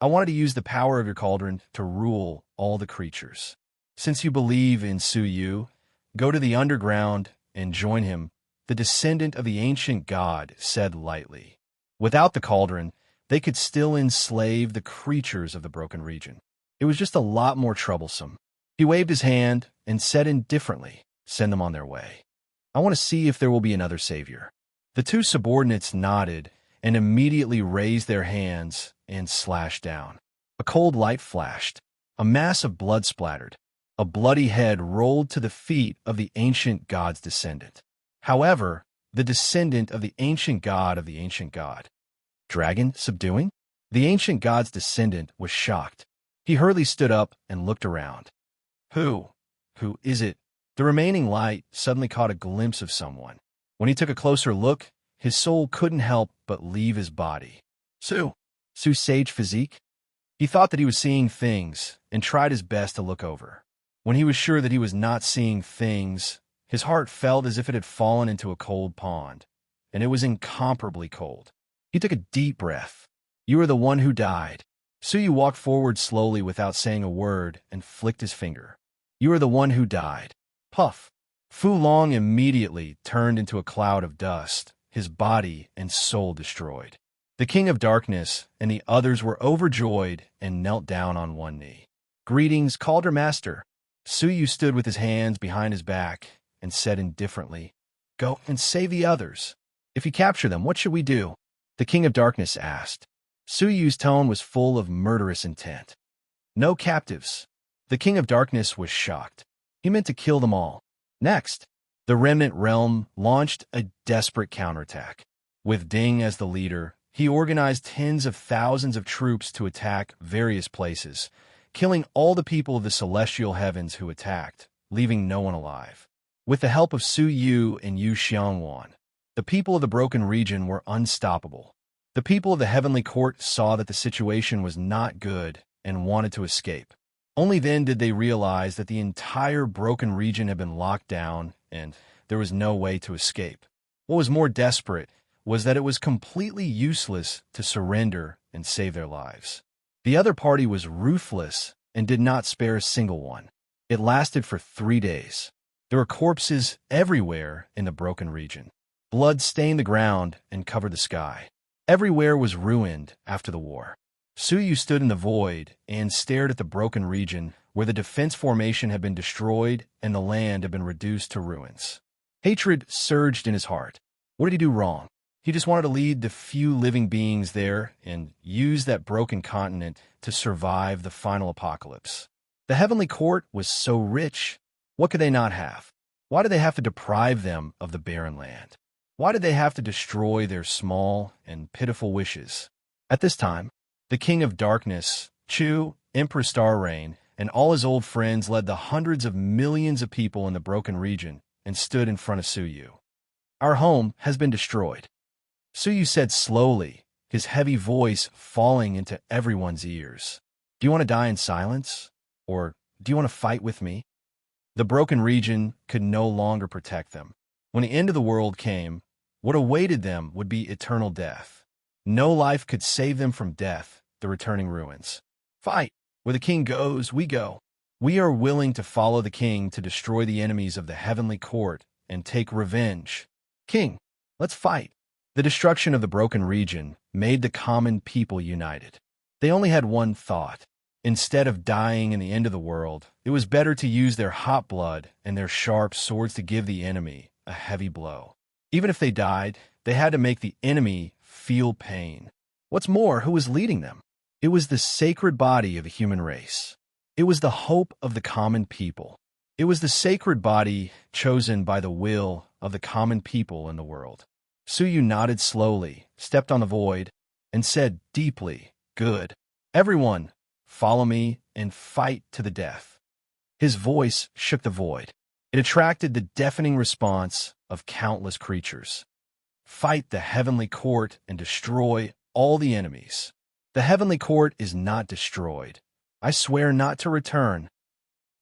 I wanted to use the power of your Cauldron to rule all the creatures. Since you believe in Suyu, go to the underground and join him," the descendant of the ancient god said lightly. Without the Cauldron, they could still enslave the creatures of the broken region. It was just a lot more troublesome. He waved his hand and said indifferently, "Send them on their way. I want to see if there will be another savior." The two subordinates nodded and immediately raised their hands and slashed down. A cold light flashed. A mass of blood splattered. A bloody head rolled to the feet of the ancient god's descendant. However, the descendant of the ancient god of the ancient god. Dragon subduing? The ancient god's descendant was shocked. He hurriedly stood up and looked around. Who is it? The remaining light suddenly caught a glimpse of someone. When he took a closer look, his soul couldn't help but leave his body. Su's sage physique? He thought that he was seeing things and tried his best to look over. When he was sure that he was not seeing things, his heart felt as if it had fallen into a cold pond, and it was incomparably cold. He took a deep breath. "You are the one who died." Suyu walked forward slowly without saying a word and flicked his finger. "You are the one who died." Puff. Fu Long immediately turned into a cloud of dust, his body and soul destroyed. The King of Darkness and the others were overjoyed and knelt down on one knee. "Greetings, Cauldron Master." Suyu stood with his hands behind his back and said indifferently, "Go and save the others. If you capture them, what should we do?" The King of Darkness asked. Suyu's tone was full of murderous intent. "No captives." The King of Darkness was shocked. He meant to kill them all. Next, the Remnant Realm launched a desperate counterattack. With Ding as the leader, he organized tens of thousands of troops to attack various places, killing all the people of the celestial heavens who attacked, leaving no one alive. With the help of Su Yu and Yu Xiangwan, the people of the broken region were unstoppable. The people of the heavenly court saw that the situation was not good and wanted to escape. Only then did they realize that the entire broken region had been locked down and there was no way to escape. What was more desperate was that it was completely useless to surrender and save their lives. The other party was ruthless and did not spare a single one. It lasted for 3 days. There were corpses everywhere in the broken region. Blood stained the ground and covered the sky. Everywhere was ruined after the war. Suyu stood in the void and stared at the broken region where the defense formation had been destroyed and the land had been reduced to ruins. Hatred surged in his heart. What did he do wrong? He just wanted to lead the few living beings there and use that broken continent to survive the final apocalypse. The heavenly court was so rich. What could they not have? Why did they have to deprive them of the barren land? Why did they have to destroy their small and pitiful wishes? At this time, the King of Darkness, Chu, Emperor Starrain, and all his old friends led the hundreds of millions of people in the broken region and stood in front of Suyu. "Our home has been destroyed," Suyu said slowly, his heavy voice falling into everyone's ears. "Do you want to die in silence? Or do you want to fight with me?" The broken region could no longer protect them. When the end of the world came, what awaited them would be eternal death. No life could save them from death, the returning ruins. "Fight! Where the king goes, we go. We are willing to follow the king to destroy the enemies of the heavenly court and take revenge. King, let's fight." The destruction of the broken region made the common people united. They only had one thought. Instead of dying in the end of the world, it was better to use their hot blood and their sharp swords to give the enemy a heavy blow. Even if they died, they had to make the enemy feel pain. What's more, who was leading them? It was the sacred body of the human race. It was the hope of the common people. It was the sacred body chosen by the will of the common people in the world. Suyu nodded slowly, stepped on the void, and said deeply, "Good. Everyone, follow me and fight to the death." His voice shook the void. It attracted the deafening response of countless creatures. Fight the heavenly court and destroy all the enemies. The heavenly court is not destroyed. I swear not to return.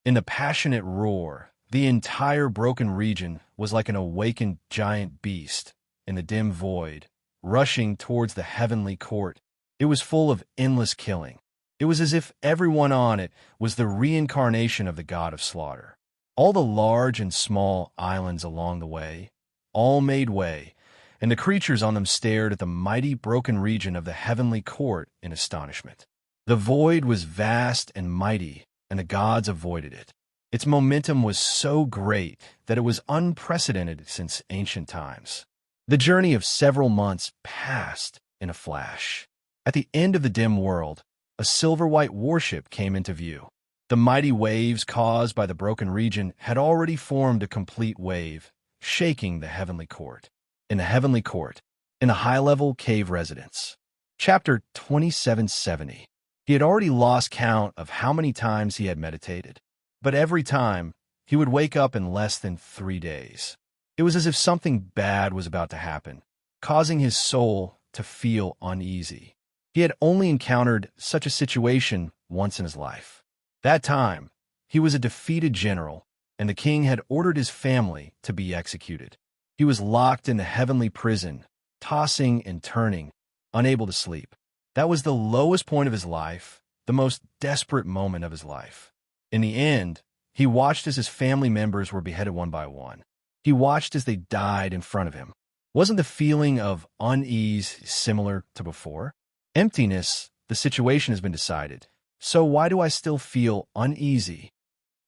In the passionate roar, the entire broken region was like an awakened giant beast in the dim void, rushing towards the heavenly court. It was full of endless killing. It was as if everyone on it was the reincarnation of the god of slaughter. All the large and small islands along the way, all made way, and the creatures on them stared at the mighty broken region of the heavenly court in astonishment. The void was vast and mighty, and the gods avoided it. Its momentum was so great that it was unprecedented since ancient times. The journey of several months passed in a flash. At the end of the dim world, a silver-white warship came into view. The mighty waves caused by the broken region had already formed a complete wave, shaking the heavenly court. In the heavenly court, in a high-level cave residence. Chapter 2770. He had already lost count of how many times he had meditated, but every time he would wake up in less than 3 days. It was as if something bad was about to happen, causing his soul to feel uneasy. He had only encountered such a situation once in his life. That time, he was a defeated general, and the king had ordered his family to be executed. He was locked in the heavenly prison, tossing and turning, unable to sleep. That was the lowest point of his life, the most desperate moment of his life. In the end, he watched as his family members were beheaded one by one. He watched as they died in front of him. Wasn't the feeling of unease similar to before? Emptiness, the situation has been decided. So why do I still feel uneasy?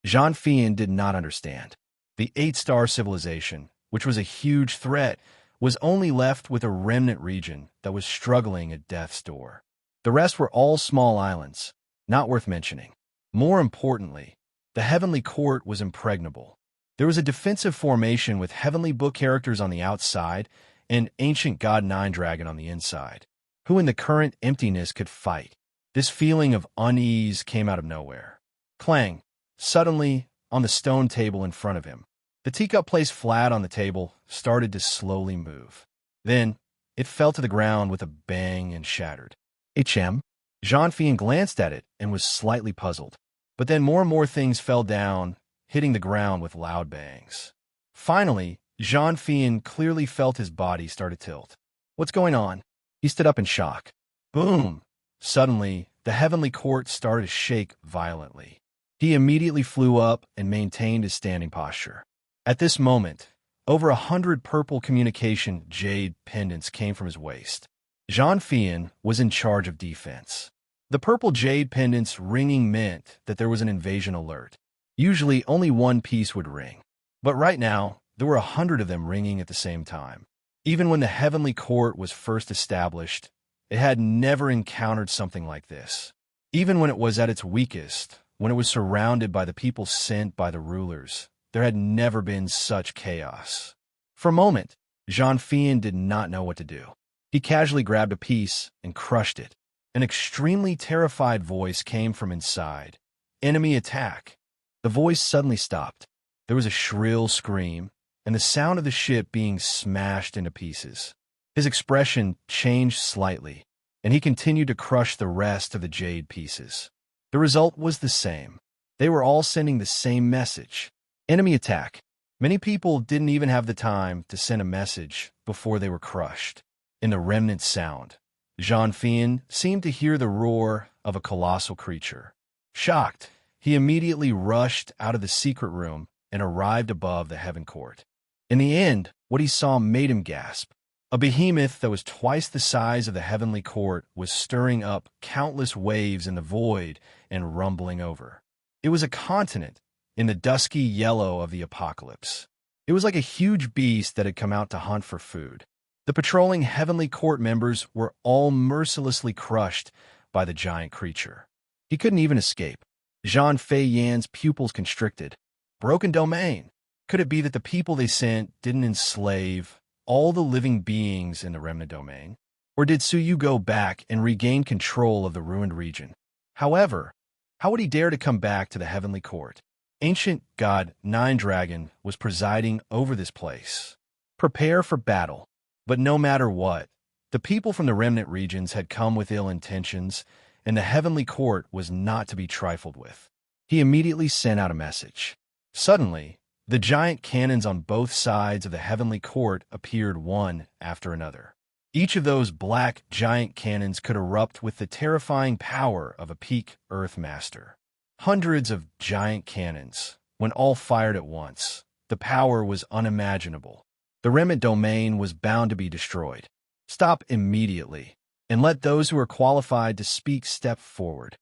Jean Fien did not understand. The 8-star civilization, which was a huge threat, was only left with a remnant region that was struggling at death's door. The rest were all small islands, not worth mentioning. More importantly, the Heavenly Court was impregnable. There was a defensive formation with Heavenly Book characters on the outside and Ancient God Nine Dragon on the inside, who in the current emptiness could fight. This feeling of unease came out of nowhere. Clang! Suddenly, on the stone table in front of him, the teacup placed flat on the table started to slowly move. Then, it fell to the ground with a bang and shattered. HM? Jean Fien glanced at it and was slightly puzzled. But then more and more things fell down, hitting the ground with loud bangs. Finally, Jean Fien clearly felt his body start to tilt. What's going on? He stood up in shock. Boom! Suddenly, the Heavenly Court started to shake violently. He immediately flew up and maintained his standing posture. At this moment, over 100 purple communication jade pendants came from his waist. Jean Fien was in charge of defense. The purple jade pendants ringing meant that there was an invasion alert. Usually, only one piece would ring. But right now, there were 100 of them ringing at the same time. Even when the Heavenly Court was first established, it had never encountered something like this. Even when it was at its weakest, when it was surrounded by the people sent by the rulers, there had never been such chaos. For a moment, Jean Fien did not know what to do. He casually grabbed a piece and crushed it. An extremely terrified voice came from inside. Enemy attack. The voice suddenly stopped. There was a shrill scream, and the sound of the ship being smashed into pieces. His expression changed slightly, and he continued to crush the rest of the jade pieces. The result was the same. They were all sending the same message. Enemy attack. Many people didn't even have the time to send a message before they were crushed. In the remnant sound, Jean Fien seemed to hear the roar of a colossal creature. Shocked, he immediately rushed out of the secret room and arrived above the Heaven Court. In the end, what he saw made him gasp. A behemoth that was twice the size of the Heavenly Court was stirring up countless waves in the void and rumbling over. It was a continent in the dusky yellow of the apocalypse. It was like a huge beast that had come out to hunt for food. The patrolling Heavenly Court members were all mercilessly crushed by the giant creature. He couldn't even escape. Jean Fei Yan's pupils constricted. Broken domain. Could it be that the people they sent didn't enslave all the living beings in the remnant domain? Or did Suyu go back and regain control of the ruined region? However, how would he dare to come back to the Heavenly Court? Ancient God Nine Dragon was presiding over this place. Prepare for battle. But no matter what, the people from the remnant regions had come with ill intentions, and the Heavenly Court was not to be trifled with. He immediately sent out a message. Suddenly, the giant cannons on both sides of the Heavenly Court appeared one after another. Each of those black giant cannons could erupt with the terrifying power of a peak Earth Master. Hundreds of giant cannons, when all fired at once, the power was unimaginable. The remnant domain was bound to be destroyed. Stop immediately, and let those who are qualified to speak step forward.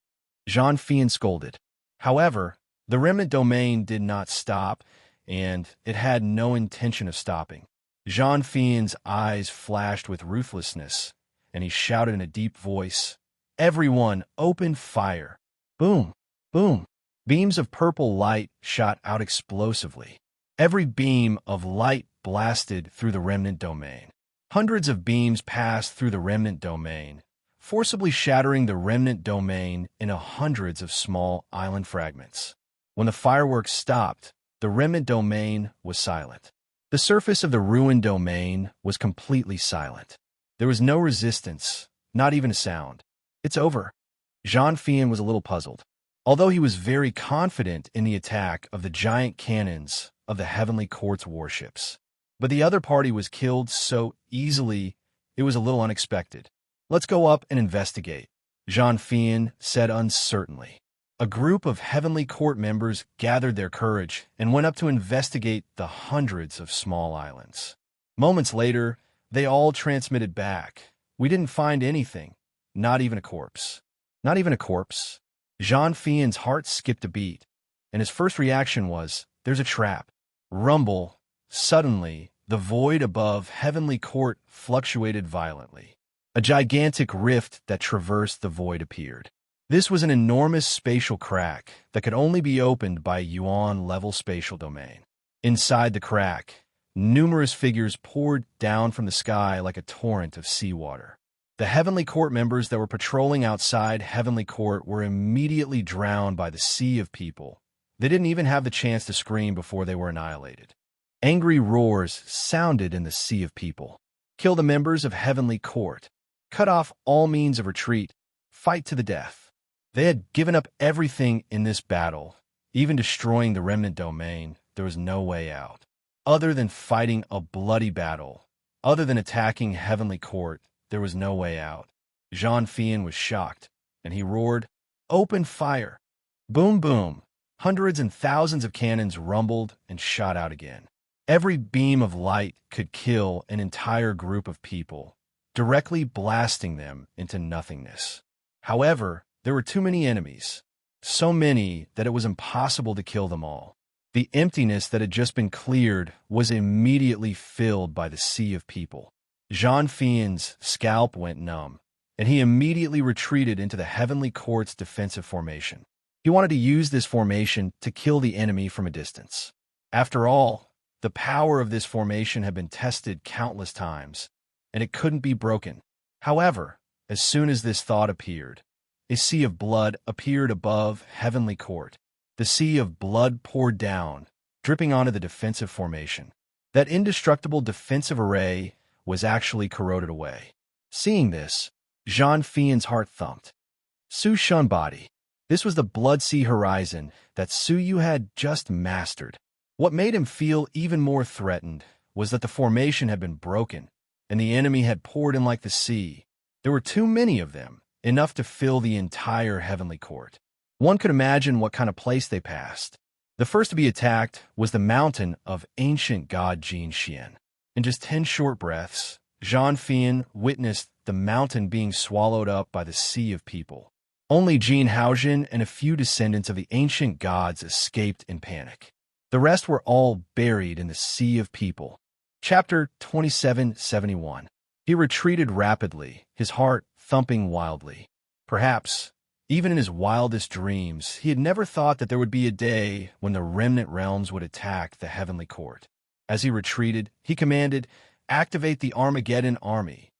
Jean Fien scolded. However, the remnant domain did not stop, and it had no intention of stopping. Jean Fien's eyes flashed with ruthlessness, and he shouted in a deep voice, "Everyone, open fire!" Boom! Boom! Beams of purple light shot out explosively. Every beam of light blasted through the remnant domain. Hundreds of beams passed through the remnant domain, forcibly shattering the remnant domain into hundreds of small island fragments. When the fireworks stopped, the remnant domain was silent. The surface of the ruined domain was completely silent. There was no resistance, not even a sound. It's over. Jean Fien was a little puzzled. Although he was very confident in the attack of the giant cannons of the Heavenly Court's warships. But the other party was killed so easily, it was a little unexpected. Let's go up and investigate, Jean Fien said uncertainly. A group of Heavenly Court members gathered their courage and went up to investigate the hundreds of small islands. Moments later, They all transmitted back. We didn't find anything, not even a corpse. Not even a corpse. Jean Fien's heart skipped a beat, and his first reaction was, there's a trap. Rumble. Suddenly, the void above Heavenly Court fluctuated violently. A gigantic rift that traversed the void appeared. This was an enormous spatial crack that could only be opened by a Yuan-level spatial domain. Inside the crack, numerous figures poured down from the sky like a torrent of seawater. The Heavenly Court members that were patrolling outside Heavenly Court were immediately drowned by the sea of people. They didn't even have the chance to scream before they were annihilated. Angry roars sounded in the sea of people. Kill the members of Heavenly Court. Cut off all means of retreat. Fight to the death. They had given up everything in this battle. Even destroying the remnant domain, there was no way out. Other than fighting a bloody battle, other than attacking Heavenly Court, there was no way out. Jean Fien was shocked, and he roared, "Open fire!" Boom, boom. Hundreds and thousands of cannons rumbled and shot out again. Every beam of light could kill an entire group of people, directly blasting them into nothingness. However, there were too many enemies, so many that it was impossible to kill them all. The emptiness that had just been cleared was immediately filled by the sea of people. Jean Fien's scalp went numb, and he immediately retreated into the Heavenly Court's defensive formation. He wanted to use this formation to kill the enemy from a distance. After all, the power of this formation had been tested countless times, and it couldn't be broken. However, as soon as this thought appeared, a sea of blood appeared above Heavenly Court. The sea of blood poured down, dripping onto the defensive formation. That indestructible defensive array was actually corroded away. Seeing this, Jean Fien's heart thumped. Su Shun body. This was the Blood Sea horizon that Su Yu had just mastered. What made him feel even more threatened was that the formation had been broken, and the enemy had poured in like the sea. There were too many of them, enough to fill the entire Heavenly Court. One could imagine what kind of place they passed. The first to be attacked was the mountain of ancient god Jin Xian. In just 10 short breaths, Jean Fien witnessed the mountain being swallowed up by the sea of people. Only Jin Haojin and a few descendants of the ancient gods escaped in panic. The rest were all buried in the sea of people. Chapter 2771. He retreated rapidly, his heart thumping wildly. Perhaps, even in his wildest dreams, he had never thought that there would be a day when the remnant realms would attack the Heavenly Court. As he retreated, he commanded, "Activate the Armageddon Army."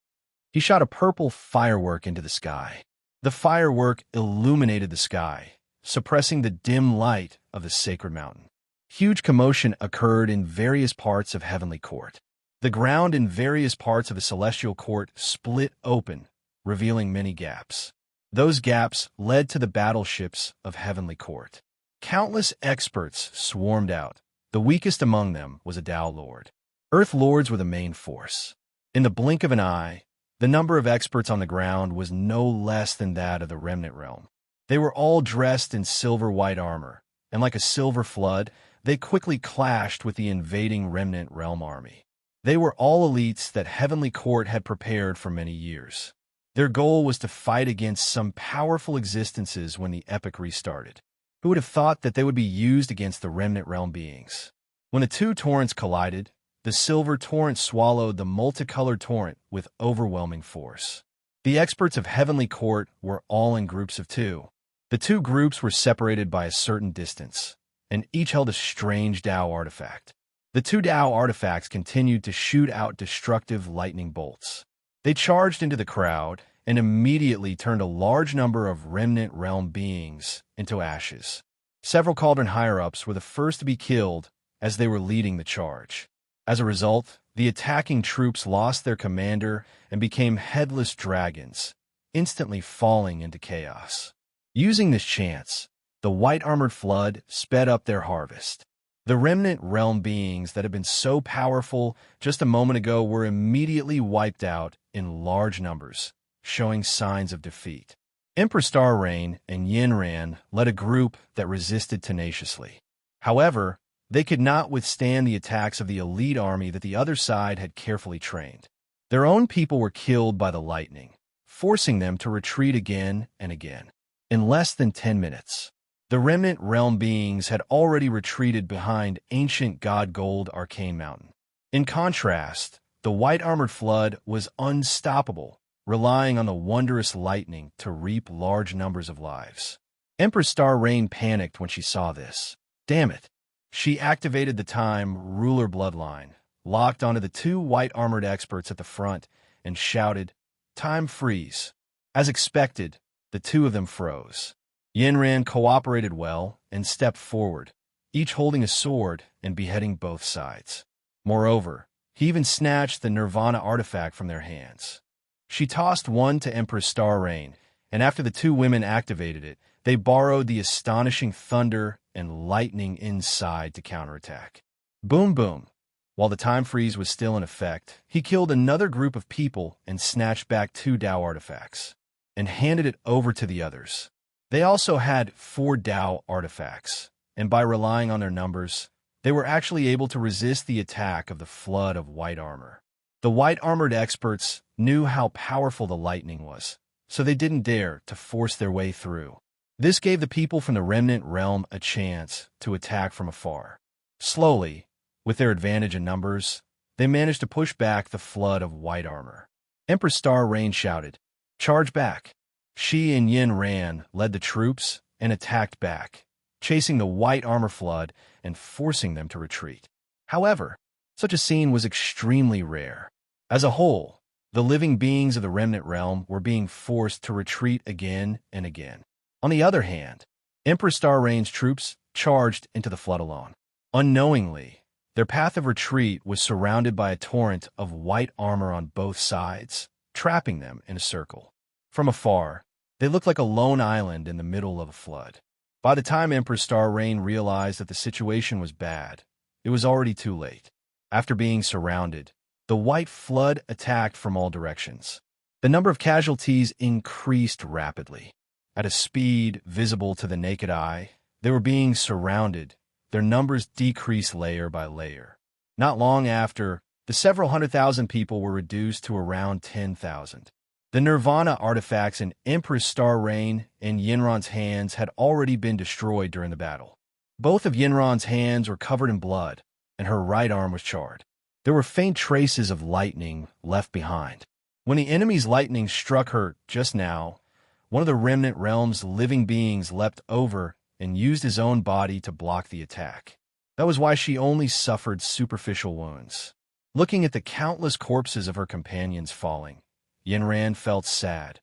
He shot a purple firework into the sky. The firework illuminated the sky, suppressing the dim light of the sacred mountain. Huge commotion occurred in various parts of Heavenly Court. The ground in various parts of the Celestial Court split open, revealing many gaps. Those gaps led to the battleships of Heavenly Court. Countless experts swarmed out. The weakest among them was a Tao Lord. Earth Lords were the main force. In the blink of an eye, the number of experts on the ground was no less than that of the Remnant Realm. They were all dressed in silver-white armor, and like a silver flood, they quickly clashed with the invading Remnant Realm army. They were all elites that Heavenly Court had prepared for many years. Their goal was to fight against some powerful existences when the epic restarted. Who would have thought that they would be used against the Remnant Realm beings? When the two torrents collided, the silver torrent swallowed the multicolored torrent with overwhelming force. The experts of Heavenly Court were all in groups of 2. The 2 groups were separated by a certain distance, and each held a strange Tao artifact. The 2 Tao artifacts continued to shoot out destructive lightning bolts. They charged into the crowd and immediately turned a large number of Remnant Realm beings into ashes. Several Cauldron higher-ups were the first to be killed as they were leading the charge. As a result, the attacking troops lost their commander and became headless dragons, instantly falling into chaos. Using this chance, the white-armored flood sped up their harvest. The Remnant Realm beings that had been so powerful just a moment ago were immediately wiped out in large numbers, showing signs of defeat. Emperor Star Rain and Yin Ran led a group that resisted tenaciously. However, they could not withstand the attacks of the elite army that the other side had carefully trained. Their own people were killed by the lightning, forcing them to retreat again and again. In less than 10 minutes, the remnant realm beings had already retreated behind ancient god gold Arcane Mountain. In contrast, the white-armored flood was unstoppable, relying on the wondrous lightning to reap large numbers of lives. Empress Star Rain panicked when she saw this. Damn it! She activated the Time Ruler bloodline, locked onto the two white-armored experts at the front, and shouted, "Time freeze." As expected, the two of them froze. Yinran cooperated well and stepped forward, each holding a sword and beheading both sides. Moreover, he even snatched the Nirvana artifact from their hands. She tossed one to Empress Star Rain, and after the two women activated it, they borrowed the astonishing thunder and lightning inside to counterattack. Boom boom. While the time freeze was still in effect, he killed another group of people and snatched back two Dao artifacts, and handed it over to the others. They also had 4 Dao artifacts, and by relying on their numbers, they were actually able to resist the attack of the flood of white armor. The white-armored experts knew how powerful the lightning was, so they didn't dare to force their way through. This gave the people from the Remnant Realm a chance to attack from afar. Slowly, with their advantage in numbers, they managed to push back the flood of white armor. Empress Star Rain shouted, "Charge back!" She and Yin Ran led the troops and attacked back, chasing the white armor flood and forcing them to retreat. However, such a scene was extremely rare. As a whole, the living beings of the Remnant Realm were being forced to retreat again and again. On the other hand, Empress Star Rain's troops charged into the flood alone. Unknowingly, their path of retreat was surrounded by a torrent of white armor on both sides, trapping them in a circle. From afar, they looked like a lone island in the middle of a flood. By the time Empress Star Rain realized that the situation was bad, it was already too late. After being surrounded, the white flood attacked from all directions. The number of casualties increased rapidly. At a speed visible to the naked eye, they were being surrounded. Their numbers decreased layer by layer. Not long after, the several 100,000 people were reduced to around 10,000. The Nirvana artifacts in Empress Star Rain and Yinran's hands had already been destroyed during the battle. Both of Yinran's hands were covered in blood, and her right arm was charred. There were faint traces of lightning left behind. When the enemy's lightning struck her just now, one of the Remnant Realm's living beings leapt over and used his own body to block the attack. That was why she only suffered superficial wounds. Looking at the countless corpses of her companions falling, Yinran felt sad.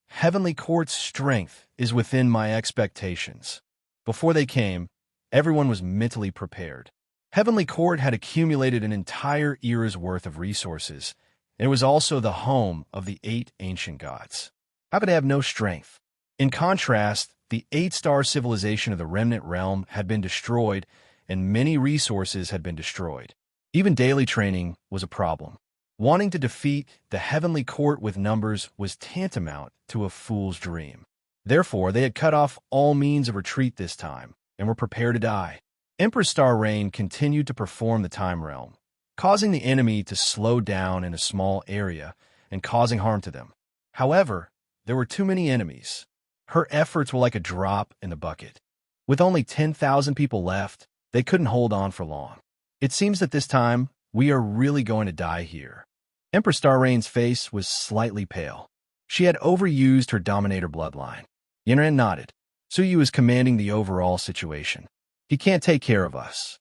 Heavenly Court's strength is within my expectations. Before they came, everyone was mentally prepared. Heavenly Court had accumulated an entire era's worth of resources, and it was also the home of the 8 ancient gods. How could they have no strength? In contrast, the 8-star civilization of the Remnant Realm had been destroyed, and many resources had been destroyed. Even daily training was a problem. Wanting to defeat the Heavenly Court with numbers was tantamount to a fool's dream. Therefore, they had cut off all means of retreat this time, and were prepared to die. Empress Star Rain continued to perform the Time Realm, causing the enemy to slow down in a small area and causing harm to them. However, there were too many enemies. Her efforts were like a drop in the bucket. With only 10,000 people left, they couldn't hold on for long. It seems that this time, we are really going to die here. Empress Star Rain's face was slightly pale. She had overused her Dominator bloodline. Yinran nodded. Suyu is commanding the overall situation. He can't take care of us.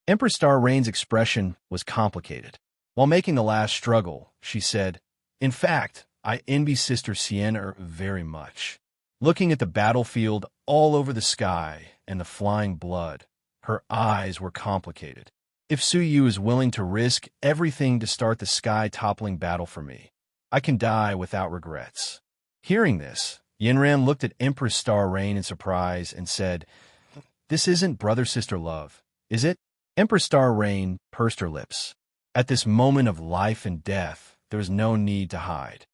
Empress Star Rain's expression was complicated. While making the last struggle, she said, "In fact, I envy Sister Sienna very much." Looking at the battlefield all over the sky and the flying blood, her eyes were complicated. If Suyu is willing to risk everything to start the sky-toppling battle for me, I can die without regrets. Hearing this, Yinran looked at Empress Star Rain in surprise and said, "This isn't brother-sister love, is it?" Empress Star Rain pursed her lips. At this moment of life and death, there is no need to hide.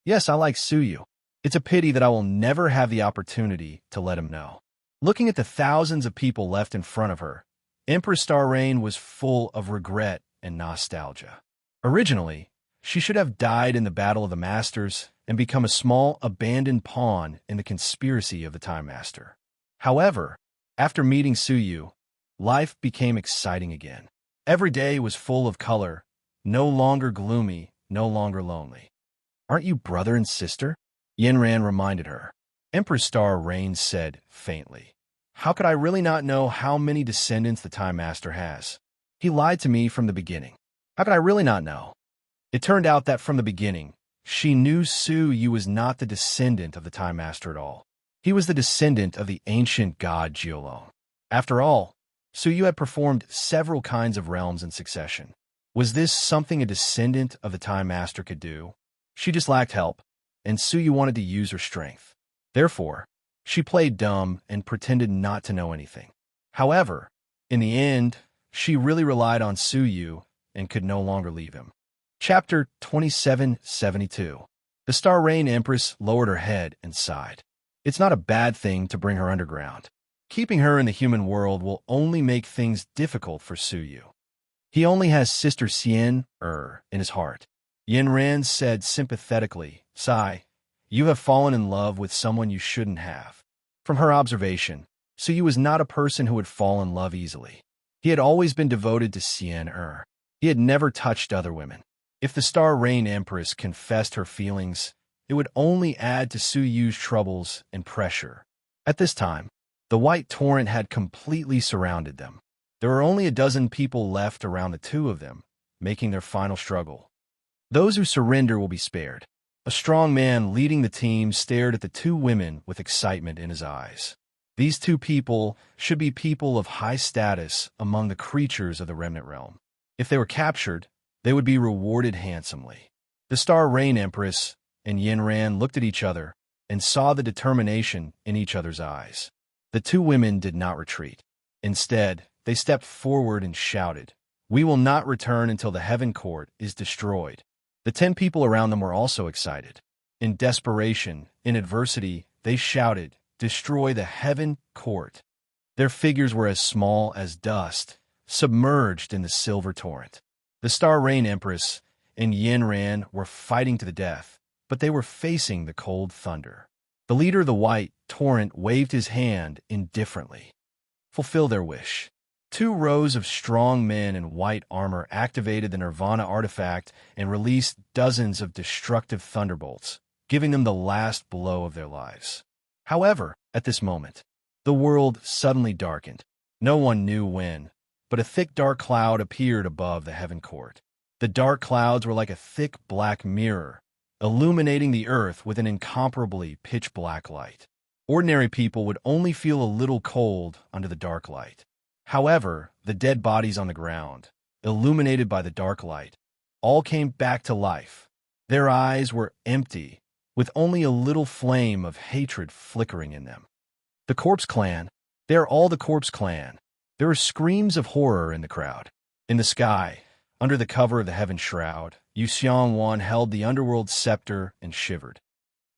"Yes, I like Suyu. It's a pity that I will never have the opportunity to let him know." Looking at the thousands of people left in front of her, Empress Star Rain was full of regret and nostalgia. Originally, She should have died in the Battle of the Masters and become a small, abandoned pawn in the conspiracy of the Time Master. However, after meeting Suyu, life became exciting again. Every day was full of color, no longer gloomy, no longer lonely. "Aren't you brother and sister?" Yanran reminded her. Empress Star Rain said faintly. "How could I really not know how many descendants the Time Master has? He lied to me from the beginning. How could I really not know?" It turned out that from the beginning, she knew Suyu was not the descendant of the Time Master at all. He was the descendant of the ancient god Jiolong. After all, Suyu had performed several kinds of realms in succession. Was this something a descendant of the Time Master could do? She just lacked help, and Suyu wanted to use her strength. Therefore, she played dumb and pretended not to know anything. However, in the end, she really relied on Suyu and could no longer leave him. Chapter 2772. The Star Rain Empress lowered her head and sighed. It's not a bad thing to bring her underground. Keeping her in the human world will only make things difficult for Suyu. He only has Sister Xian in his heart. Yanran said sympathetically, "Sigh, you have fallen in love with someone you shouldn't have." From her observation, Suyu was not a person who would fall in love easily. He had always been devoted to Xian. He had never touched other women. If the Star Rain Empress confessed her feelings, it would only add to Suyu's troubles and pressure. At this time, the White Torrent had completely surrounded them. There were only a dozen people left around the two of them, making their final struggle. Those who surrender will be spared. A strong man leading the team stared at the two women with excitement in his eyes. These two people should be people of high status among the creatures of the Remnant Realm. If they were captured, they would be rewarded handsomely. The Star Rain Empress and Yanran looked at each other and saw the determination in each other's eyes. The two women did not retreat. Instead, they stepped forward and shouted, "We will not return until the Heaven Court is destroyed." The 10 people around them were also excited. In desperation, in adversity, they shouted, "Destroy the Heaven Court." Their figures were as small as dust, submerged in the silver torrent. The Star Rain Empress and Yanran were fighting to the death, but they were facing the cold thunder. The leader of the White Torrent waved his hand indifferently. Fulfill their wish. 2 rows of strong men in white armor activated the Nirvana artifact and released dozens of destructive thunderbolts, giving them the last blow of their lives. However, at this moment, the world suddenly darkened. No one knew when, but a thick dark cloud appeared above the Heaven Court. The dark clouds were like a thick black mirror, illuminating the earth with an incomparably pitch-black light. Ordinary people would only feel a little cold under the dark light. However, the dead bodies on the ground, illuminated by the dark light, all came back to life. Their eyes were empty, with only a little flame of hatred flickering in them. The Corpse Clan. They are all the Corpse Clan. There were screams of horror in the crowd. In the sky, under the cover of the Heaven Shroud, Yu Xiangwan held the Underworld Scepter and shivered.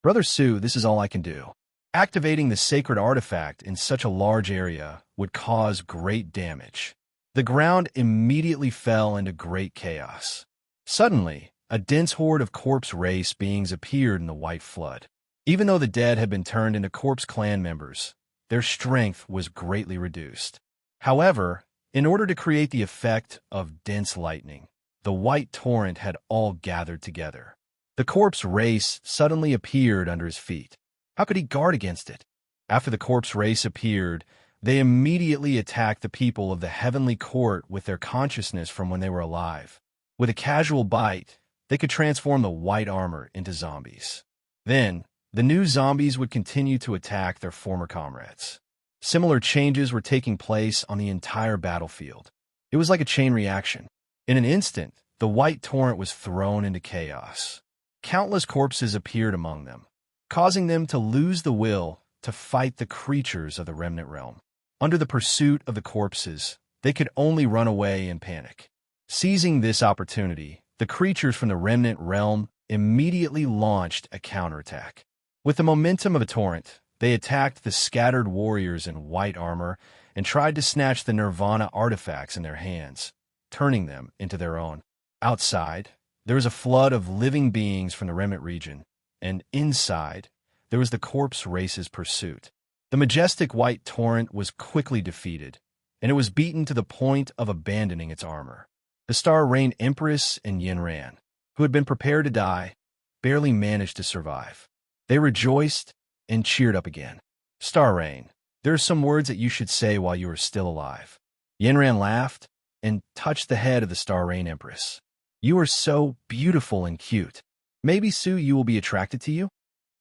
"Brother Su, this is all I can do. Activating the sacred artifact in such a large area would cause great damage." The ground immediately fell into great chaos. Suddenly, a dense horde of corpse race beings appeared in the white flood. Even though the dead had been turned into Corpse Clan members, their strength was greatly reduced. However, in order to create the effect of dense lightning, the White Torrent had all gathered together. The corpse race suddenly appeared under his feet. How could he guard against it? After the corpse race appeared, they immediately attacked the people of the Heavenly Court with their consciousness from when they were alive. With a casual bite, they could transform the white armor into zombies. Then, the new zombies would continue to attack their former comrades. Similar changes were taking place on the entire battlefield. It was like a chain reaction. In an instant, the White Torrent was thrown into chaos. Countless corpses appeared among them, causing them to lose the will to fight the creatures of the Remnant Realm. Under the pursuit of the corpses, they could only run away in panic. Seizing this opportunity, the creatures from the Remnant Realm immediately launched a counterattack. With the momentum of a torrent, they attacked the scattered warriors in white armor and tried to snatch the Nirvana artifacts in their hands, turning them into their own. Outside, There was a flood of living beings from the remnant region, and inside, there was the corpse race's pursuit. The majestic white torrent was quickly defeated, and it was beaten to the point of abandoning its armor. The Star Rain Empress and Yinran, who had been prepared to die, barely managed to survive. They rejoiced and cheered up again. Star Rain, there are some words that you should say while you are still alive. Yinran laughed and touched the head of the Star Rain Empress. You are so beautiful and cute. Maybe Su Yu will be attracted to you?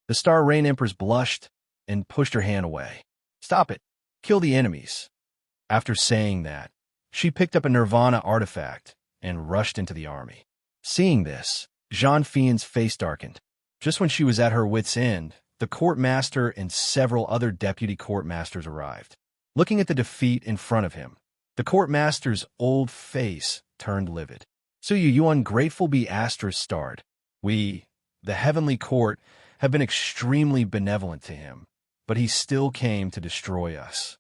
The Star Rain Empress blushed and pushed her hand away. Stop it. Kill the enemies. After saying that, she picked up a Nirvana artifact and rushed into the army. Seeing this, Zhang Fian's face darkened. Just when she was at her wit's end, the court master and several other deputy court masters arrived. Looking at the defeat in front of him, the court master's old face turned livid. So you ungrateful be*, starred. We, the heavenly court, have been extremely benevolent to him, but he still came to destroy us.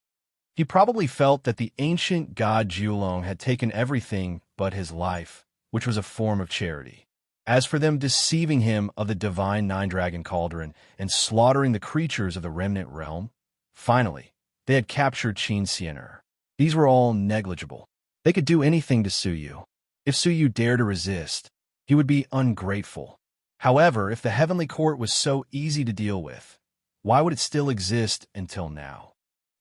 He probably felt that the ancient god Julong had taken everything but his life, which was a form of charity. As for them deceiving him of the divine nine-dragon cauldron and slaughtering the creatures of the remnant realm, finally, they had captured Qin Xianer. These were all negligible. They could do anything to Su Yu. If Su Yu dared to resist, he would be ungrateful. However, if the heavenly court was so easy to deal with, why would it still exist until now?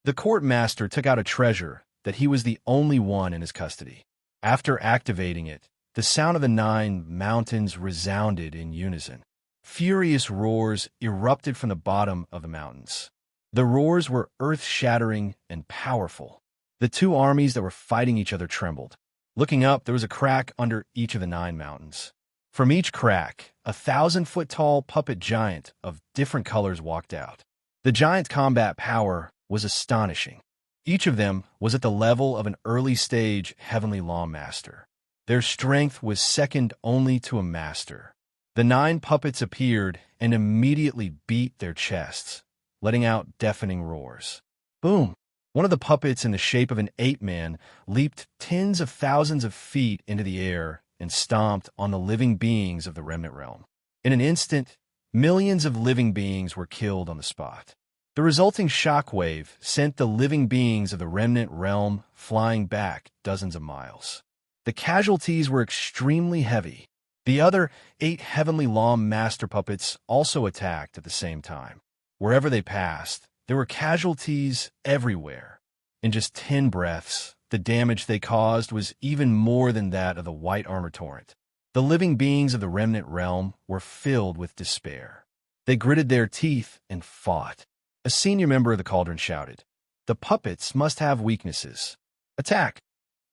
The court master took out a treasure that he was the only one in his custody. After activating it, the sound of the 9 mountains resounded in unison. Furious roars erupted from the bottom of the mountains. The roars were earth-shattering and powerful. The 2 armies that were fighting each other trembled. Looking up, there was a crack under each of the 9 mountains. From each crack, a 1,000-foot-tall puppet giant of different colors walked out. The giant's combat power was astonishing. Each of them was at the level of an early-stage heavenly lawmaster. Their strength was second only to a master. The 9 puppets appeared and immediately beat their chests, letting out deafening roars. Boom! One of the puppets in the shape of an ape-man leaped tens of thousands of feet into the air and stomped on the living beings of the remnant realm. In an instant, millions of living beings were killed on the spot. The resulting shockwave sent the living beings of the remnant realm flying back dozens of miles. The casualties were extremely heavy. The other 8 heavenly law master puppets also attacked at the same time. Wherever they passed, there were casualties everywhere. In just 10 breaths, the damage they caused was even more than that of the white armor torrent. The living beings of the remnant realm were filled with despair. They gritted their teeth and fought. A senior member of the Cauldron shouted, "The puppets must have weaknesses. Attack!"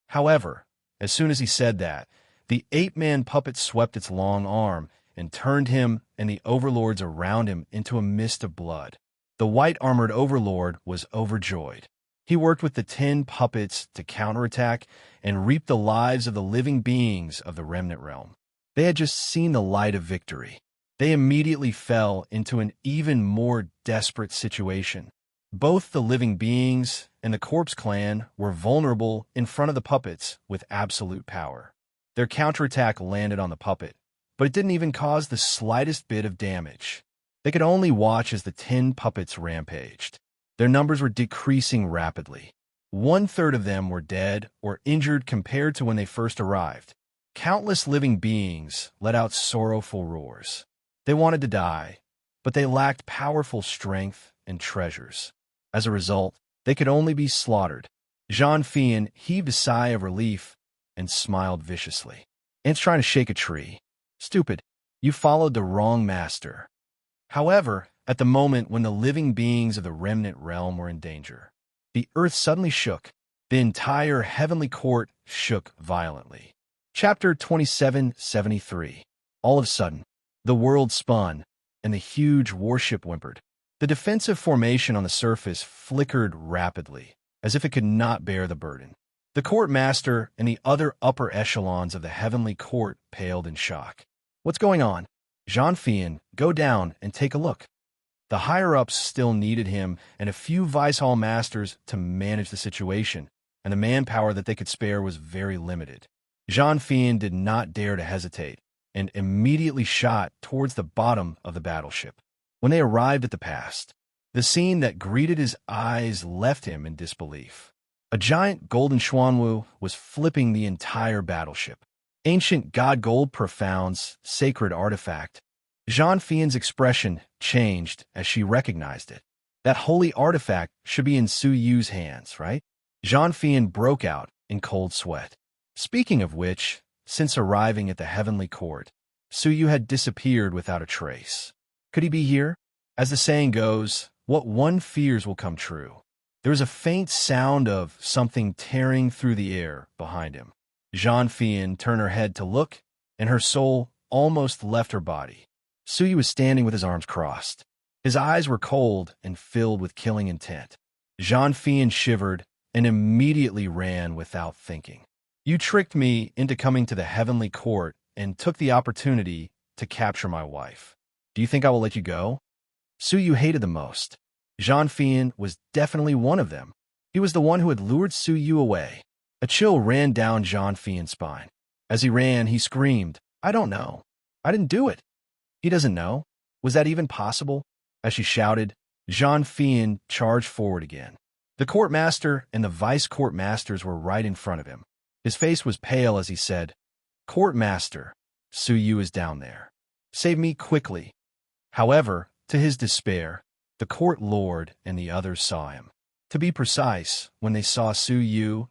However, as soon as he said that, the ape-man puppet swept its long arm and turned him and the overlords around him into a mist of blood. The white-armored overlord was overjoyed. He worked with the 10 puppets to counterattack and reap the lives of the living beings of the remnant realm. They had just seen the light of victory. They immediately fell into an even more desperate situation. Both the living beings and the corpse clan were vulnerable in front of the puppets with absolute power. Their counterattack landed on the puppet, but it didn't even cause the slightest bit of damage. They could only watch as the 10 puppets rampaged. Their numbers were decreasing rapidly. 1/3 of them were dead or injured compared to when they first arrived. Countless living beings let out sorrowful roars. They wanted to die, but they lacked powerful strength and treasures. As a result, they could only be slaughtered. Zhang Fian heaved a sigh of relief and smiled viciously. Ants trying to shake a tree. Stupid, you followed the wrong master. However, at the moment when the living beings of the remnant realm were in danger, the earth suddenly shook. The entire heavenly court shook violently. Chapter 2773. All of a sudden, the world spun, and the huge warship whimpered. The defensive formation on the surface flickered rapidly, as if it could not bear the burden. The court master and the other upper echelons of the heavenly court paled in shock. What's going on? Zhang Fian, go down and take a look. The higher-ups still needed him and a few vice hall masters to manage the situation, and the manpower that they could spare was very limited. Zhang Fian did not dare to hesitate, and immediately shot towards the bottom of the battleship. When they arrived at the past, the scene that greeted his eyes left him in disbelief. A giant golden Xuanwu was flipping the entire battleship. Ancient god gold profound's sacred artifact. Zhang Fian's expression changed as she recognized it. That holy artifact should be in Su Yu's hands, right? Zhang Fian broke out in cold sweat. Speaking of which, since arriving at the heavenly court, Su Yu had disappeared without a trace. Could he be here? As the saying goes, what one fears will come true. There was a faint sound of something tearing through the air behind him. Zhang Fian turned her head to look, and her soul almost left her body. Su Yu was standing with his arms crossed. His eyes were cold and filled with killing intent. Zhang Fian shivered and immediately ran without thinking. You tricked me into coming to the heavenly court and took the opportunity to capture my wife. Do you think I will let you go? Su Yu hated the most. Zhang Fian was definitely one of them. He was the one who had lured Su Yu away. A chill ran down Zhang Fian's spine. As he ran, he screamed, I don't know. I didn't do it. He doesn't know. Was that even possible? As she shouted, Zhang Fian charged forward again. The courtmaster and the vice-courtmasters were right in front of him. His face was pale as he said, Courtmaster, Su Yu is down there. Save me quickly. However, to his despair, the court lord and the others saw him. To be precise, when they saw Su Yu,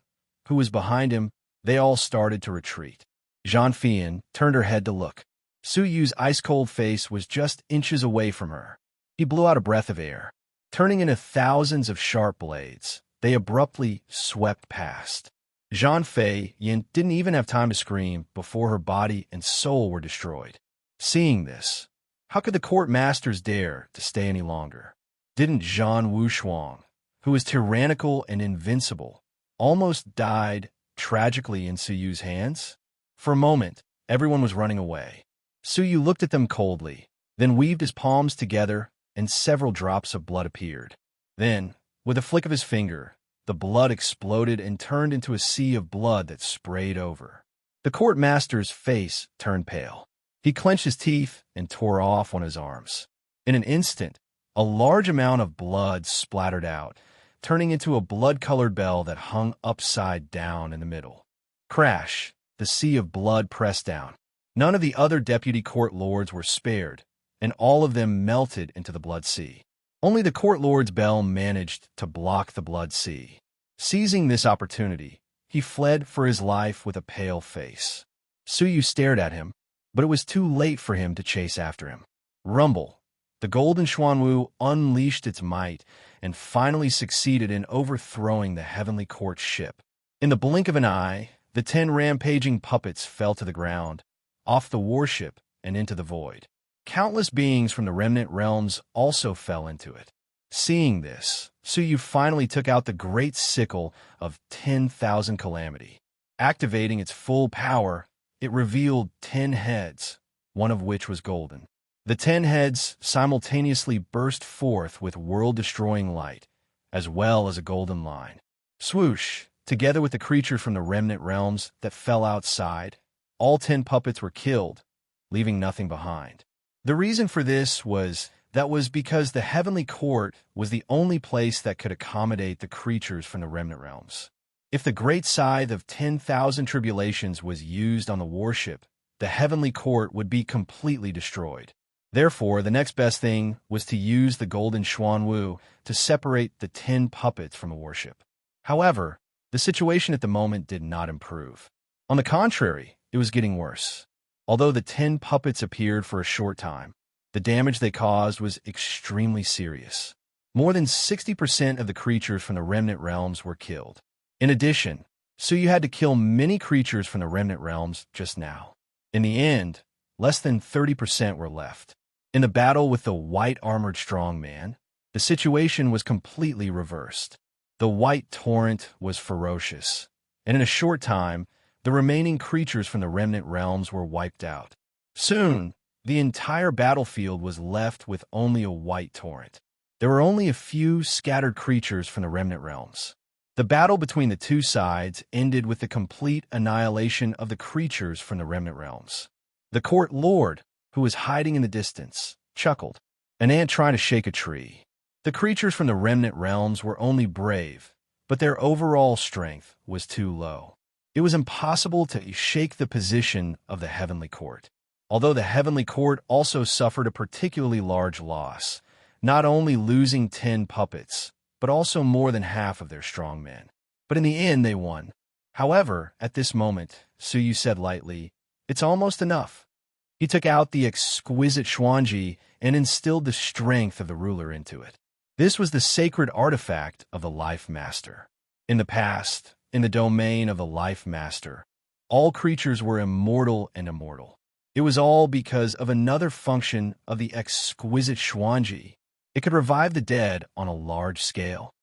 who was behind him, they all started to retreat. Zhang Fian turned her head to look. Su Yu's ice-cold face was just inches away from her. He blew out a breath of air. Turning into thousands of sharp blades, they abruptly swept past. Zhang Fei Yin didn't even have time to scream before her body and soul were destroyed. Seeing this, how could the court masters dare to stay any longer? Didn't Zhang Wushuang, who was tyrannical and invincible, almost died tragically in Su Yu's hands? For a moment, everyone was running away. Su Yu looked at them coldly, then weaved his palms together, and several drops of blood appeared. Then, with a flick of his finger, the blood exploded and turned into a sea of blood that sprayed over. The court master's face turned pale. He clenched his teeth and tore off one of his arms. In an instant, a large amount of blood splattered out, turning into a blood-colored bell that hung upside down in the middle. Crash! The sea of blood pressed down. None of the other deputy court lords were spared, and all of them melted into the blood sea. Only the court lord's bell managed to block the blood sea. Seizing this opportunity, he fled for his life with a pale face. Su Yu stared at him, but it was too late for him to chase after him. Rumble! The golden Xuanwu unleashed its might and finally succeeded in overthrowing the heavenly court ship. In the blink of an eye, the 10 rampaging puppets fell to the ground, off the warship and into the void. Countless beings from the remnant realms also fell into it. Seeing this, Su Yu finally took out the great sickle of 10,000 calamity. Activating its full power, it revealed 10 heads, one of which was golden. The 10 heads simultaneously burst forth with world-destroying light, as well as a golden line. Swoosh! Together with the creatures from the remnant realms that fell outside, all 10 puppets were killed, leaving nothing behind. The reason for this was because the heavenly court was the only place that could accommodate the creatures from the remnant realms. If the great scythe of 10,000 tribulations was used on the warship, the heavenly court would be completely destroyed. Therefore, the next best thing was to use the golden Xuanwu to separate the 10 puppets from the warship. However, the situation at the moment did not improve. On the contrary, it was getting worse. Although the 10 puppets appeared for a short time, the damage they caused was extremely serious. More than 60% of the creatures from the remnant realms were killed. In addition, Su Yu had to kill many creatures from the remnant realms just now. In the end, less than 30% were left. In the battle with the white-armored strongman, the situation was completely reversed. The white torrent was ferocious, and in a short time, the remaining creatures from the remnant realms were wiped out. Soon, the entire battlefield was left with only a white torrent. There were only a few scattered creatures from the remnant realms. The battle between the two sides ended with the complete annihilation of the creatures from the remnant realms. The court lord, who was hiding in the distance, chuckled. An ant trying to shake a tree. The creatures from the remnant realms were only brave, but their overall strength was too low. It was impossible to shake the position of the heavenly court. Although the heavenly court also suffered a particularly large loss, not only losing 10 puppets, but also more than half of their strong men. But in the end, they won. However, at this moment, Suyu said lightly, "It's almost enough." He took out the exquisite Xuanji and instilled the strength of the ruler into it. This was the sacred artifact of the Life Master. In the past, in the domain of the Life Master, all creatures were immortal and immortal. It was all because of another function of the exquisite Xuanji. It could revive the dead on a large scale.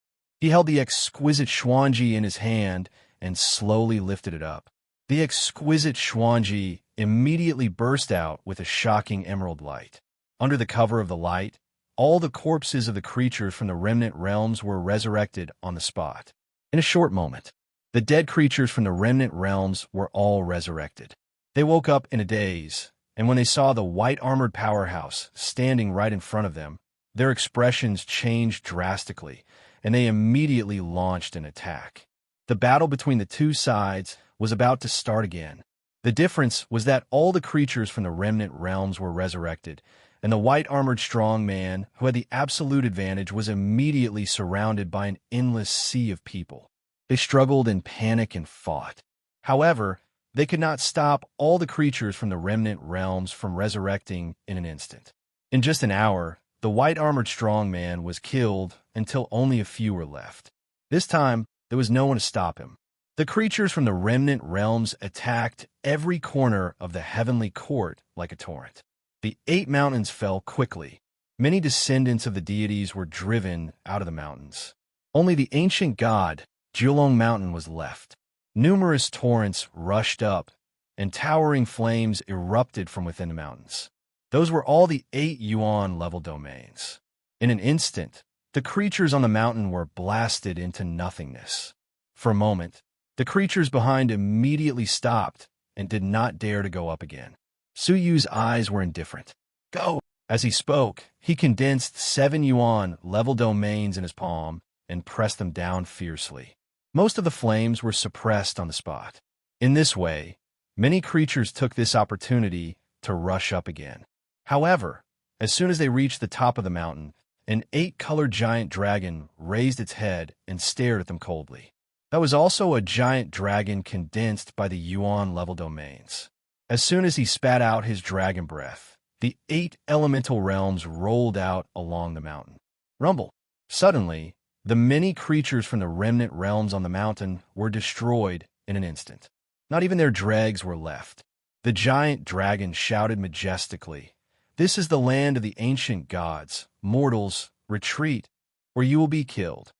He held the exquisite Xuanji in his hand and slowly lifted it up. The exquisite Xuanji immediately burst out with a shocking emerald light. Under the cover of the light, all the corpses of the creatures from the remnant realms were resurrected on the spot. In a short moment, the dead creatures from the remnant realms were all resurrected. They woke up in a daze, and when they saw the white-armored powerhouse standing right in front of them, their expressions changed drastically, and they immediately launched an attack. The battle between the two sides was about to start again. The difference was that all the creatures from the remnant realms were resurrected, and the white-armored strong man, who had the absolute advantage, was immediately surrounded by an endless sea of people. They struggled in panic and fought. However, they could not stop all the creatures from the remnant realms from resurrecting in an instant. In just an hour, the white-armored strong man was killed until only a few were left. This time, there was no one to stop him. The creatures from the remnant realms attacked every corner of the heavenly court like a torrent. The 8 mountains fell quickly. Many descendants of the deities were driven out of the mountains. Only the ancient god, Jiulong Mountain, was left. Numerous torrents rushed up, and towering flames erupted from within the mountains. Those were all the 8 yuan-level domains. In an instant, the creatures on the mountain were blasted into nothingness. For a moment, the creatures behind immediately stopped and did not dare to go up again. Suyu's eyes were indifferent. "Go!" As he spoke, he condensed 7 yuan-level domains in his palm and pressed them down fiercely. Most of the flames were suppressed on the spot. In this way, many creatures took this opportunity to rush up again. However, as soon as they reached the top of the mountain, an 8-colored giant dragon raised its head and stared at them coldly. That was also a giant dragon condensed by the yuan-level domains. As soon as he spat out his dragon breath, the 8 elemental realms rolled out along the mountain. Rumble! Suddenly, the many creatures from the remnant realms on the mountain were destroyed in an instant. Not even their dregs were left. The giant dragon shouted majestically, "This is the land of the ancient gods. Mortals, retreat, or you will be killed."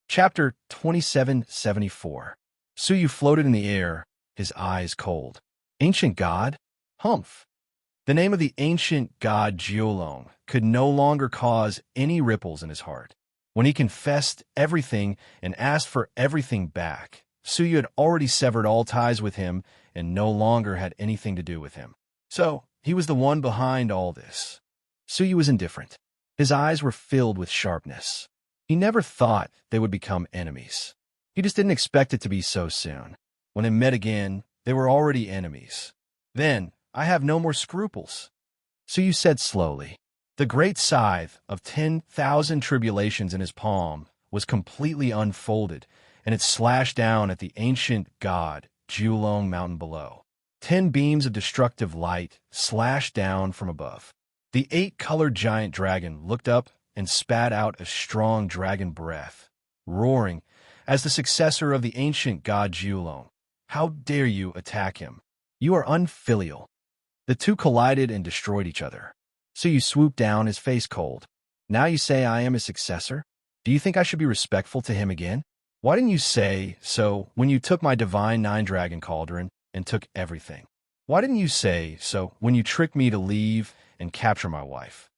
Chapter 2774. Suyu floated in the air, his eyes cold. Ancient god? Humph! The name of the ancient god Jiulong could no longer cause any ripples in his heart. When he confessed everything and asked for everything back, Suyu had already severed all ties with him and no longer had anything to do with him. So, he was the one behind all this. Suyu was indifferent. His eyes were filled with sharpness. He never thought they would become enemies. He just didn't expect it to be so soon. When they met again, they were already enemies. Then, I have no more scruples. Suyu said slowly. The great scythe of 10,000 tribulations in his palm was completely unfolded, and it slashed down at the ancient god, Jiulong Mountain below. 10 beams of destructive light slashed down from above. The 8-colored giant dragon looked up and spat out a strong dragon breath, roaring, as the successor of the ancient god Jiulong. "How dare you attack him? You are unfilial." The two collided and destroyed each other. Suyu swooped down, his face cold. "Now you say I am his successor? Do you think I should be respectful to him again? Why didn't you say so when you took my divine 9-dragon cauldron and took everything? Why didn't you say so when you tricked me to leave and capture my wife?"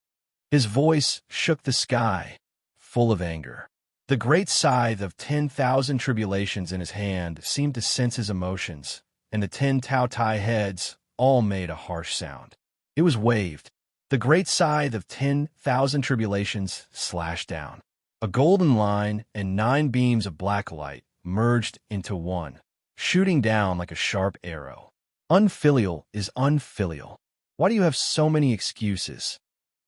His voice shook the sky, full of anger. The great scythe of 10,000 tribulations in his hand seemed to sense his emotions, and the 10 Tao Tai heads all made a harsh sound. It was waved. The great scythe of 10,000 tribulations slashed down. A golden line and 9 beams of black light merged into one, shooting down like a sharp arrow. Unfilial is unfilial. Why do you have so many excuses?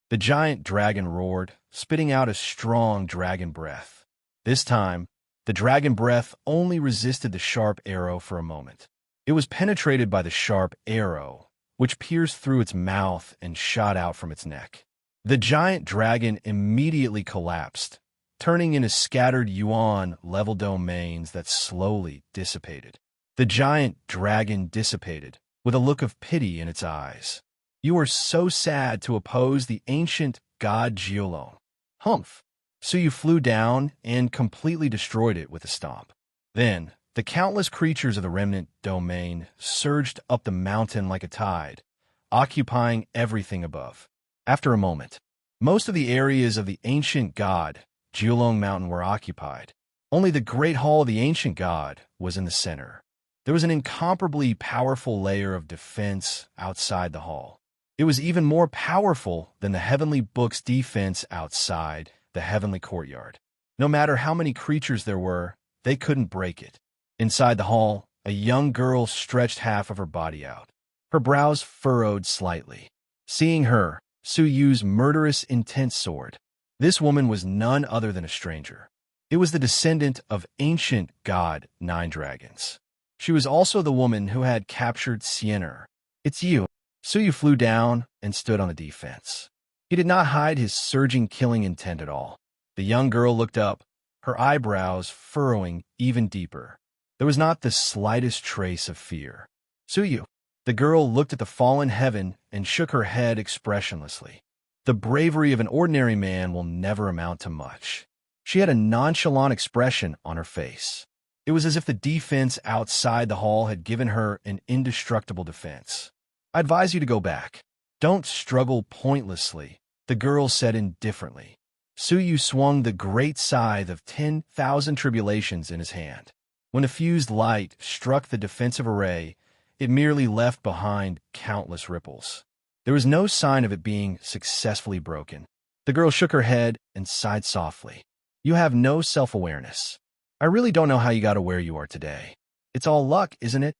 The giant dragon roared, spitting out a strong dragon breath. This time, the dragon breath only resisted the sharp arrow for a moment. It was penetrated by the sharp arrow, which pierced through its mouth and shot out from its neck. The giant dragon immediately collapsed, turning into scattered yuan-level domains that slowly dissipated. The giant dragon dissipated, with a look of pity in its eyes. You are so sad to oppose the ancient god Jiulong. Humph! So you flew down and completely destroyed it with a stomp. Then, the countless creatures of the remnant domain surged up the mountain like a tide, occupying everything above. After a moment, most of the areas of the ancient god Jiulong Mountain were occupied. Only the great hall of the ancient god was in the center. There was an incomparably powerful layer of defense outside the hall. It was even more powerful than the heavenly book's defense outside the heavenly courtyard. No matter how many creatures there were, they couldn't break it. Inside the hall, a young girl stretched half of her body out. Her brows furrowed slightly. Seeing her, Su Yu's murderous intent soared. This woman was none other than a stranger. It was the descendant of ancient god Nine Dragons. She was also the woman who had captured Siener. It's you. Su Yu flew down and stood on the defense. He did not hide his surging killing intent at all. The young girl looked up, her eyebrows furrowing even deeper. There was not the slightest trace of fear. Su Yu. The girl looked at the fallen heaven and shook her head expressionlessly. The bravery of an ordinary man will never amount to much. She had a nonchalant expression on her face. It was as if the defense outside the hall had given her an indestructible defense. I advise you to go back. Don't struggle pointlessly, the girl said indifferently. Su Yu swung the great scythe of 10,000 tribulations in his hand. When a fused light struck the defensive array, it merely left behind countless ripples. There was no sign of it being successfully broken. The girl shook her head and sighed softly. You have no self-awareness. I really don't know how you got to where you are today. It's all luck, isn't it?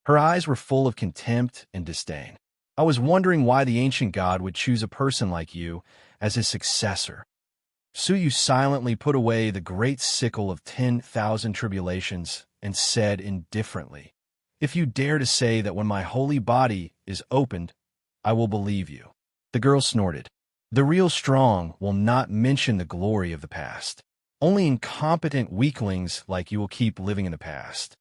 Her eyes were full of contempt and disdain. I was wondering why the ancient god would choose a person like you as his successor. Su Yu silently put away the great sickle of 10,000 tribulations and said indifferently, If you dare to say that when my holy body is opened, I will believe you. The girl snorted. The real strong will not mention the glory of the past. Only incompetent weaklings like you will keep living in the past.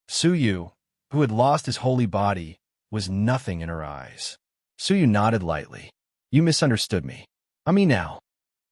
Su Yu, who had lost his holy body, was nothing in her eyes. Su Yu nodded lightly. You misunderstood me. I mean now.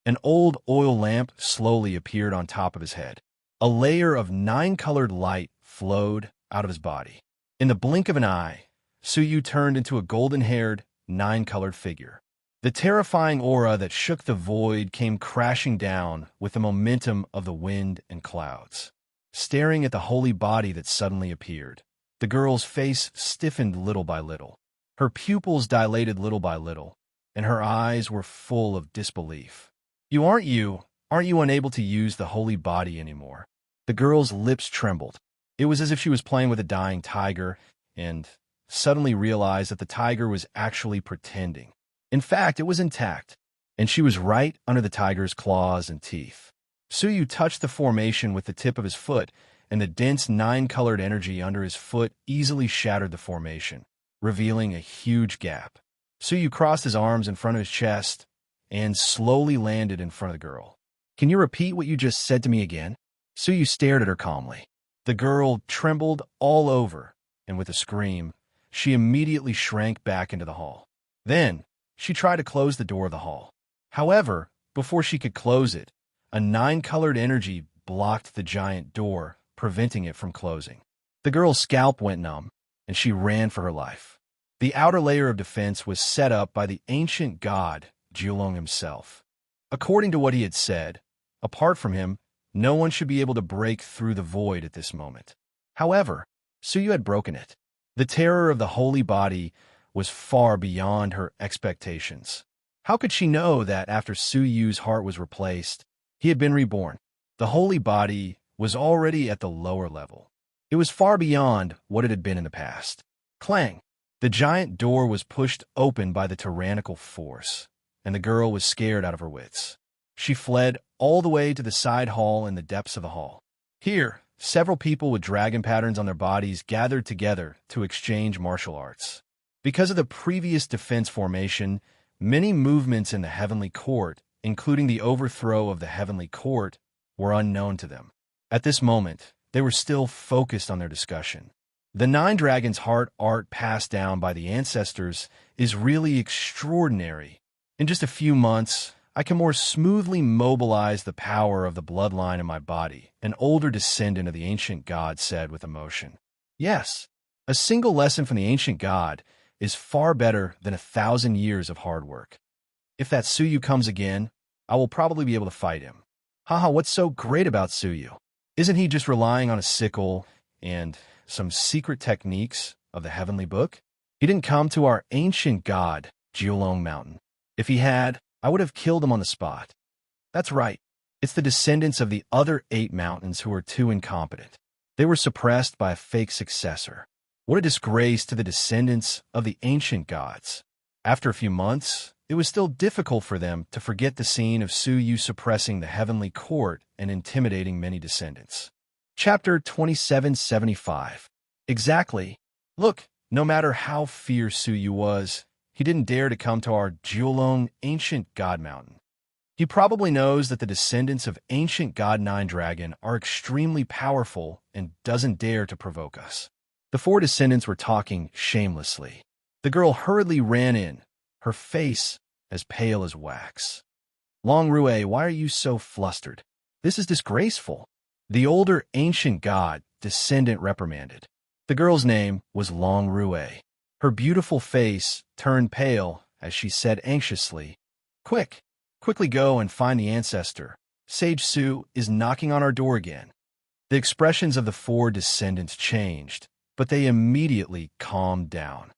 An old oil lamp slowly appeared on top of his head. A layer of 9-colored light flowed out of his body. In the blink of an eye, Su Yu turned into a golden-haired, 9-colored figure. The terrifying aura that shook the void came crashing down with the momentum of the wind and clouds. Staring at the holy body that suddenly appeared, the girl's face stiffened little by little. Her pupils dilated little by little, and her eyes were full of disbelief. Aren't you unable to use the holy body anymore? The girl's lips trembled. It was as if she was playing with a dying tiger and suddenly realized that the tiger was actually pretending. In fact, it was intact, and she was right under the tiger's claws and teeth. Su Yu touched the formation with the tip of his foot, and the dense 9-colored energy under his foot easily shattered the formation, revealing a huge gap. Su Yu crossed his arms in front of his chest and slowly landed in front of the girl. Can you repeat what you just said to me again? Su Yu stared at her calmly. The girl trembled all over, and with a scream, she immediately shrank back into the hall. Then, she tried to close the door of the hall. However, before she could close it, a 9-colored energy blocked the giant door, preventing it from closing. The girl's scalp went numb, and she ran for her life. The outer layer of defense was set up by the ancient god, Jiulong himself. According to what he had said, apart from him, no one should be able to break through the void at this moment. However, Su Yu had broken it. The terror of the holy body was far beyond her expectations. How could she know that after Su Yu's heart was replaced, he had been reborn? The holy body was already at the lower level. It was far beyond what it had been in the past. Clang! The giant door was pushed open by the tyrannical force, and the girl was scared out of her wits. She fled all the way to the side hall in the depths of the hall. Here, several people with dragon patterns on their bodies gathered together to exchange martial arts. Because of the previous defense formation, many movements in the heavenly court, including the overthrow of the heavenly court, were unknown to them. At this moment, they were still focused on their discussion. The Nine Dragons' heart art passed down by the ancestors is really extraordinary. In just a few months, I can more smoothly mobilize the power of the bloodline in my body, an older descendant of the ancient god said with emotion. Yes, a single lesson from the ancient god is far better than 1,000 years of hard work. If that Suyu comes again, I will probably be able to fight him. Haha, what's so great about Suyu? Isn't he just relying on a sickle and some secret techniques of the heavenly book? He didn't come to our ancient god, Jiulong Mountain. If he had, I would have killed him on the spot. That's right. It's the descendants of the other 8 mountains who are too incompetent. They were suppressed by a fake successor. What a disgrace to the descendants of the ancient gods. After a few months, it was still difficult for them to forget the scene of Su Yu suppressing the heavenly court and intimidating many descendants. Chapter 2775. Exactly. Look, no matter how fierce Su Yu was, he didn't dare to come to our Jiulong ancient god mountain. He probably knows that the descendants of ancient god Nine Dragon are extremely powerful and doesn't dare to provoke us. The 4 descendants were talking shamelessly. The girl hurriedly ran in, her face as pale as wax. Long Rue, why are you so flustered? This is disgraceful. The older ancient god descendant reprimanded. The girl's name was Long Rue. Her beautiful face turned pale as she said anxiously, Quickly go and find the ancestor. Sage Su is knocking on our door again. The expressions of the 4 descendants changed, but they immediately calmed down.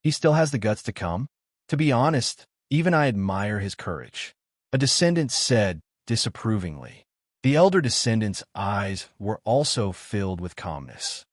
He still has the guts to come? To be honest, even I admire his courage. A descendant said disapprovingly. The elder descendant's eyes were also filled with calmness.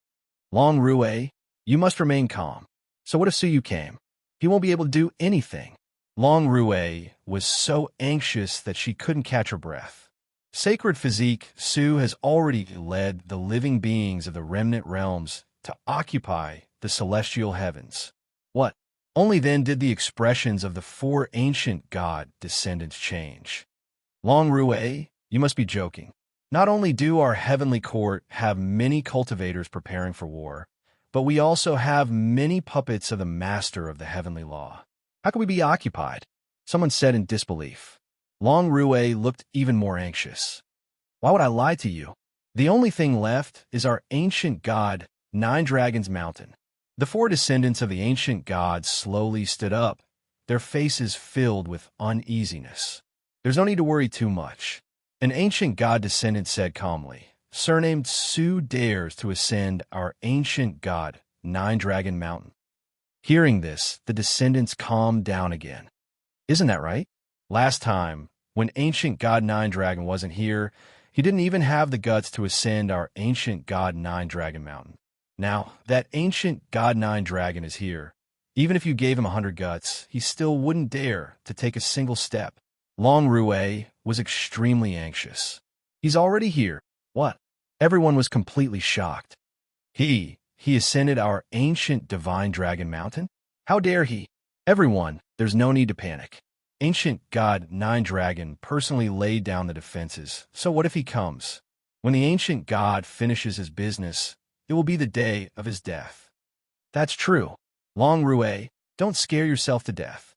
Long Rue, you must remain calm. So what if Suyu came? He won't be able to do anything. Long Rue was so anxious that she couldn't catch her breath. Sacred Physique, Su has already led the living beings of the remnant realms to occupy the celestial heavens. What? Only then did the expressions of the 4 ancient god descendants change. Long Rue, you must be joking. Not only do our heavenly court have many cultivators preparing for war, but we also have many puppets of the master of the heavenly law. How can we be occupied? Someone said in disbelief. Long Rue looked even more anxious. Why would I lie to you? The only thing left is our ancient god, Nine Dragons Mountain. The 4 descendants of the ancient gods slowly stood up, their faces filled with uneasiness. There's no need to worry too much. An ancient god descendant said calmly, surnamed Su dares to ascend our ancient god, Nine Dragon Mountain. Hearing this, the descendants calmed down again. Isn't that right? Last time, when ancient god Nine Dragon wasn't here, he didn't even have the guts to ascend our ancient god Nine Dragon Mountain. Now, that ancient god Nine Dragon is here. Even if you gave him 100 guts, he still wouldn't dare to take a single step. Long Rue was extremely anxious. He's already here. What? Everyone was completely shocked. He ascended our ancient divine dragon mountain? How dare he? Everyone, there's no need to panic. Ancient god Nine Dragon personally laid down the defenses, so what if he comes? When the ancient god finishes his business, it will be the day of his death. That's true. Long Rue, don't scare yourself to death.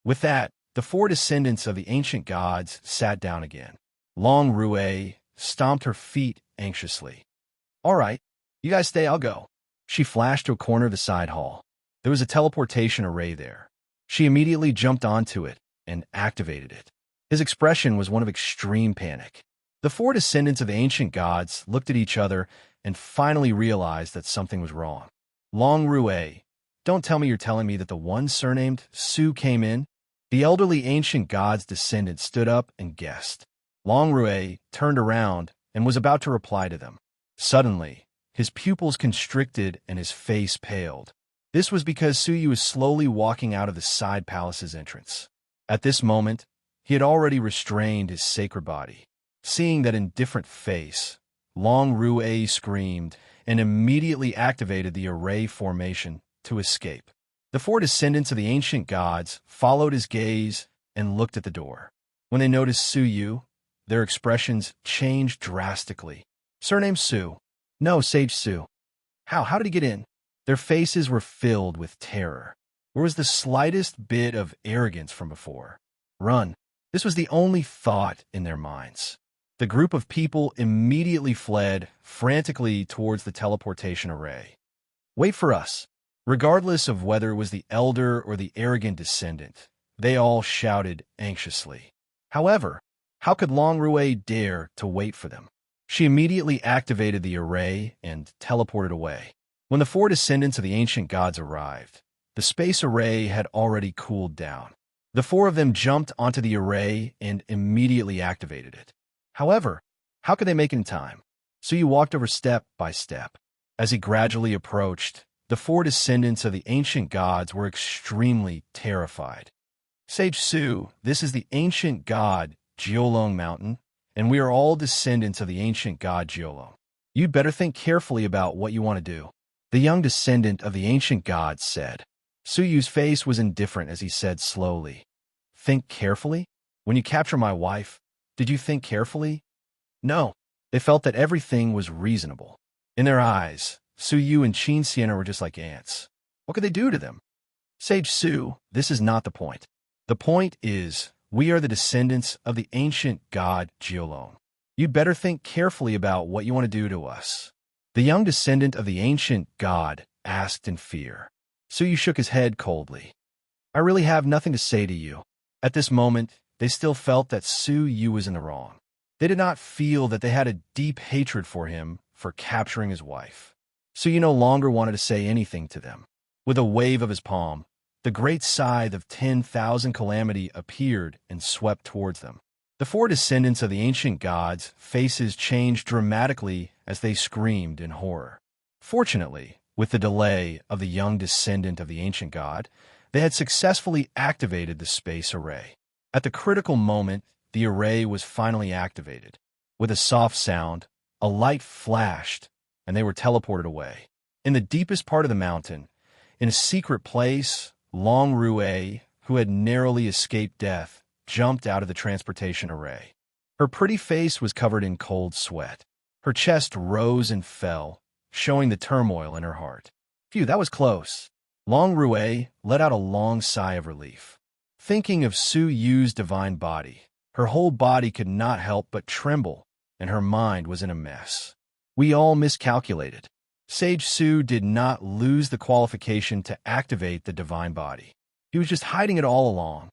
With that, the 4 descendants of the ancient gods sat down again. Long Rue stomped her feet anxiously. All right, you guys stay, I'll go. She flashed to a corner of the side hall. There was a teleportation array there. She immediately jumped onto it and activated it. His expression was one of extreme panic. The 4 descendants of the ancient gods looked at each other and finally realized that something was wrong. Long Rue, don't tell me you're telling me that the one surnamed Su came in? The elderly ancient god's descendant stood up and guessed. Long Rue turned around and was about to reply to them. Suddenly, his pupils constricted and his face paled. This was because Suyu was slowly walking out of the side palace's entrance. At this moment, he had already restrained his sacred body. Seeing that indifferent face, Long Rue screamed and immediately activated the array formation to escape. The four descendants of the ancient gods followed his gaze and looked at the door. When they noticed Suyu, their expressions changed drastically. Surname Su. No, Sage Su. How did he get in? Their faces were filled with terror. Where was the slightest bit of arrogance from before? Run. This was the only thought in their minds. The group of people immediately fled frantically towards the teleportation array. Wait for us. Regardless of whether it was the elder or the arrogant descendant, they all shouted anxiously. However, how could Long Rue dare to wait for them? She immediately activated the array and teleported away. When the four descendants of the ancient gods arrived, the space array had already cooled down. The four of them jumped onto the array and immediately activated it. However, how could they make it in time? So you walked over step by step. As he gradually approached, the four descendants of the ancient gods were extremely terrified. Sage Su, this is the ancient god Jiolong Mountain, and we are all descendants of the ancient god Jiolong. You'd better think carefully about what you want to do. The young descendant of the ancient gods said. Suyu's face was indifferent as he said slowly, Think carefully? When you capture my wife, did you think carefully? No. They felt that everything was reasonable. In their eyes, Suyu and Qin Sienna were just like ants. What could they do to them? Sage Su, this is not the point. The point is, we are the descendants of the ancient god Jiolong. You'd better think carefully about what you want to do to us. The young descendant of the ancient god asked in fear. Suyu shook his head coldly. I really have nothing to say to you. At this moment, they still felt that Suyu was in the wrong. They did not feel that they had a deep hatred for him for capturing his wife. Suyu no longer wanted to say anything to them. With a wave of his palm, the great scythe of 10,000 calamity appeared and swept towards them. The four descendants of the ancient gods' faces changed dramatically as they screamed in horror. Fortunately, with the delay of the young descendant of the ancient god, they had successfully activated the space array. At the critical moment, the array was finally activated. With a soft sound, a light flashed, and they were teleported away. In the deepest part of the mountain, in a secret place, Long Rue, who had narrowly escaped death, jumped out of the transportation array. Her pretty face was covered in cold sweat. Her chest rose and fell, showing the turmoil in her heart. Phew, that was close. Long Rue let out a long sigh of relief. Thinking of Su Yu's divine body, her whole body could not help but tremble, and her mind was in a mess. We all miscalculated. Sage Su did not lose the qualification to activate the divine body. He was just hiding it all along.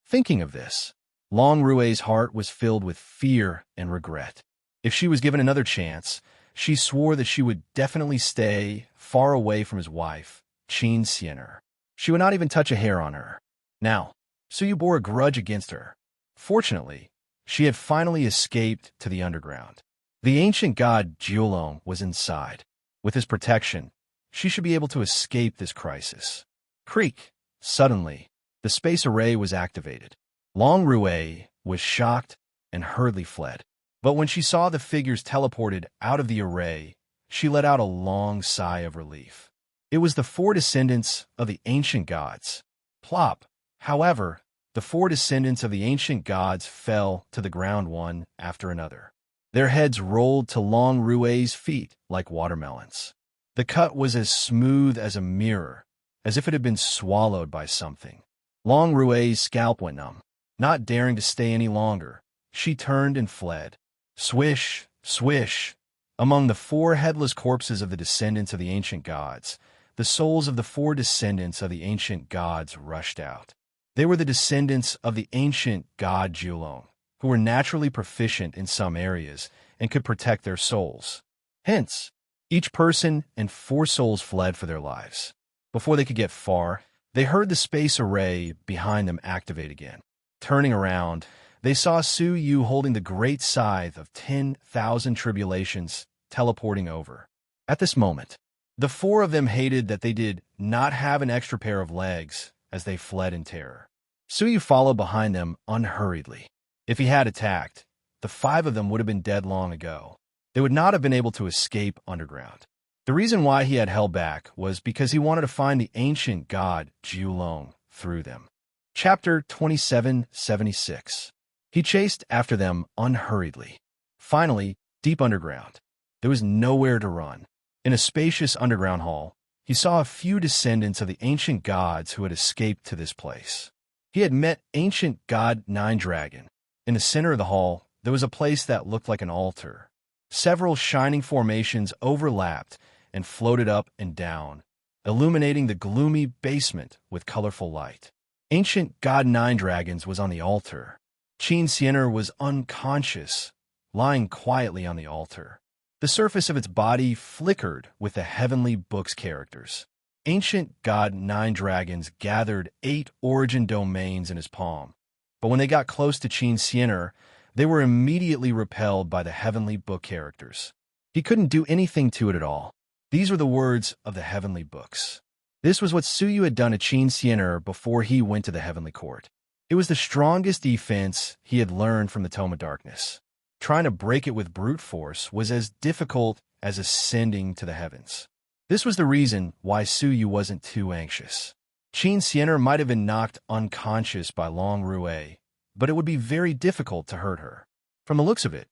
Thinking of this, Long Rue's heart was filled with fear and regret. If she was given another chance, she swore that she would definitely stay far away from his wife, Qin Sienna. She would not even touch a hair on her. Now, Suyu bore a grudge against her. Fortunately, she had finally escaped to the underground. The ancient god Jiolong was inside. With his protection, she should be able to escape this crisis. Creak! Suddenly, the space array was activated. Long Rue was shocked and hurriedly fled. But when she saw the figures teleported out of the array, she let out a long sigh of relief. It was the four descendants of the ancient gods. Plop! However, the four descendants of the ancient gods fell to the ground one after another. Their heads rolled to Long Rue's feet like watermelons. The cut was as smooth as a mirror, as if it had been swallowed by something. Long Rue's scalp went numb. Not daring to stay any longer, she turned and fled. Swish, swish. Among the four headless corpses of the descendants of the ancient gods, the souls of the four descendants of the ancient gods rushed out. They were the descendants of the ancient god Jiolong, who were naturally proficient in some areas and could protect their souls. Hence, Each person and 4 souls fled for their lives. Before they could get far, they heard the space array behind them activate again. Turning around, they saw Su Yu holding the great scythe of 10,000 tribulations teleporting over. At this moment, the 4 of them hated that they did not have an extra pair of legs as they fled in terror. Su Yu followed behind them unhurriedly. If he had attacked, the 5 of them would have been dead long ago. They would not have been able to escape underground. The reason why he had held back was because he wanted to find the ancient god Jiulong through them. Chapter 2776. He chased after them unhurriedly. Finally, deep underground, there was nowhere to run. In a spacious underground hall, he saw a few descendants of the ancient gods who had escaped to this place. He had met ancient god Nine Dragon. In the center of the hall, there was a place that looked like an altar. Several shining formations overlapped and floated up and down, illuminating the gloomy basement with colorful light. Ancient god Nine Dragons was on the altar. Qin Xianer was unconscious, lying quietly on the altar. The surface of its body flickered with the heavenly book's characters. Ancient god Nine Dragons gathered 8 origin domains in his palm, but when they got close to Qin Xianer, they were immediately repelled by the heavenly book characters. He couldn't do anything to it at all. These were the words of the heavenly books. This was what Su Yu had done to Qin Xianer before he went to the heavenly court. It was the strongest defense he had learned from the Tome of Darkness. Trying to break it with brute force was as difficult as ascending to the heavens. This was the reason why Su Yu wasn't too anxious. Qin Xianer might have been knocked unconscious by Long Rue, but it would be very difficult to hurt her. From the looks of it,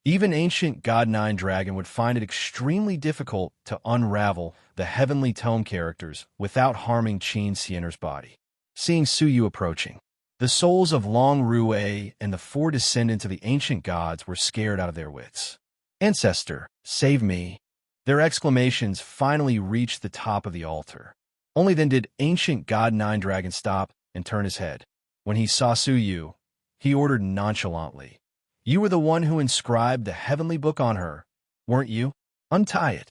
even ancient god Nine Dragon would find it extremely difficult to unravel the heavenly tome characters without harming Qin Xianer's body. Seeing Su Yu approaching, the souls of Long Rue and the 4 descendants of the ancient gods were scared out of their wits. "Ancestor, save me!" Their exclamations finally reached the top of the altar. Only then did ancient god Nine Dragon stop and turn his head. When he saw Su Yu, he ordered nonchalantly, "You were the one who inscribed the heavenly book on her, weren't you? Untie it."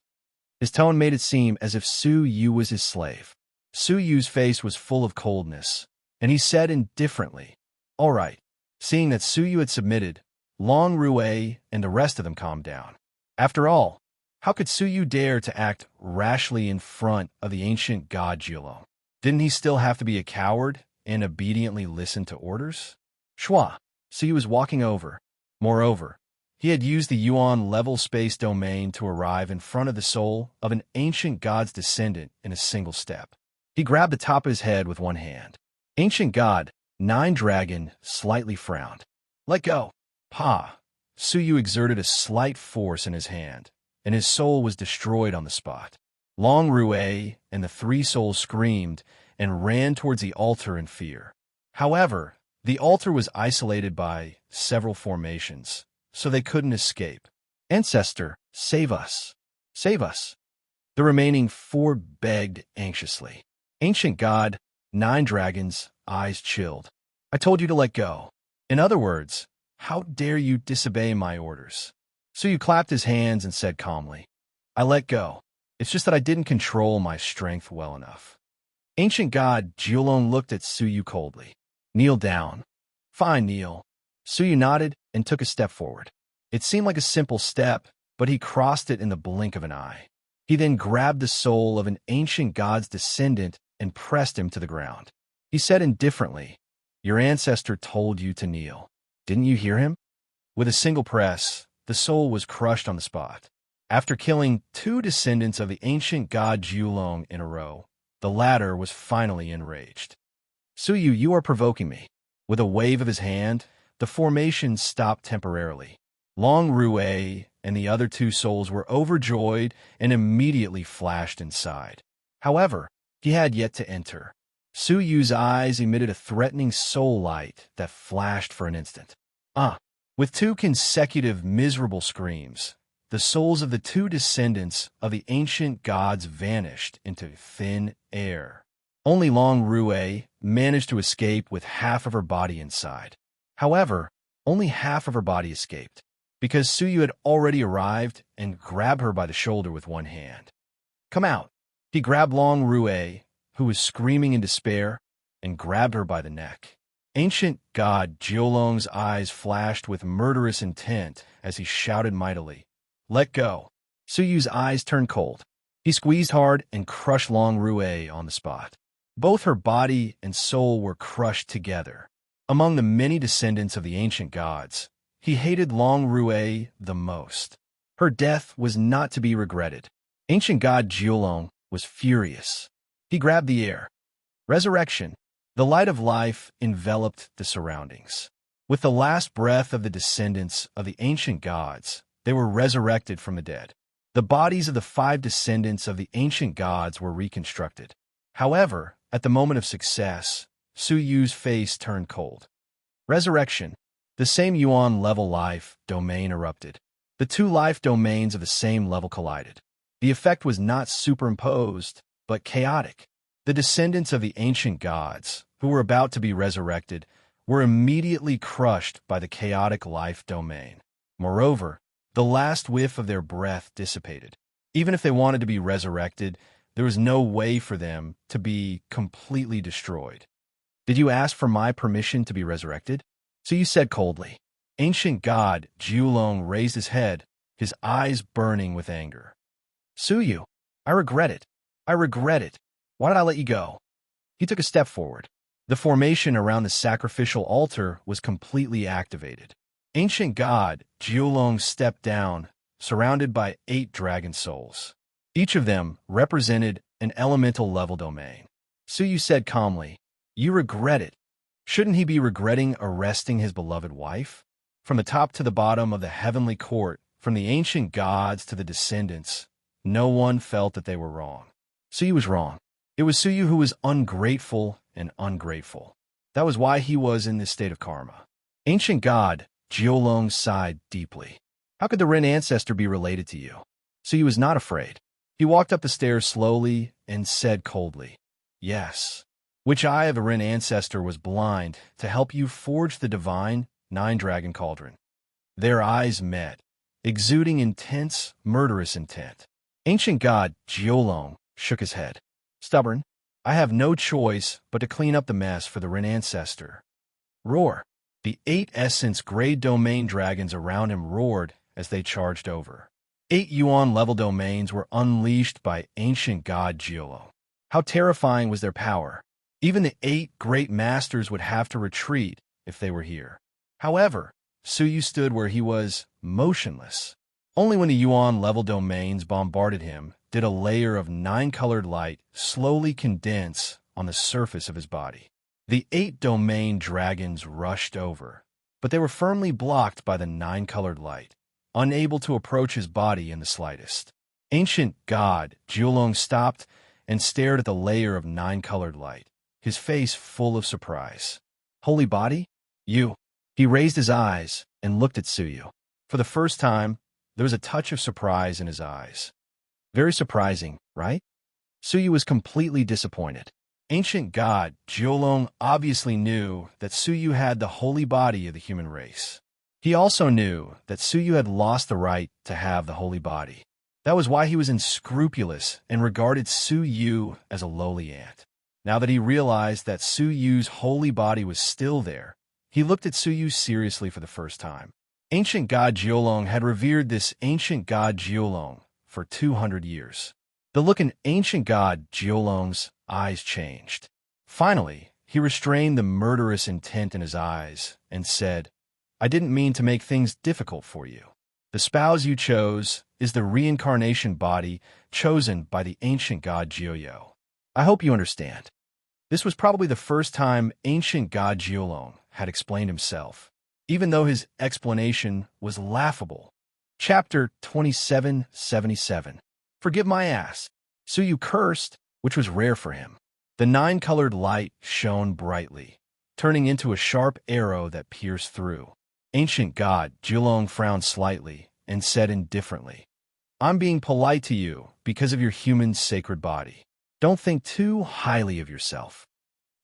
His tone made it seem as if Su Yu was his slave. Su Yu's face was full of coldness, and he said indifferently, "All right." Seeing that Su Yu had submitted, Long Rue and the rest of them calmed down. After all, how could Su Yu dare to act rashly in front of the ancient god Jiulong? Didn't he still have to be a coward and obediently listen to orders? Shua, Su Yu was walking over. Moreover, he had used the Yuan level space domain to arrive in front of the soul of an ancient god's descendant in a single step. He grabbed the top of his head with one hand. Ancient god Nine Dragon slightly frowned. "Let go." "Pa." Su Yu exerted a slight force in his hand, and his soul was destroyed on the spot. Long Rue and the 3 souls screamed and ran towards the altar in fear. However, the altar was isolated by several formations, so they couldn't escape. "Ancestor, save us! Save us!" The remaining 4 begged anxiously. Ancient god Nine Dragons' eyes chilled. "I told you to let go. In other words, how dare you disobey my orders?" Su Yu clapped his hands and said calmly, "I let go. It's just that I didn't control my strength well enough." Ancient god Jiulong looked at Su Yu coldly. "Kneel down." "Fine, kneel." Su Yu nodded and took a step forward. It seemed like a simple step, but he crossed it in the blink of an eye. He then grabbed the soul of an ancient god's descendant and pressed him to the ground. He said indifferently, "Your ancestor told you to kneel. Didn't you hear him?" With a single press, the soul was crushed on the spot. After killing 2 descendants of the ancient god Jiulong in a row, the latter was finally enraged. "Su Yu, you are provoking me." With a wave of his hand, the formation stopped temporarily. Long Rue and the other 2 souls were overjoyed and immediately flashed inside. However, he had yet to enter. Su Yu's eyes emitted a threatening soul light that flashed for an instant. With 2 consecutive miserable screams, the souls of the 2 descendants of the ancient gods vanished into thin air. Only Long Rue managed to escape with half of her body inside. However, only half of her body escaped. because Suyu had already arrived and grabbed her by the shoulder with one hand. "Come out." He grabbed Long Rue, who was screaming in despair, and grabbed her by the neck. Ancient God Jiulong's eyes flashed with murderous intent as he shouted mightily, "Let go." Suyu's eyes turned cold. He squeezed hard and crushed Long Rue on the spot. Both her body and soul were crushed together. Among the many descendants of the ancient gods, he hated Long Rue the most. Her death was not to be regretted. Ancient God Jiulong was furious. He grabbed the air. Resurrection. The light of life enveloped the surroundings. With the last breath of the descendants of the ancient gods, they were resurrected from the dead. The bodies of the 5 descendants of the ancient gods were reconstructed. However, at the moment of success, Suyu's face turned cold. Resurrection. The same Yuan level life domain erupted. The 2 life domains of the same level collided. The effect was not superimposed, but chaotic. The descendants of the ancient gods, who were about to be resurrected, were immediately crushed by the chaotic life domain. Moreover, the last whiff of their breath dissipated. Even if they wanted to be resurrected, there was no way for them to be completely destroyed. "Did you ask for my permission to be resurrected?" Suyu said coldly. Ancient God Jiulong raised his head, his eyes burning with anger. "Suyu, I regret it. I regret it. Why did I let you go?" He took a step forward. The formation around the sacrificial altar was completely activated. Ancient God Jiulong stepped down, surrounded by 8 dragon souls. Each of them represented an elemental level domain. Suyu said calmly, "You regret it. Shouldn't he be regretting arresting his beloved wife?" From the top to the bottom of the heavenly court, from the ancient gods to the descendants, no one felt that they were wrong. Suyu was wrong. It was Suyu who was ungrateful and ungrateful. That was why he was in this state of karma. Ancient God Jiulong sighed deeply. How could the Ren ancestor be related to you? Suyu was not afraid. He walked up the stairs slowly and said coldly, "Yes. Which eye of a Ren ancestor was blind to help you forge the divine 9-dragon cauldron?" Their eyes met, exuding intense, murderous intent. Ancient God Jiulong shook his head. "Stubborn, I have no choice but to clean up the mess for the Ren ancestor." Roar. The 8 essence grade domain dragons around him roared as they charged over. 8 Yuan level domains were unleashed by ancient God Jiulong. How terrifying was their power! Even the 8 great masters would have to retreat if they were here. However, Suyu stood where he was, motionless. Only when the Yuan level domains bombarded him did a layer of 9-colored light slowly condense on the surface of his body. The 8 domain dragons rushed over, but they were firmly blocked by the 9-colored light, unable to approach his body in the slightest. Ancient God Jiulong stopped and stared at the layer of 9-colored light, his face full of surprise. "Holy body? You?" He raised his eyes and looked at Suyu. For the first time, there was a touch of surprise in his eyes. Very surprising, right? Suyu was completely disappointed. Ancient God Jiulong obviously knew that Suyu had the holy body of the human race. He also knew that Suyu had lost the right to have the holy body. That was why he was unscrupulous and regarded Suyu as a lowly ant. Now that he realized that Suyu's holy body was still there, he looked at Suyu seriously for the first time. Ancient God Jiulong had revered this ancient God Jiulong for 200 years. The look in ancient God Jiulong's eyes changed. Finally, he restrained the murderous intent in his eyes and said, "I didn't mean to make things difficult for you. The spouse you chose is the reincarnation body chosen by the ancient God Jiuyo. I hope you understand." This was probably the first time ancient God Jiulong had explained himself, even though his explanation was laughable. Chapter 2777. Forgive my ass. Suyu cursed, which was rare for him. The 9-colored light shone brightly, turning into a sharp arrow that pierced through. Ancient God Jiulong frowned slightly and said indifferently, "I'm being polite to you because of your human sacred body. Don't think too highly of yourself."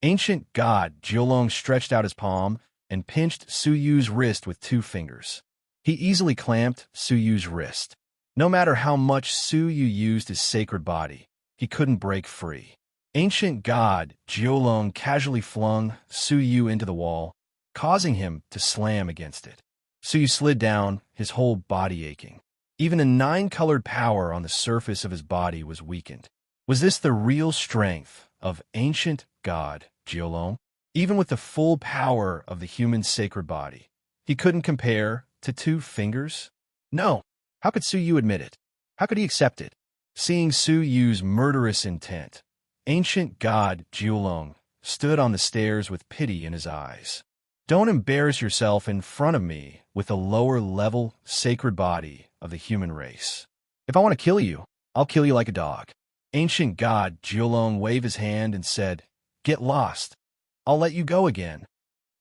Ancient God Jiulong stretched out his palm and pinched Suyu's wrist with 2 fingers. He easily clamped Suyu's wrist. No matter how much Suyu used his sacred body, he couldn't break free. Ancient god Jiolong casually flung Suyu into the wall, causing him to slam against it. Suyu slid down, his whole body aching. Even a 9-colored power on the surface of his body was weakened. Was this the real strength of ancient god Jiolong? Even with the full power of the human sacred body, he couldn't compare to 2 fingers? No. How could Suyu admit it? How could he accept it? Seeing Suyu's murderous intent, ancient god Jiolong stood on the stairs with pity in his eyes. Don't embarrass yourself in front of me with the lower-level sacred body of the human race. If I want to kill you, I'll kill you like a dog. Ancient god Jiolong waved his hand and said, "Get lost. I'll let you go again,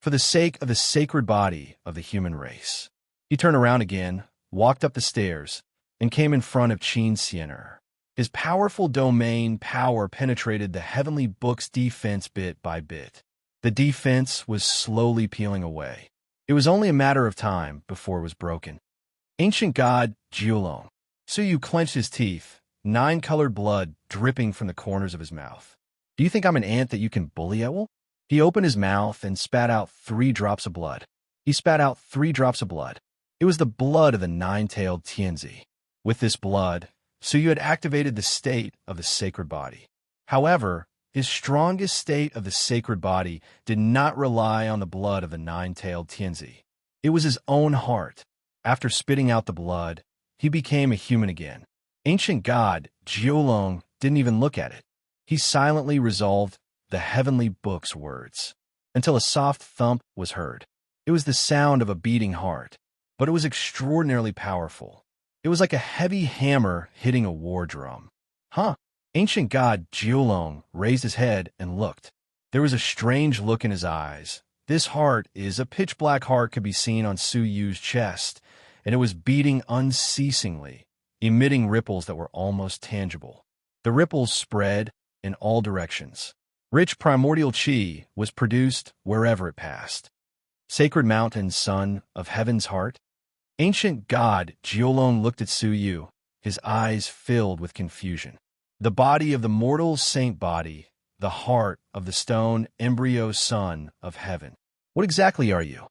for the sake of the sacred body of the human race." He turned around again, walked up the stairs, and came in front of Qin Xianer. His powerful domain power penetrated the heavenly book's defense bit by bit. The defense was slowly peeling away. It was only a matter of time before it was broken. Ancient god Jiolong. Suyu clenched his teeth, 9-colored blood dripping from the corners of his mouth. "Do you think I'm an ant that you can bully, Ewell?" He opened his mouth and spat out 3 drops of blood. He spat out 3 drops of blood. It was the blood of the 9-tailed Tianzi. With this blood, Suyu had activated the state of the sacred body. However, his strongest state of the sacred body did not rely on the blood of the 9-tailed Tianzi. It was his own heart. After spitting out the blood, he became a human again. Ancient god Jiolong didn't even look at it. He silently resolved the heavenly book's words, until a soft thump was heard. It was the sound of a beating heart, but it was extraordinarily powerful. It was like a heavy hammer hitting a war drum. Huh? Ancient god Jiolong raised his head and looked. There was a strange look in his eyes. This heart is a pitch-black heart could be seen on Suyu's chest, and it was beating unceasingly, emitting ripples that were almost tangible. The ripples spread in all directions. Rich primordial qi was produced wherever it passed. Sacred mountain, son of heaven's heart. Ancient god Jiolong looked at Suyu, his eyes filled with confusion. The body of the mortal saint body, the heart of the stone embryo son of heaven. What exactly are you?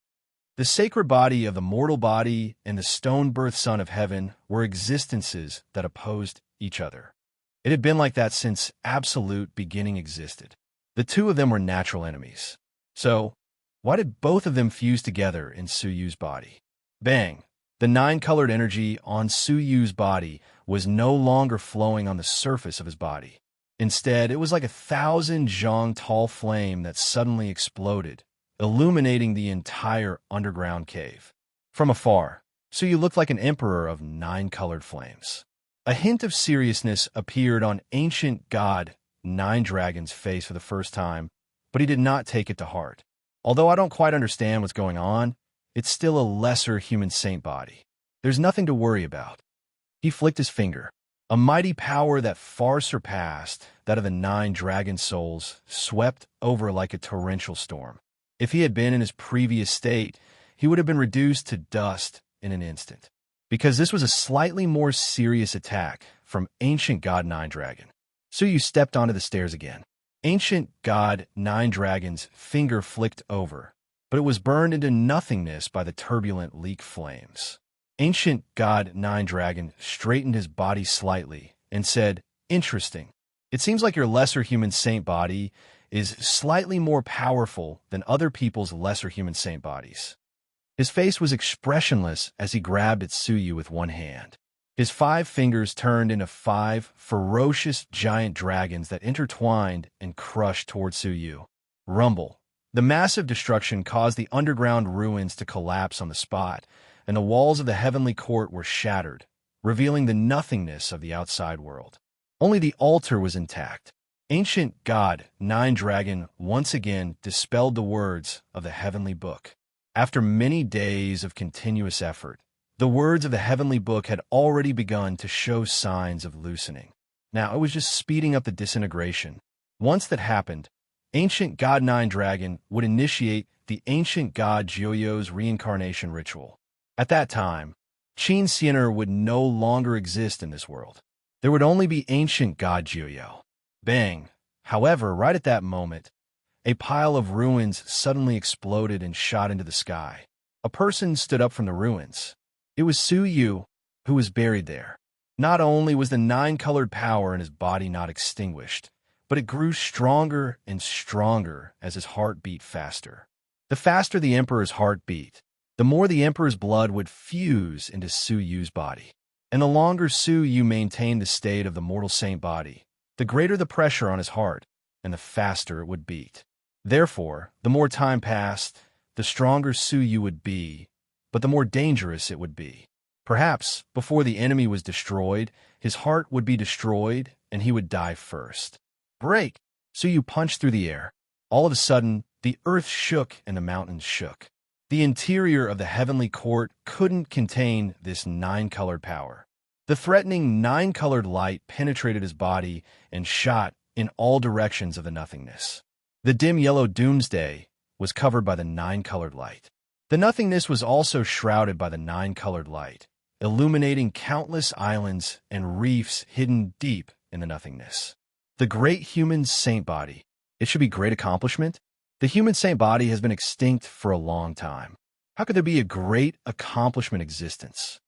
The sacred body of the mortal body and the stone birth son of heaven were existences that opposed each other. It had been like that since absolute beginning existed. The 2 of them were natural enemies. So, why did both of them fuse together in Suyu's body? Bang! The 9-colored energy on Suyu's body was no longer flowing on the surface of his body. Instead, it was like a 1,000 zhang tall flame that suddenly exploded, illuminating the entire underground cave. From afar, Suyu looked like an emperor of 9-colored flames. A hint of seriousness appeared on ancient god 9 Dragon's face for the first time, but he did not take it to heart. Although I don't quite understand what's going on, it's still a lesser human saint body. There's nothing to worry about. He flicked his finger. A mighty power that far surpassed that of the 9 dragon souls swept over like a torrential storm. If he had been in his previous state, he would have been reduced to dust in an instant. Because this was a slightly more serious attack from ancient god 9 Dragon. Suyu stepped onto the stairs again. Ancient god 9 Dragon's finger flicked over, but it was burned into nothingness by the turbulent leak flames. Ancient god 9 Dragon straightened his body slightly and said, "Interesting. It seems like your lesser human saint body is slightly more powerful than other people's lesser human saint bodies." His face was expressionless as he grabbed at Suyu with one hand. His 5 fingers turned into 5 ferocious giant dragons that intertwined and crushed toward Suyu. Rumble. The massive destruction caused the underground ruins to collapse on the spot, and the walls of the heavenly court were shattered, revealing the nothingness of the outside world. Only the altar was intact. Ancient god 9 Dragon once again dispelled the words of the heavenly book. After many days of continuous effort, the words of the heavenly book had already begun to show signs of loosening. Now it was just speeding up the disintegration. Once that happened, ancient god 9 Dragon would initiate the ancient god Joyo's reincarnation ritual. At that time, Qin Xian'er would no longer exist in this world. There would only be ancient god Jiuyao. Bang! However, right at that moment, a pile of ruins suddenly exploded and shot into the sky. A person stood up from the ruins. It was Su Yu, who was buried there. Not only was the nine-colored power in his body not extinguished, but it grew stronger and stronger as his heart beat faster. The faster the emperor's heart beat, the more the emperor's blood would fuse into Su Yu's body. And the longer Su Yu maintained the state of the mortal saint body, the greater the pressure on his heart, and the faster it would beat. Therefore, the more time passed, the stronger Su Yu would be, but the more dangerous it would be. Perhaps, before the enemy was destroyed, his heart would be destroyed, and he would die first. Break! Su Yu punched through the air. All of a sudden, the earth shook and the mountains shook. The interior of the heavenly court couldn't contain this nine-colored power. The threatening nine-colored light penetrated his body and shot in all directions of the nothingness. The dim yellow doomsday was covered by the nine-colored light. The nothingness was also shrouded by the nine-colored light, illuminating countless islands and reefs hidden deep in the nothingness. The great human saint body. It should be great accomplishment. The human saint body has been extinct for a long time. How could there be a great accomplishment existence?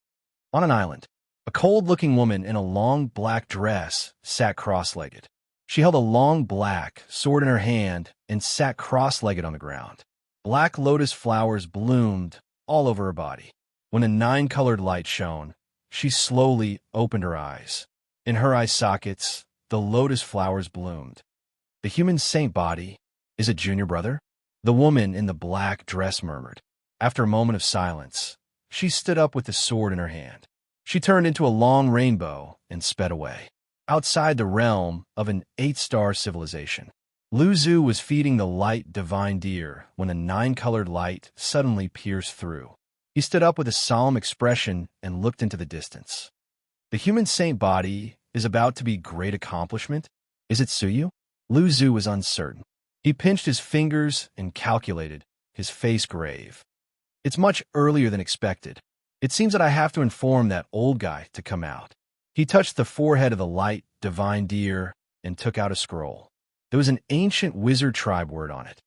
On an island, a cold-looking woman in a long black dress sat cross-legged. She held a long black sword in her hand and sat cross-legged on the ground. Black lotus flowers bloomed all over her body. When a nine-colored light shone, she slowly opened her eyes. In her eye sockets, the lotus flowers bloomed. The human saint body, is it Junior Brother? The woman in the black dress murmured. After a moment of silence, she stood up with the sword in her hand. She turned into a long rainbow and sped away. Outside the realm of an 8-star civilization, Lu Zhu was feeding the light divine deer when a nine-colored light suddenly pierced through. He stood up with a solemn expression and looked into the distance. The human saint body is about to be great accomplishment. Is it Su Yu? Lu Zhu was uncertain. He pinched his fingers and calculated, his face grave. It's much earlier than expected. It seems that I have to inform that old guy to come out. He touched the forehead of the light divine deer and took out a scroll. There was an ancient wizard tribe word on it.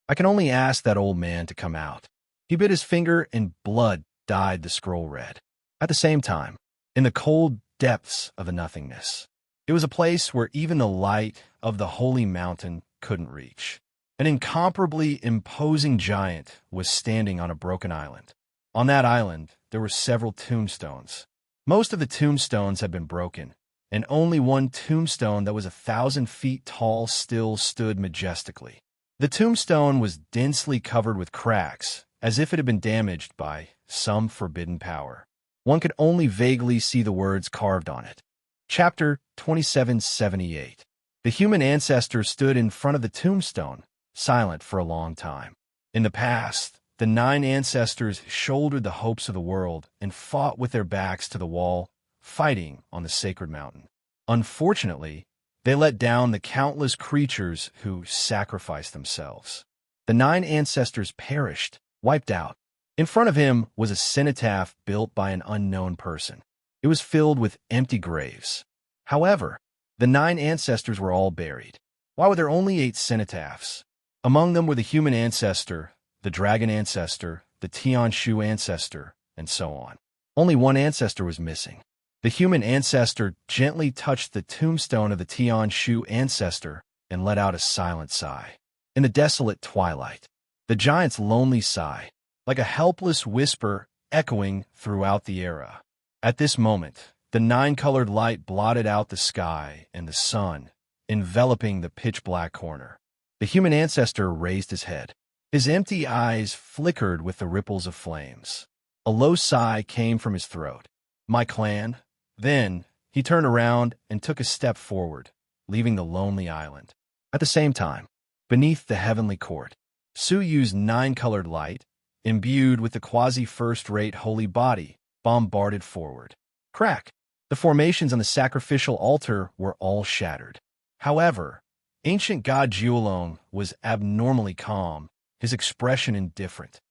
I can only ask that old man to come out. He bit his finger and blood dyed the scroll red. At the same time, in the cold depths of the nothingness, it was a place where even the light of the holy mountain couldn't reach. An incomparably imposing giant was standing on a broken island. On that island, there were several tombstones. Most of the tombstones had been broken, and only one tombstone that was 1,000 feet tall still stood majestically. The tombstone was densely covered with cracks, as if it had been damaged by some forbidden power. One could only vaguely see the words carved on it. Chapter 2778. The human ancestor stood in front of the tombstone, silent for a long time. In the past, the 9 ancestors shouldered the hopes of the world and fought with their backs to the wall, fighting on the sacred mountain. Unfortunately, they let down the countless creatures who sacrificed themselves. The 9 ancestors perished, wiped out. In front of him was a cenotaph built by an unknown person. It was filled with empty graves. However, the 9 ancestors were all buried. Why were there only 8 cenotaphs? Among them were the human ancestor, the dragon ancestor, the Tianshu ancestor, and so on. Only one ancestor was missing. The human ancestor gently touched the tombstone of the Tianshu ancestor and let out a silent sigh. In the desolate twilight, the giant's lonely sigh, like a helpless whisper echoing throughout the era. At this moment, the 9-colored light blotted out the sky and the sun, enveloping the pitch-black corner. The human ancestor raised his head. His empty eyes flickered with the ripples of flames. A low sigh came from his throat. My clan. Then, he turned around and took a step forward, leaving the lonely island. At the same time, beneath the heavenly court, Su Yu's 9-colored light, imbued with the quasi-first-rate holy body, bombarded forward. Crack! The formations on the sacrificial altar were all shattered. However, ancient god Jiulong was abnormally calm, his expression indifferent.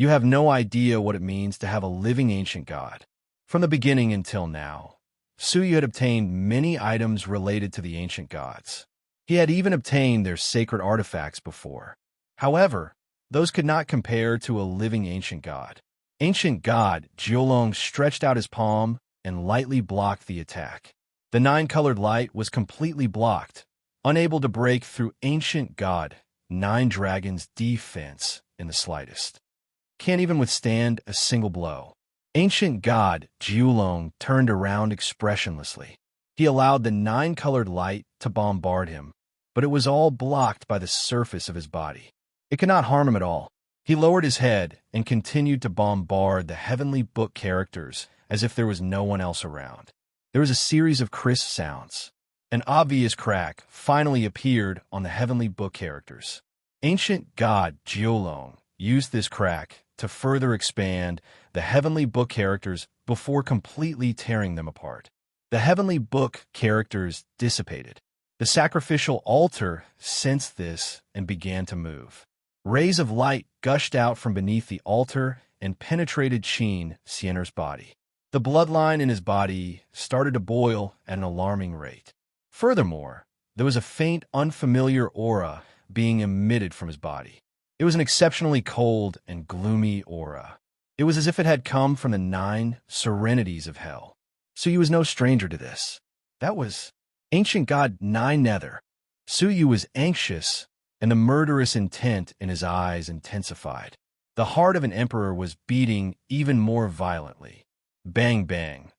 You have no idea what it means to have a living ancient god. From the beginning until now, Suyu had obtained many items related to the ancient gods. He had even obtained their sacred artifacts before. However, those could not compare to a living ancient god. Ancient god Jiulong stretched out his palm and lightly blocked the attack. The nine-colored light was completely blocked, unable to break through ancient god Nine Dragon's defense in the slightest. Can't even withstand a single blow. Ancient god Jiulong turned around expressionlessly. He allowed the nine-colored light to bombard him, but it was all blocked by the surface of his body. It could not harm him at all. He lowered his head and continued to bombard the heavenly book characters as if there was no one else around. There was a series of crisp sounds. An obvious crack finally appeared on the heavenly book characters. Ancient god Jiulong used this crack to further expand the heavenly book characters before completely tearing them apart. The heavenly book characters dissipated. The sacrificial altar sensed this and began to move. Rays of light gushed out from beneath the altar and penetrated Qin Xian'er's body. The bloodline in his body started to boil at an alarming rate. Furthermore, there was a faint, unfamiliar aura being emitted from his body. It was an exceptionally cold and gloomy aura. It was as if it had come from the 9 serenities of hell. Suyu was no stranger to this. That was ancient god Nine Nether. Suyu was anxious, and the murderous intent in his eyes intensified. The heart of an emperor was beating even more violently. Bang, bang.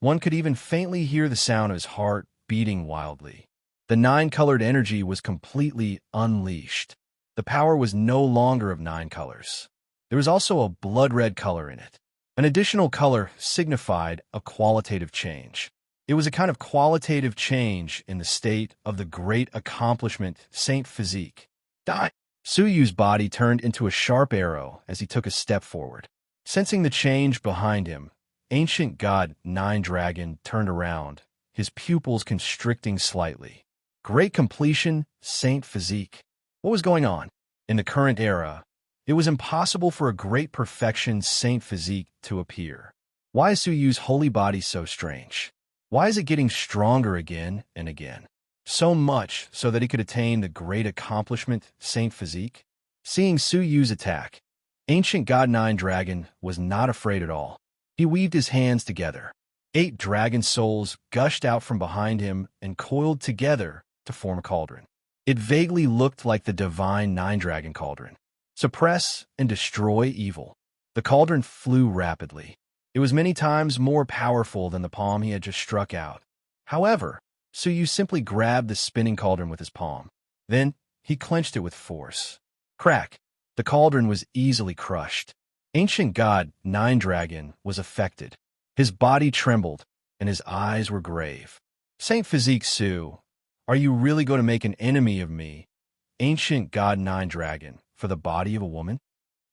One could even faintly hear the sound of his heart beating wildly. The 9-colored energy was completely unleashed. The power was no longer of 9 colors. There was also a blood-red color in it. An additional color signified a qualitative change. It was a kind of qualitative change in the state of the great accomplishment Saint Physique. Die! Suyu's body turned into a sharp arrow as he took a step forward. Sensing the change behind him, ancient god Nine Dragon turned around, his pupils constricting slightly. Great completion, Saint Physique. What was going on? In the current era, it was impossible for a great perfection Saint Physique to appear. Why is Suyu's holy body so strange? Why is it getting stronger again and again? So much so that he could attain the great accomplishment Saint Physique? Seeing Suyu's attack, ancient god Nine Dragon was not afraid at all. He weaved his hands together. 8 dragon souls gushed out from behind him and coiled together to form a cauldron. It vaguely looked like the divine Nine Dragon Cauldron. Suppress and destroy evil. The cauldron flew rapidly. It was many times more powerful than the palm he had just struck out. However, Suyu simply grabbed the spinning cauldron with his palm. Then, he clenched it with force. Crack! The cauldron was easily crushed. Ancient god Nine Dragon was affected. His body trembled, and his eyes were grave. Saint Physique Su, are you really going to make an enemy of me, ancient god Nine Dragon, for the body of a woman?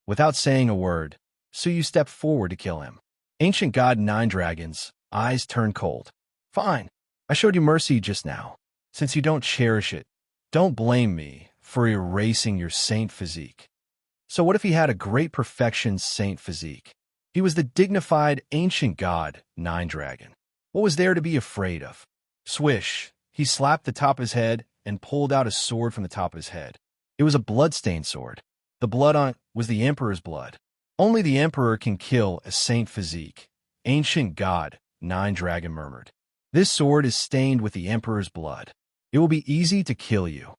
Without saying a word, Suyu stepped forward to kill him. Ancient god Nine Dragon's eyes turned cold. Fine, I showed you mercy just now. Since you don't cherish it, don't blame me for erasing your Saint Physique. So what if he had a great perfection Saint Physique? He was the dignified ancient god Nine Dragon. What was there to be afraid of? Swish, he slapped the top of his head and pulled out a sword from the top of his head. It was a blood-stained sword. The blood on it was the Emperor's blood. Only the Emperor can kill a Saint Physique. Ancient god Nine Dragon murmured. This sword is stained with the Emperor's blood. It will be easy to kill you.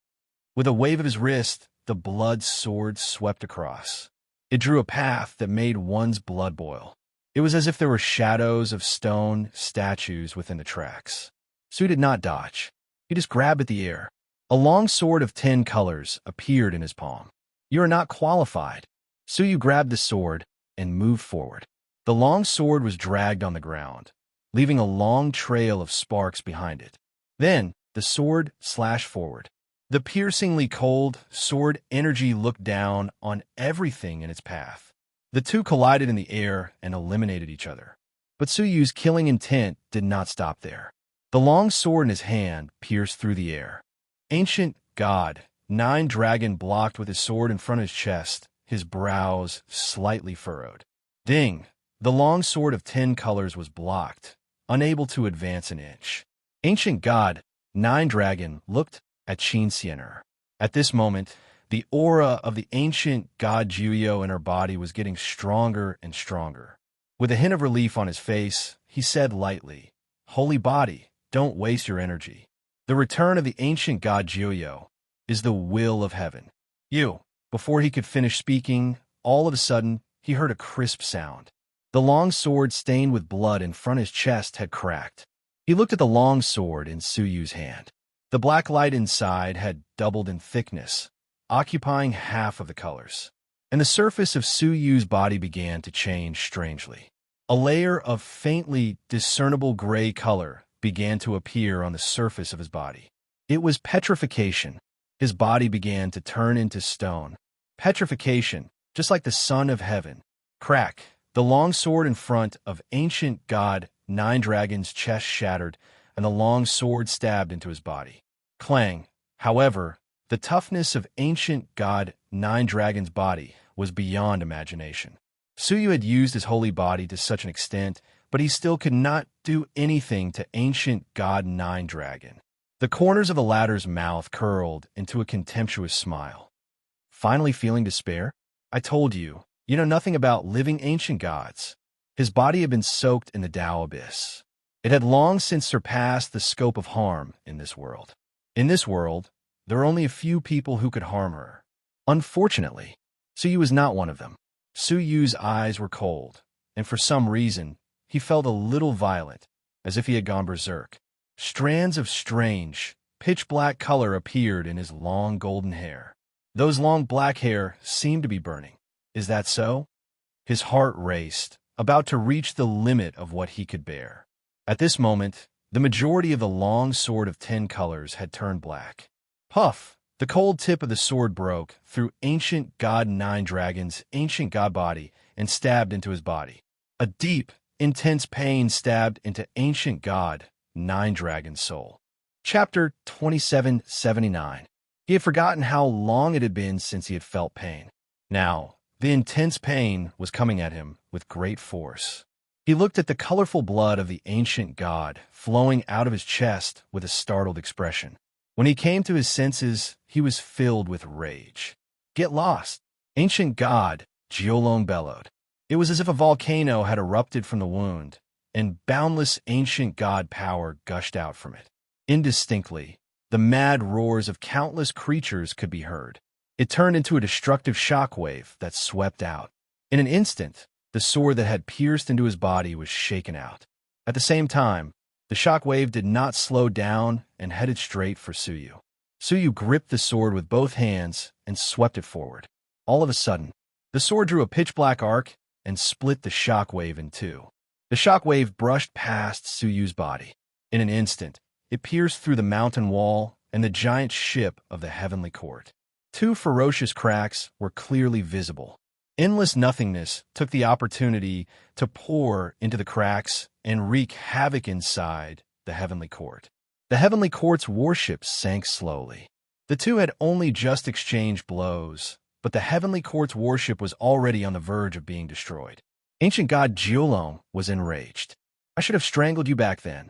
With a wave of his wrist, the blood sword swept across. It drew a path that made one's blood boil. It was as if there were shadows of stone statues within the tracks. Su did not dodge. He just grabbed at the air. A long sword of 10 colors appeared in his palm. You are not qualified. Suyu grabbed the sword and moved forward. The long sword was dragged on the ground, leaving a long trail of sparks behind it. Then, the sword slashed forward. The piercingly cold sword energy looked down on everything in its path. The two collided in the air and eliminated each other. But Suyu's killing intent did not stop there. The long sword in his hand pierced through the air. Ancient god Nine Dragon blocked with his sword in front of his chest his brows slightly furrowed. Ding! The long sword of 10 colors was blocked, unable to advance an inch. Ancient God, Nine Dragon, looked at Qin Xianer. At this moment, the aura of the ancient god Jiuyo in her body was getting stronger and stronger. With a hint of relief on his face, he said lightly, "Holy body, don't waste your energy. The return of the ancient god Jiuyo is the will of heaven." You. Before he could finish speaking, all of a sudden, he heard a crisp sound. The long sword stained with blood in front of his chest had cracked. He looked at the long sword in Suyu's hand. The black light inside had doubled in thickness, occupying half of the colors. And the surface of Suyu's body began to change strangely. A layer of faintly discernible gray color began to appear on the surface of his body. It was petrification. His body began to turn into stone. Petrification, just like the Son of Heaven. Crack! The long sword in front of ancient god Nine Dragon's chest shattered, and the long sword stabbed into his body. Clang! However, the toughness of ancient god Nine Dragon's body was beyond imagination. Suyu had used his holy body to such an extent, but he still could not do anything to ancient god Nine Dragon. The corners of the latter's mouth curled into a contemptuous smile. Finally feeling despair? I told you, you know nothing about living ancient gods. His body had been soaked in the Tao abyss. It had long since surpassed the scope of harm in this world. In this world, there were only a few people who could harm her. Unfortunately, Suyu was not one of them. Suyu's eyes were cold, and for some reason, he felt a little violent, as if he had gone berserk. Strands of strange, pitch-black color appeared in his long golden hair. Those long black hair seemed to be burning. Is that so? His heart raced, about to reach the limit of what he could bear. At this moment, the majority of the long sword of 10 colors had turned black. Puff! The cold tip of the sword broke through ancient god Nine Dragon's ancient god body and stabbed into his body. A deep, intense pain stabbed into ancient god Nine Dragon's soul. Chapter 2779. He had forgotten how long it had been since he had felt pain. Now, the intense pain was coming at him with great force. He looked at the colorful blood of the ancient god flowing out of his chest with a startled expression. When he came to his senses, he was filled with rage. Get lost! Ancient god, Jiolong bellowed. It was as if a volcano had erupted from the wound, and boundless ancient god power gushed out from it. Indistinctly, the mad roars of countless creatures could be heard. It turned into a destructive shockwave that swept out. In an instant, the sword that had pierced into his body was shaken out. At the same time, the shockwave did not slow down and headed straight for Suyu. Suyu gripped the sword with both hands and swept it forward. All of a sudden, the sword drew a pitch-black arc and split the shockwave in two. The shockwave brushed past Suyu's body. In an instant, it pierced through the mountain wall and the giant ship of the heavenly court. Two ferocious cracks were clearly visible. Endless nothingness took the opportunity to pour into the cracks and wreak havoc inside the heavenly court. The heavenly court's warships sank slowly. The two had only just exchanged blows, but the heavenly court's warship was already on the verge of being destroyed. Ancient god Jiolong was enraged. I should have strangled you back then.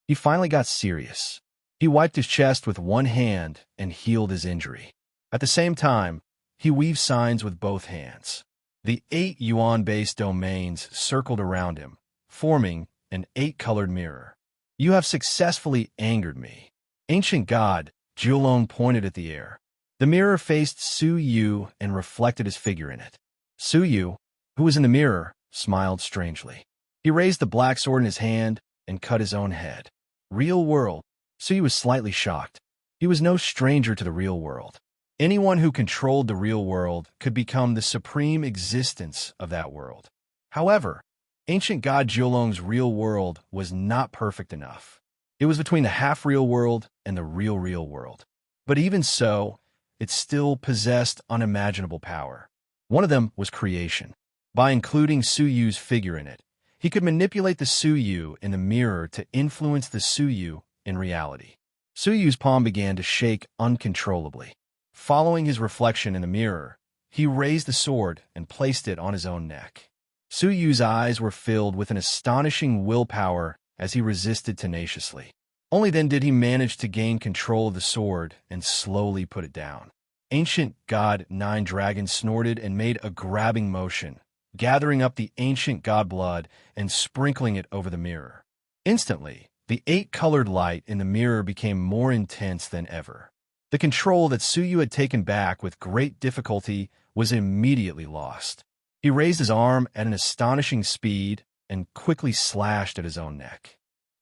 He finally got serious. He wiped his chest with one hand and healed his injury. At the same time, he weaved signs with both hands. The 8 yuan-based domains circled around him, forming an 8-colored mirror. You have successfully angered me. Ancient god, Jiolong pointed at the air. The mirror faced Suyu and reflected his figure in it. Suyu, who was in the mirror, smiled strangely. He raised the black sword in his hand and cut his own head. Real world. Suyu was slightly shocked. He was no stranger to the real world. Anyone who controlled the real world could become the supreme existence of that world. However, ancient god Jiolong's real world was not perfect enough. It was between the half-real world and the real world. But even so, it still possessed unimaginable power. One of them was creation. By including Suyu's figure in it, he could manipulate the Suyu in the mirror to influence the Suyu in reality. Suyu's palm began to shake uncontrollably. Following his reflection in the mirror, he raised the sword and placed it on his own neck. Su Yu's eyes were filled with an astonishing willpower as he resisted tenaciously. Only then did he manage to gain control of the sword and slowly put it down. Ancient God Nine Dragon snorted and made a grabbing motion, gathering up the ancient god blood and sprinkling it over the mirror. Instantly, the 8-colored light in the mirror became more intense than ever. The control that Su Yu had taken back with great difficulty was immediately lost. He raised his arm at an astonishing speed and quickly slashed at his own neck.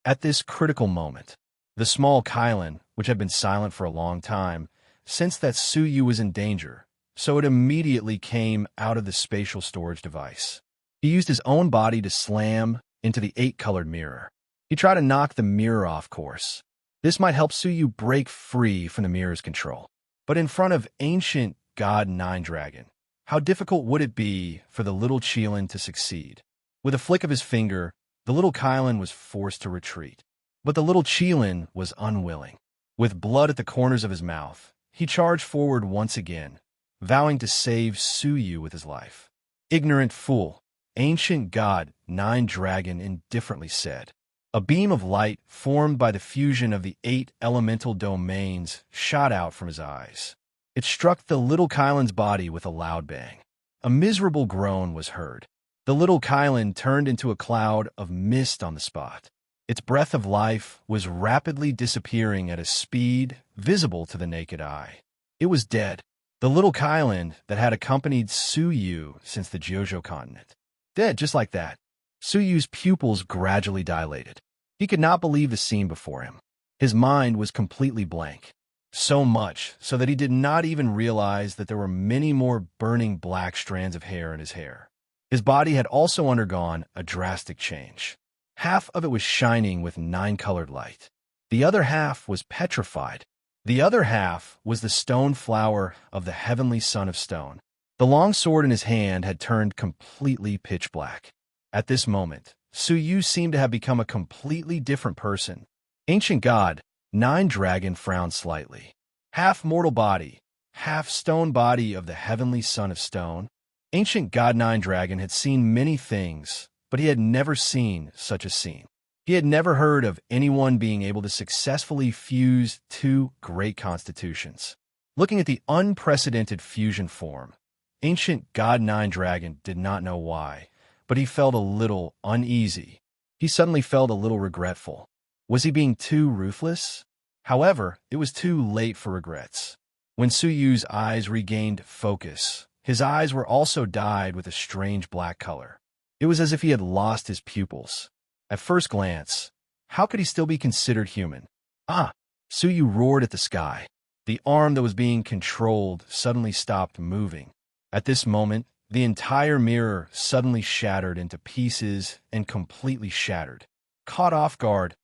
At this critical moment, the small Kylan, which had been silent for a long time, sensed that Su Yu was in danger, so it immediately came out of the spatial storage device. He used his own body to slam into the 8-colored mirror. He tried to knock the mirror off course. This might help Su Yu break free from the mirror's control. But in front of ancient God Nine Dragon, how difficult would it be for the little Qilin to succeed? With a flick of his finger, the little Kylan was forced to retreat. But the little Qilin was unwilling. With blood at the corners of his mouth, he charged forward once again, vowing to save Su Yu with his life. "Ignorant fool," ancient God Nine Dragon indifferently said. A beam of light formed by the fusion of the 8 elemental domains shot out from his eyes. It struck the little Kylan's body with a loud bang. A miserable groan was heard. The little Kylan turned into a cloud of mist on the spot. Its breath of life was rapidly disappearing at a speed visible to the naked eye. It was dead. The little Kylan that had accompanied Su Yu since the Jojo continent. Dead just like that. Su Yu's pupils gradually dilated. He could not believe the scene before him. His mind was completely blank. So much so that he did not even realize that there were many more burning black strands of hair in his hair. His body had also undergone a drastic change. Half of it was shining with 9-colored light. The other half was petrified. The other half was the stone flower of the heavenly son of stone. The long sword in his hand had turned completely pitch black. At this moment, Su Yu seemed to have become a completely different person. Ancient God Nine Dragon frowned slightly. Half mortal body, half stone body of the heavenly son of stone. Ancient God Nine Dragon had seen many things, but he had never seen such a scene. He had never heard of anyone being able to successfully fuse 2 great constitutions. Looking at the unprecedented fusion form, Ancient God Nine Dragon did not know why, but he felt a little uneasy. He suddenly felt a little regretful. Was he being too ruthless? However, it was too late for regrets. When Su Yu's eyes regained focus, his eyes were also dyed with a strange black color. It was as if he had lost his pupils. At first glance, how could he still be considered human? Ah! Su Yu roared at the sky. The arm that was being controlled suddenly stopped moving. At this moment, the entire mirror suddenly shattered into pieces and completely shattered. Caught off guard,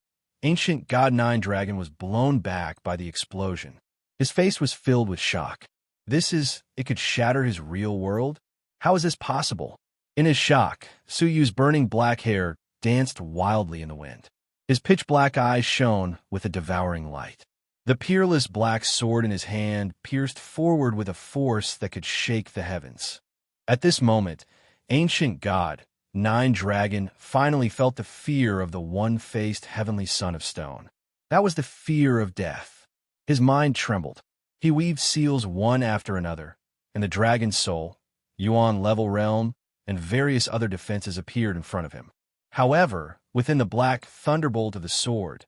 Ancient God Nine Dragon was blown back by the explosion. His face was filled with shock. It could shatter his real world? How is this possible? In his shock, Su Yu's burning black hair danced wildly in the wind. His pitch-black eyes shone with a devouring light. The peerless black sword in his hand pierced forward with a force that could shake the heavens. At this moment, Ancient God Nine Dragon finally felt the fear of the one-faced heavenly son of stone. That was the fear of death. His mind trembled. He weaved seals one after another, and the dragon's soul, Yuan level realm, and various other defenses appeared in front of him. However, within the black thunderbolt of the sword,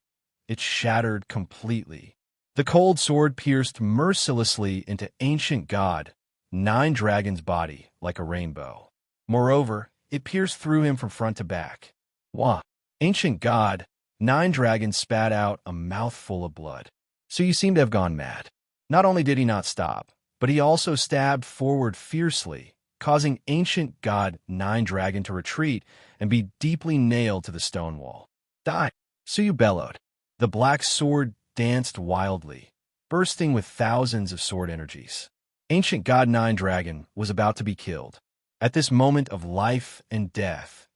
it shattered completely. The cold sword pierced mercilessly into Ancient God Nine Dragon's body like a rainbow. Moreover, it pierced through him from front to back. Wah! Ancient God Nine Dragon spat out a mouthful of blood. So you seem to have gone mad. Not only did he not stop, but he also stabbed forward fiercely, causing Ancient God Nine Dragon to retreat and be deeply nailed to the stone wall. Die! Su Yu bellowed. The black sword danced wildly, bursting with thousands of sword energies. Ancient God Nine Dragon was about to be killed. At this moment of life and death,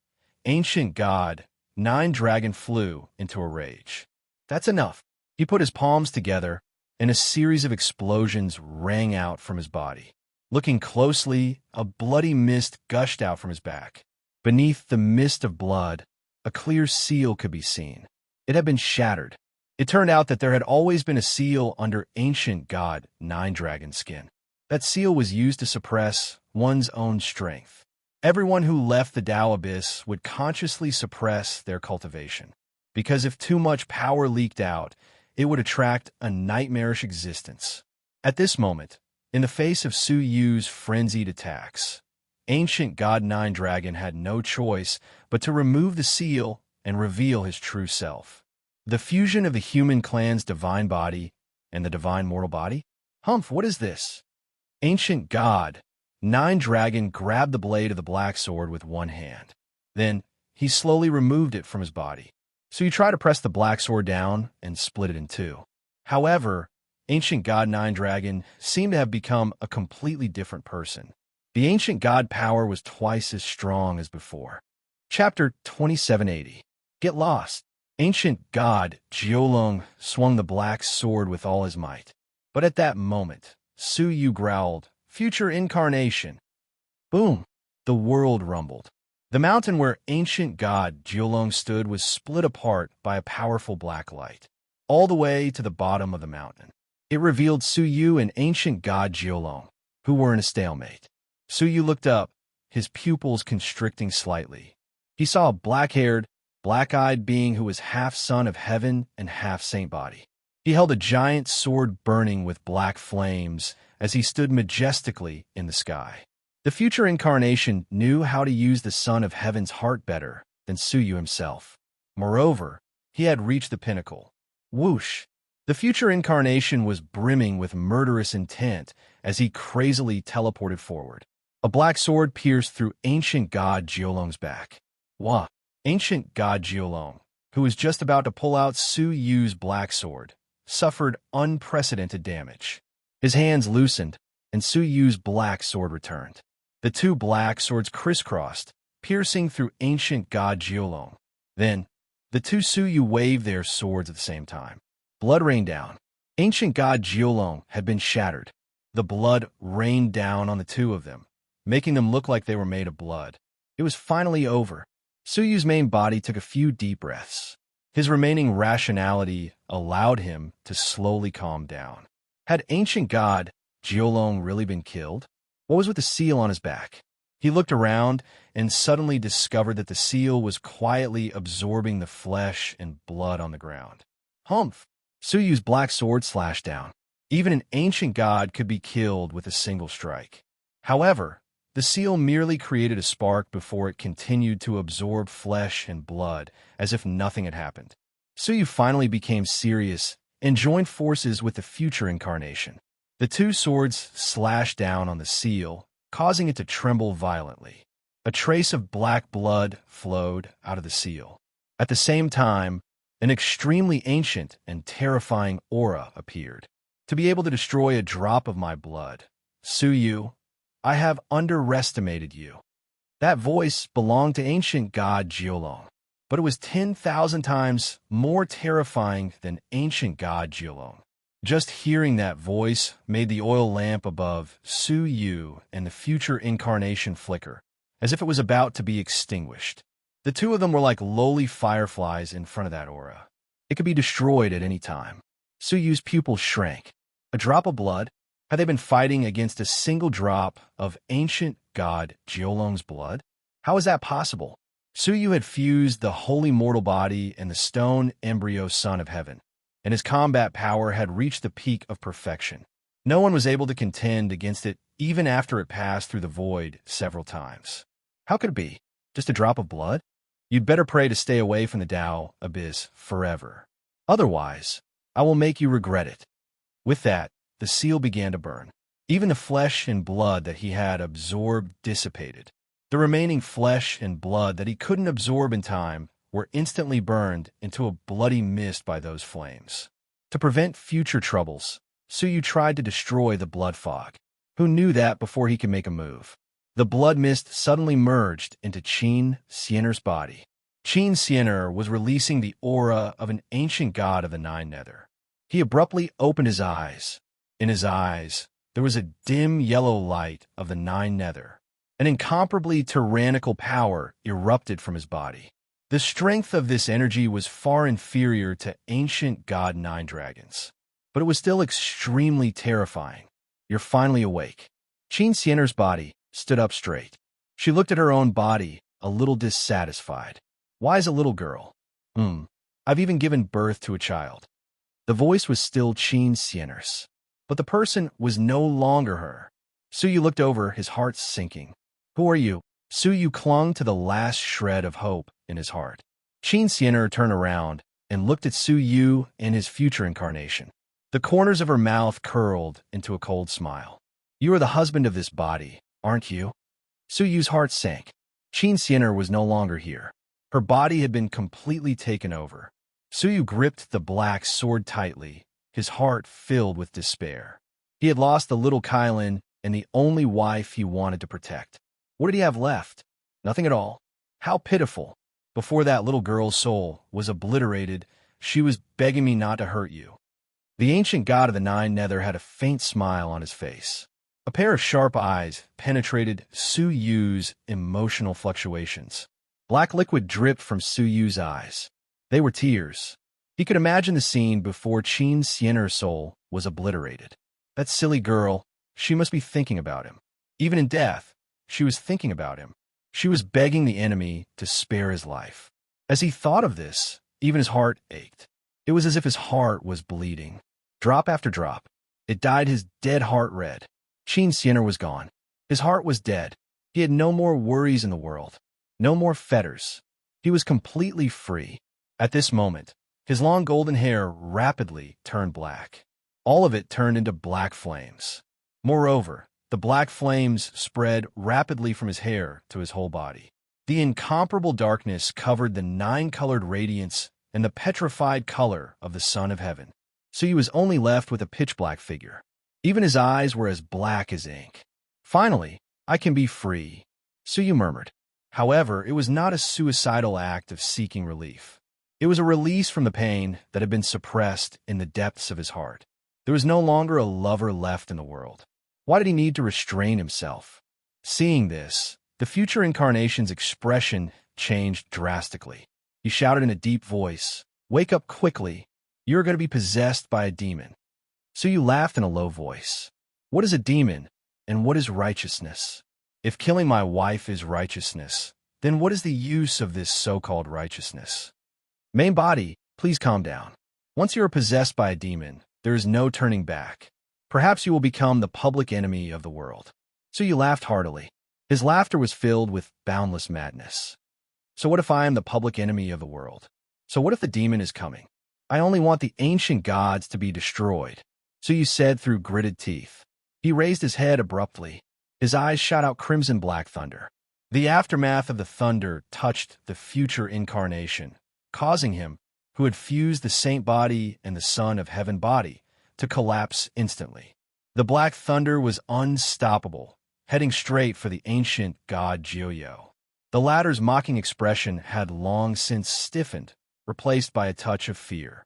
Ancient God Nine Dragon flew into a rage. That's enough. He put his palms together, and a series of explosions rang out from his body. Looking closely, a bloody mist gushed out from his back. Beneath the mist of blood, a clear seal could be seen. It had been shattered. It turned out that there had always been a seal under ancient god Nine-Dragon's skin. That seal was used to suppress one's own strength. Everyone who left the Tao Abyss would consciously suppress their cultivation, because if too much power leaked out, it would attract a nightmarish existence. At this moment, in the face of Su Yu's frenzied attacks, ancient god Nine-Dragon had no choice but to remove the seal and reveal his true self. The fusion of the human clan's divine body and the divine mortal body? Humph, what is this? Ancient god Nine-Dragon grabbed the blade of the black sword with one hand. Then, he slowly removed it from his body. So you try to press the black sword down and split it in two. However, ancient god Nine-Dragon seemed to have become a completely different person. The ancient god power was twice as strong as before. Chapter 2780. Get lost. Ancient god Jiolong swung the black sword with all his might. But at that moment, Su Yu growled, "Future incarnation." Boom! The world rumbled. The mountain where ancient god Jiolong stood was split apart by a powerful black light, all the way to the bottom of the mountain. It revealed Su Yu and ancient god Jiolong, who were in a stalemate. Su Yu looked up, his pupils constricting slightly. He saw a black-haired, black-eyed being who was half son of heaven and half saint body. He held a giant sword burning with black flames as he stood majestically in the sky. The future incarnation knew how to use the son of heaven's heart better than Su Yu himself. Moreover, he had reached the pinnacle. Whoosh! The future incarnation was brimming with murderous intent as he crazily teleported forward. A black sword pierced through ancient god Jiolong's back. Wah! Ancient god Jiolong, who was just about to pull out Su Yu's black sword, suffered unprecedented damage. His hands loosened, and Su Yu's black sword returned. The two black swords crisscrossed, piercing through ancient god Jiolong. Then, the two Su Yu waved their swords at the same time. Blood rained down. Ancient god Jiolong had been shattered. The blood rained down on the two of them, making them look like they were made of blood. It was finally over. Su Yu's main body took a few deep breaths. His remaining rationality allowed him to slowly calm down. Had ancient god Jiolong really been killed? What was with the seal on his back? He looked around and suddenly discovered that the seal was quietly absorbing the flesh and blood on the ground. Humph! Su Yu's black sword slashed down. Even an ancient god could be killed with a single strike. However, the seal merely created a spark before it continued to absorb flesh and blood as if nothing had happened. Su Yu finally became serious and joined forces with the future incarnation. The two swords slashed down on the seal, causing it to tremble violently. A trace of black blood flowed out of the seal. At the same time, an extremely ancient and terrifying aura appeared. To be able to destroy a drop of my blood, Su Yu, I have underestimated you. That voice belonged to ancient god Jiolong, but it was 10,000 times more terrifying than ancient god Jiolong. Just hearing that voice made the oil lamp above Su Yu and the future incarnation flicker, as if it was about to be extinguished. The two of them were like lowly fireflies in front of that aura. It could be destroyed at any time. Su Yu's pupils shrank. A drop of blood? Had they been fighting against a single drop of ancient god Jiolong's blood? How is that possible? Su Yu had fused the holy mortal body and the stone embryo son of heaven, and his combat power had reached the peak of perfection. No one was able to contend against it even after it passed through the void several times. How could it be? Just a drop of blood? You'd better pray to stay away from the Tao Abyss forever. Otherwise, I will make you regret it. With that, the seal began to burn. Even the flesh and blood that he had absorbed dissipated. The remaining flesh and blood that he couldn't absorb in time were instantly burned into a bloody mist by those flames. To prevent future troubles, Su Yu tried to destroy the blood fog. Who knew that before he could make a move? The blood mist suddenly merged into Qin Xiener's body. Qin Xiener was releasing the aura of an ancient god of the Nine Nether. He abruptly opened his eyes. In his eyes, there was a dim yellow light of the Nine Nether. An incomparably tyrannical power erupted from his body. The strength of this energy was far inferior to ancient god Nine Dragons, but it was still extremely terrifying. You're finally awake. Qin Xian'er's body stood up straight. She looked at her own body, a little dissatisfied. Wise a little girl. I've even given birth to a child. The voice was still Qin Xian'er's, but the person was no longer her. Suyu looked over, his heart sinking. Who are you? Suyu clung to the last shred of hope in his heart. Qin Xian'er turned around and looked at Suyu in his future incarnation. The corners of her mouth curled into a cold smile. You are the husband of this body, aren't you? Suyu's heart sank. Qin Xian'er was no longer here. Her body had been completely taken over. Suyu gripped the black sword tightly, his heart filled with despair. He had lost the little Kylin and the only wife he wanted to protect. What did he have left? Nothing at all. How pitiful. Before that little girl's soul was obliterated, she was begging me not to hurt you. The ancient god of the Nine Nether had a faint smile on his face. A pair of sharp eyes penetrated Suyu's emotional fluctuations. Black liquid dripped from Suyu's eyes. They were tears. He could imagine the scene before Qin Xian'er's soul was obliterated. That silly girl, she must be thinking about him. Even in death, she was thinking about him. She was begging the enemy to spare his life. As he thought of this, even his heart ached. It was as if his heart was bleeding. Drop after drop. It dyed his dead heart red. Qin Xian'er was gone. His heart was dead. He had no more worries in the world. No more fetters. He was completely free. At this moment, his long golden hair rapidly turned black. All of it turned into black flames. Moreover, the black flames spread rapidly from his hair to his whole body. The incomparable darkness covered the nine-colored radiance and the petrified color of the sun of heaven. So he was only left with a pitch-black figure. Even his eyes were as black as ink. Finally, I can be free, Suyu murmured. However, it was not a suicidal act of seeking relief. It was a release from the pain that had been suppressed in the depths of his heart. There was no longer a lover left in the world. Why did he need to restrain himself? Seeing this, the future incarnation's expression changed drastically. He shouted in a deep voice, "Wake up quickly. You're going to be possessed by a demon." Suyu laughed in a low voice. What is a demon, and what is righteousness? If killing my wife is righteousness, then what is the use of this so-called righteousness? Main body, please calm down. Once you are possessed by a demon, there is no turning back. Perhaps you will become the public enemy of the world. Suyu laughed heartily. His laughter was filled with boundless madness. So what if I am the public enemy of the world? So what if the demon is coming? I only want the ancient gods to be destroyed, Suyu said through gritted teeth. He raised his head abruptly. His eyes shot out crimson black thunder. The aftermath of the thunder touched the future incarnation, causing him, who had fused the saint body and the son of heaven body, to collapse instantly. The black thunder was unstoppable, heading straight for the ancient god Jiuyo. The latter's mocking expression had long since stiffened, replaced by a touch of fear.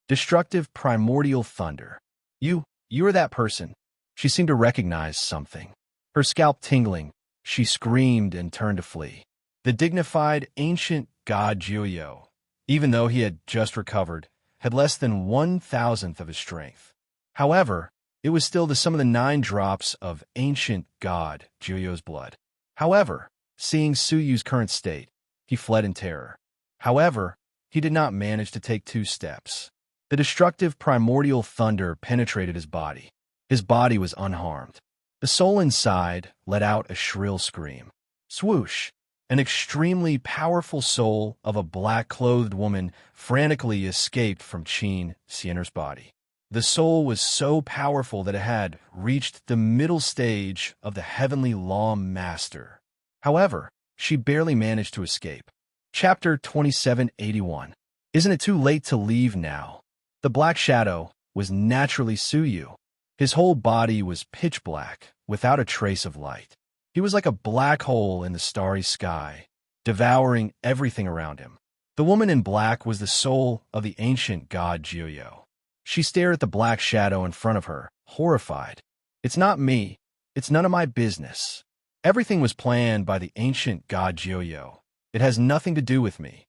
Destructive primordial thunder. You are that person. She seemed to recognize something. Her scalp tingling, she screamed and turned to flee. The dignified ancient god Jiuyo, even though he had just recovered, had less than 1,000th of his strength. However, it was still the sum of the 9 drops of ancient god Jiuyo's blood. However, seeing Suyu's current state, he fled in terror. However, he did not manage to take 2 steps. The destructive primordial thunder penetrated his body. His body was unharmed. The soul inside let out a shrill scream. Swoosh! An extremely powerful soul of a black-clothed woman frantically escaped from Qin Xian'er's body. The soul was so powerful that it had reached the middle stage of the heavenly law master. However, she barely managed to escape. Chapter 2781. Isn't it too late to leave now? The black shadow was naturally Suyu. His whole body was pitch black, without a trace of light. He was like a black hole in the starry sky, devouring everything around him. The woman in black was the soul of the ancient god Jiuyo. She stared at the black shadow in front of her, horrified. It's not me. It's none of my business. Everything was planned by the ancient god Joyo. It has nothing to do with me.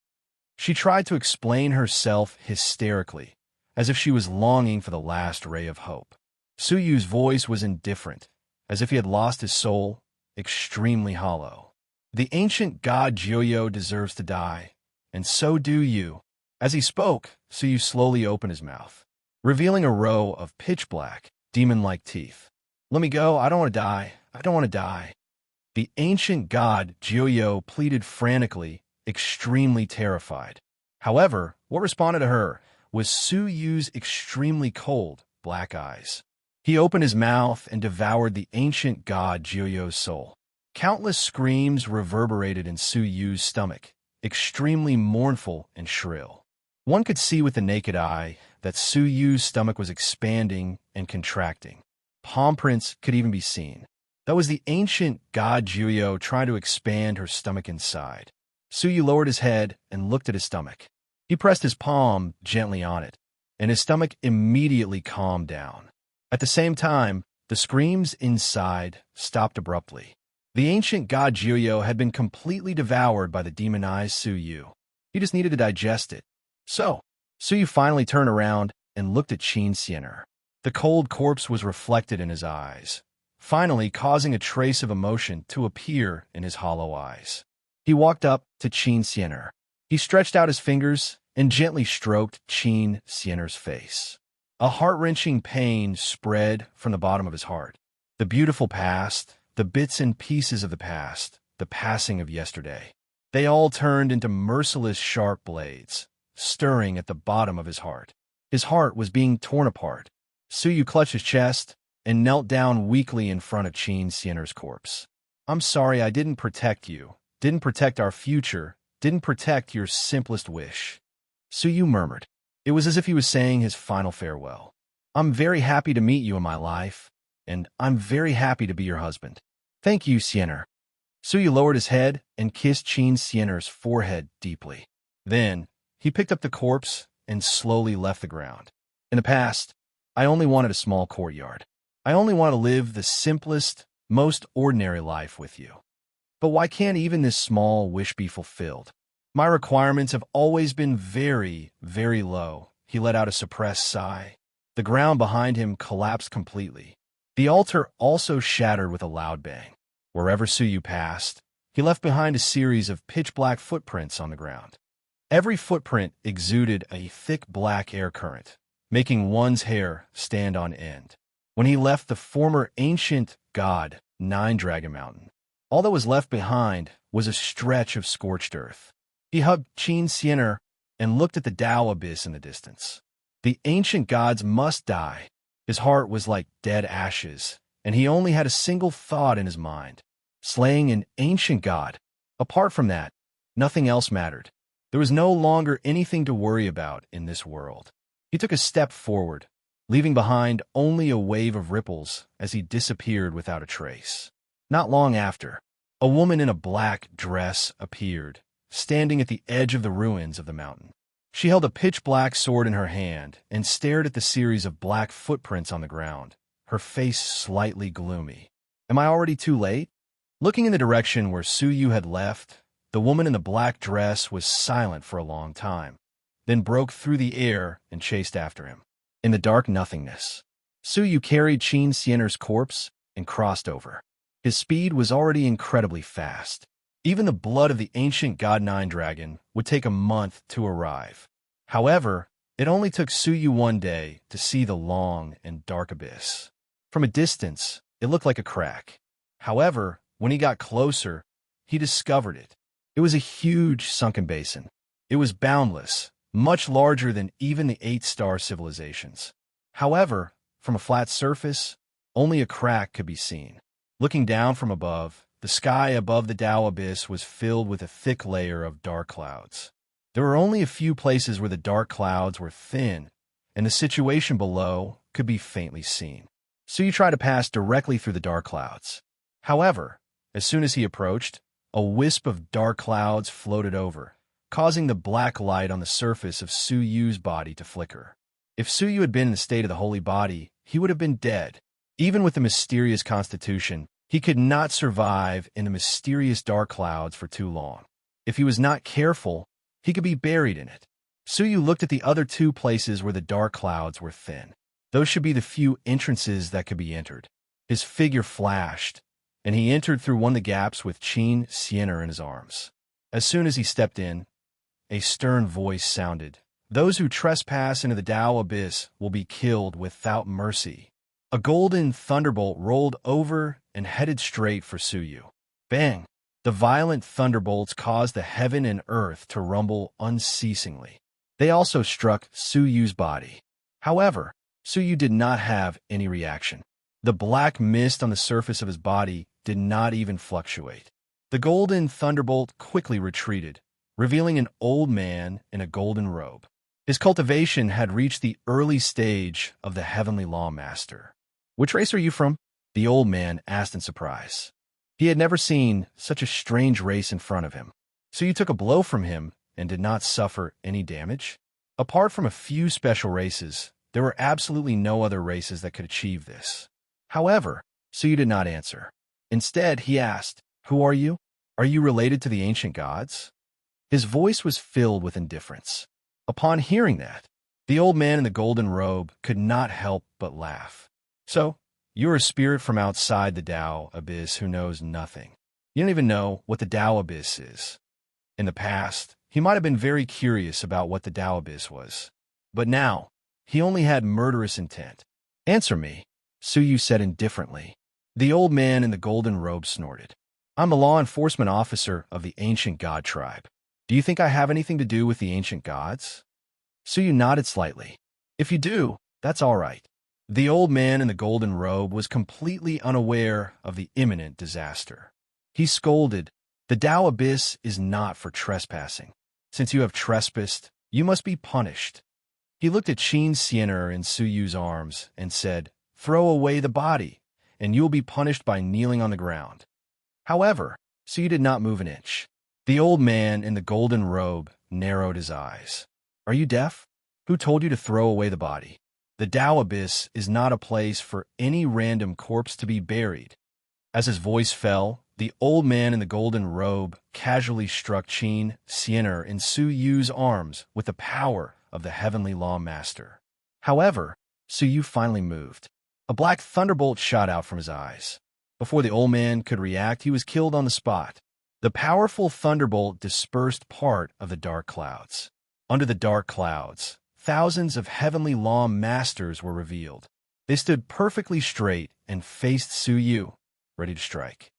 She tried to explain herself hysterically, as if she was longing for the last ray of hope. Suyu's voice was indifferent, as if he had lost his soul, extremely hollow. The ancient god Joyo deserves to die, and so do you. As he spoke, Suyu slowly opened his mouth, revealing a row of pitch-black, demon-like teeth. Let me go, I don't want to die, I don't want to die. The ancient god Joyo pleaded frantically, extremely terrified. However, what responded to her was Suyu's extremely cold, black eyes. He opened his mouth and devoured the ancient god Joyo's soul. Countless screams reverberated in Suyu's stomach, extremely mournful and shrill. One could see with the naked eye that Suyu's stomach was expanding and contracting. Palm prints could even be seen. That was the ancient god Joyo trying to expand her stomach inside. Suyu lowered his head and looked at his stomach. He pressed his palm gently on it, and his stomach immediately calmed down. At the same time, the screams inside stopped abruptly. The ancient god Joyo had been completely devoured by the demonized Suyu. He just needed to digest it. So, Suyu finally turned around and looked at Qin Xianer. The cold corpse was reflected in his eyes, finally causing a trace of emotion to appear in his hollow eyes. He walked up to Qin Xianer. He stretched out his fingers and gently stroked Qin Xianer's face. A heart-wrenching pain spread from the bottom of his heart. The beautiful past, the bits and pieces of the past, the passing of yesterday. They all turned into merciless sharp blades, stirring at the bottom of his heart. His heart was being torn apart. Suyu clutched his chest and knelt down weakly in front of Qin Xianer's corpse. I'm sorry I didn't protect you, didn't protect our future, didn't protect your simplest wish. Suyu murmured. It was as if he was saying his final farewell. I'm very happy to meet you in my life, and I'm very happy to be your husband. Thank you, Xianer. Suyu lowered his head and kissed Qin Xianer's forehead deeply. Then, he picked up the corpse and slowly left the ground. In the past, I only wanted a small courtyard. I only want to live the simplest, most ordinary life with you. But why can't even this small wish be fulfilled? My requirements have always been very, very low. He let out a suppressed sigh. The ground behind him collapsed completely. The altar also shattered with a loud bang. Wherever Suyu passed, he left behind a series of pitch-black footprints on the ground. Every footprint exuded a thick black air current, making one's hair stand on end. When he left the former ancient god, Nine Dragon Mountain, all that was left behind was a stretch of scorched earth. He hugged Qin Xianer and looked at the Tao abyss in the distance. The ancient gods must die. His heart was like dead ashes, and he only had a single thought in his mind: slaying an ancient god. Apart from that, nothing else mattered. There was no longer anything to worry about in this world. He took a step forward, leaving behind only a wave of ripples as he disappeared without a trace. Not long after, a woman in a black dress appeared, standing at the edge of the ruins of the mountain. She held a pitch-black sword in her hand and stared at the series of black footprints on the ground, her face slightly gloomy. Am I already too late? Looking in the direction where Suyu had left, the woman in the black dress was silent for a long time, then broke through the air and chased after him. In the dark nothingness, Suyu carried Qin Xianer's corpse and crossed over. His speed was already incredibly fast. Even the blood of the ancient god Nine Dragon would take a month to arrive. However, it only took Suyu one day to see the long and dark abyss. From a distance, it looked like a crack. However, when he got closer, he discovered it. It was a huge sunken basin. It was boundless, much larger than even the 8-star civilizations. However, from a flat surface, only a crack could be seen. Looking down from above, the sky above the Tao abyss was filled with a thick layer of dark clouds. There were only a few places where the dark clouds were thin, and the situation below could be faintly seen. So you tried to pass directly through the dark clouds. However, as soon as he approached, a wisp of dark clouds floated over, causing the black light on the surface of Suyu's body to flicker. If Suyu had been in the state of the holy body, he would have been dead. Even with the mysterious constitution, he could not survive in the mysterious dark clouds for too long. If he was not careful, he could be buried in it. Suyu looked at the other two places where the dark clouds were thin. Those should be the few entrances that could be entered. His figure flashed, and he entered through one of the gaps with Qin Sienna in his arms. As soon as he stepped in, a stern voice sounded. Those who trespass into the Tao abyss will be killed without mercy. A golden thunderbolt rolled over and headed straight for Suyu. Bang! The violent thunderbolts caused the heaven and earth to rumble unceasingly. They also struck Suyu's body. However, Suyu did not have any reaction. The black mist on the surface of his body did not even fluctuate. The golden thunderbolt quickly retreated, revealing an old man in a golden robe. His cultivation had reached the early stage of the heavenly lawmaster. "Which race are you from?" the old man asked in surprise. He had never seen such a strange race in front of him. So you took a blow from him and did not suffer any damage? Apart from a few special races, there were absolutely no other races that could achieve this. However, Suyu did not answer. Instead, he asked, "Who are you? Are you related to the ancient gods?" His voice was filled with indifference. Upon hearing that, the old man in the golden robe could not help but laugh. "So, you're a spirit from outside the Tao abyss who knows nothing. You don't even know what the Tao abyss is." In the past, he might have been very curious about what the Tao abyss was. But now, he only had murderous intent. "Answer me," Suyu said indifferently. The old man in the golden robe snorted. "I'm a law enforcement officer of the ancient god tribe. Do you think I have anything to do with the ancient gods?" Suyu nodded slightly. "If you do, that's all right." The old man in the golden robe was completely unaware of the imminent disaster. He scolded, "The Tao abyss is not for trespassing. Since you have trespassed, you must be punished." He looked at Qin Sienna in Suyu's arms and said, "Throw away the body, and you'll be punished by kneeling on the ground." However, Suyu did not move an inch. The old man in the golden robe narrowed his eyes. "Are you deaf? Who told you to throw away the body? The Tao abyss is not a place for any random corpse to be buried." As his voice fell, the old man in the golden robe casually struck Qin Sienna in Suyu's arms with the power of the heavenly lawmaster. However, Suyu finally moved. A black thunderbolt shot out from his eyes. Before the old man could react, he was killed on the spot. The powerful thunderbolt dispersed part of the dark clouds. Under the dark clouds, thousands of heavenly law masters were revealed. They stood perfectly straight and faced Suyu, ready to strike.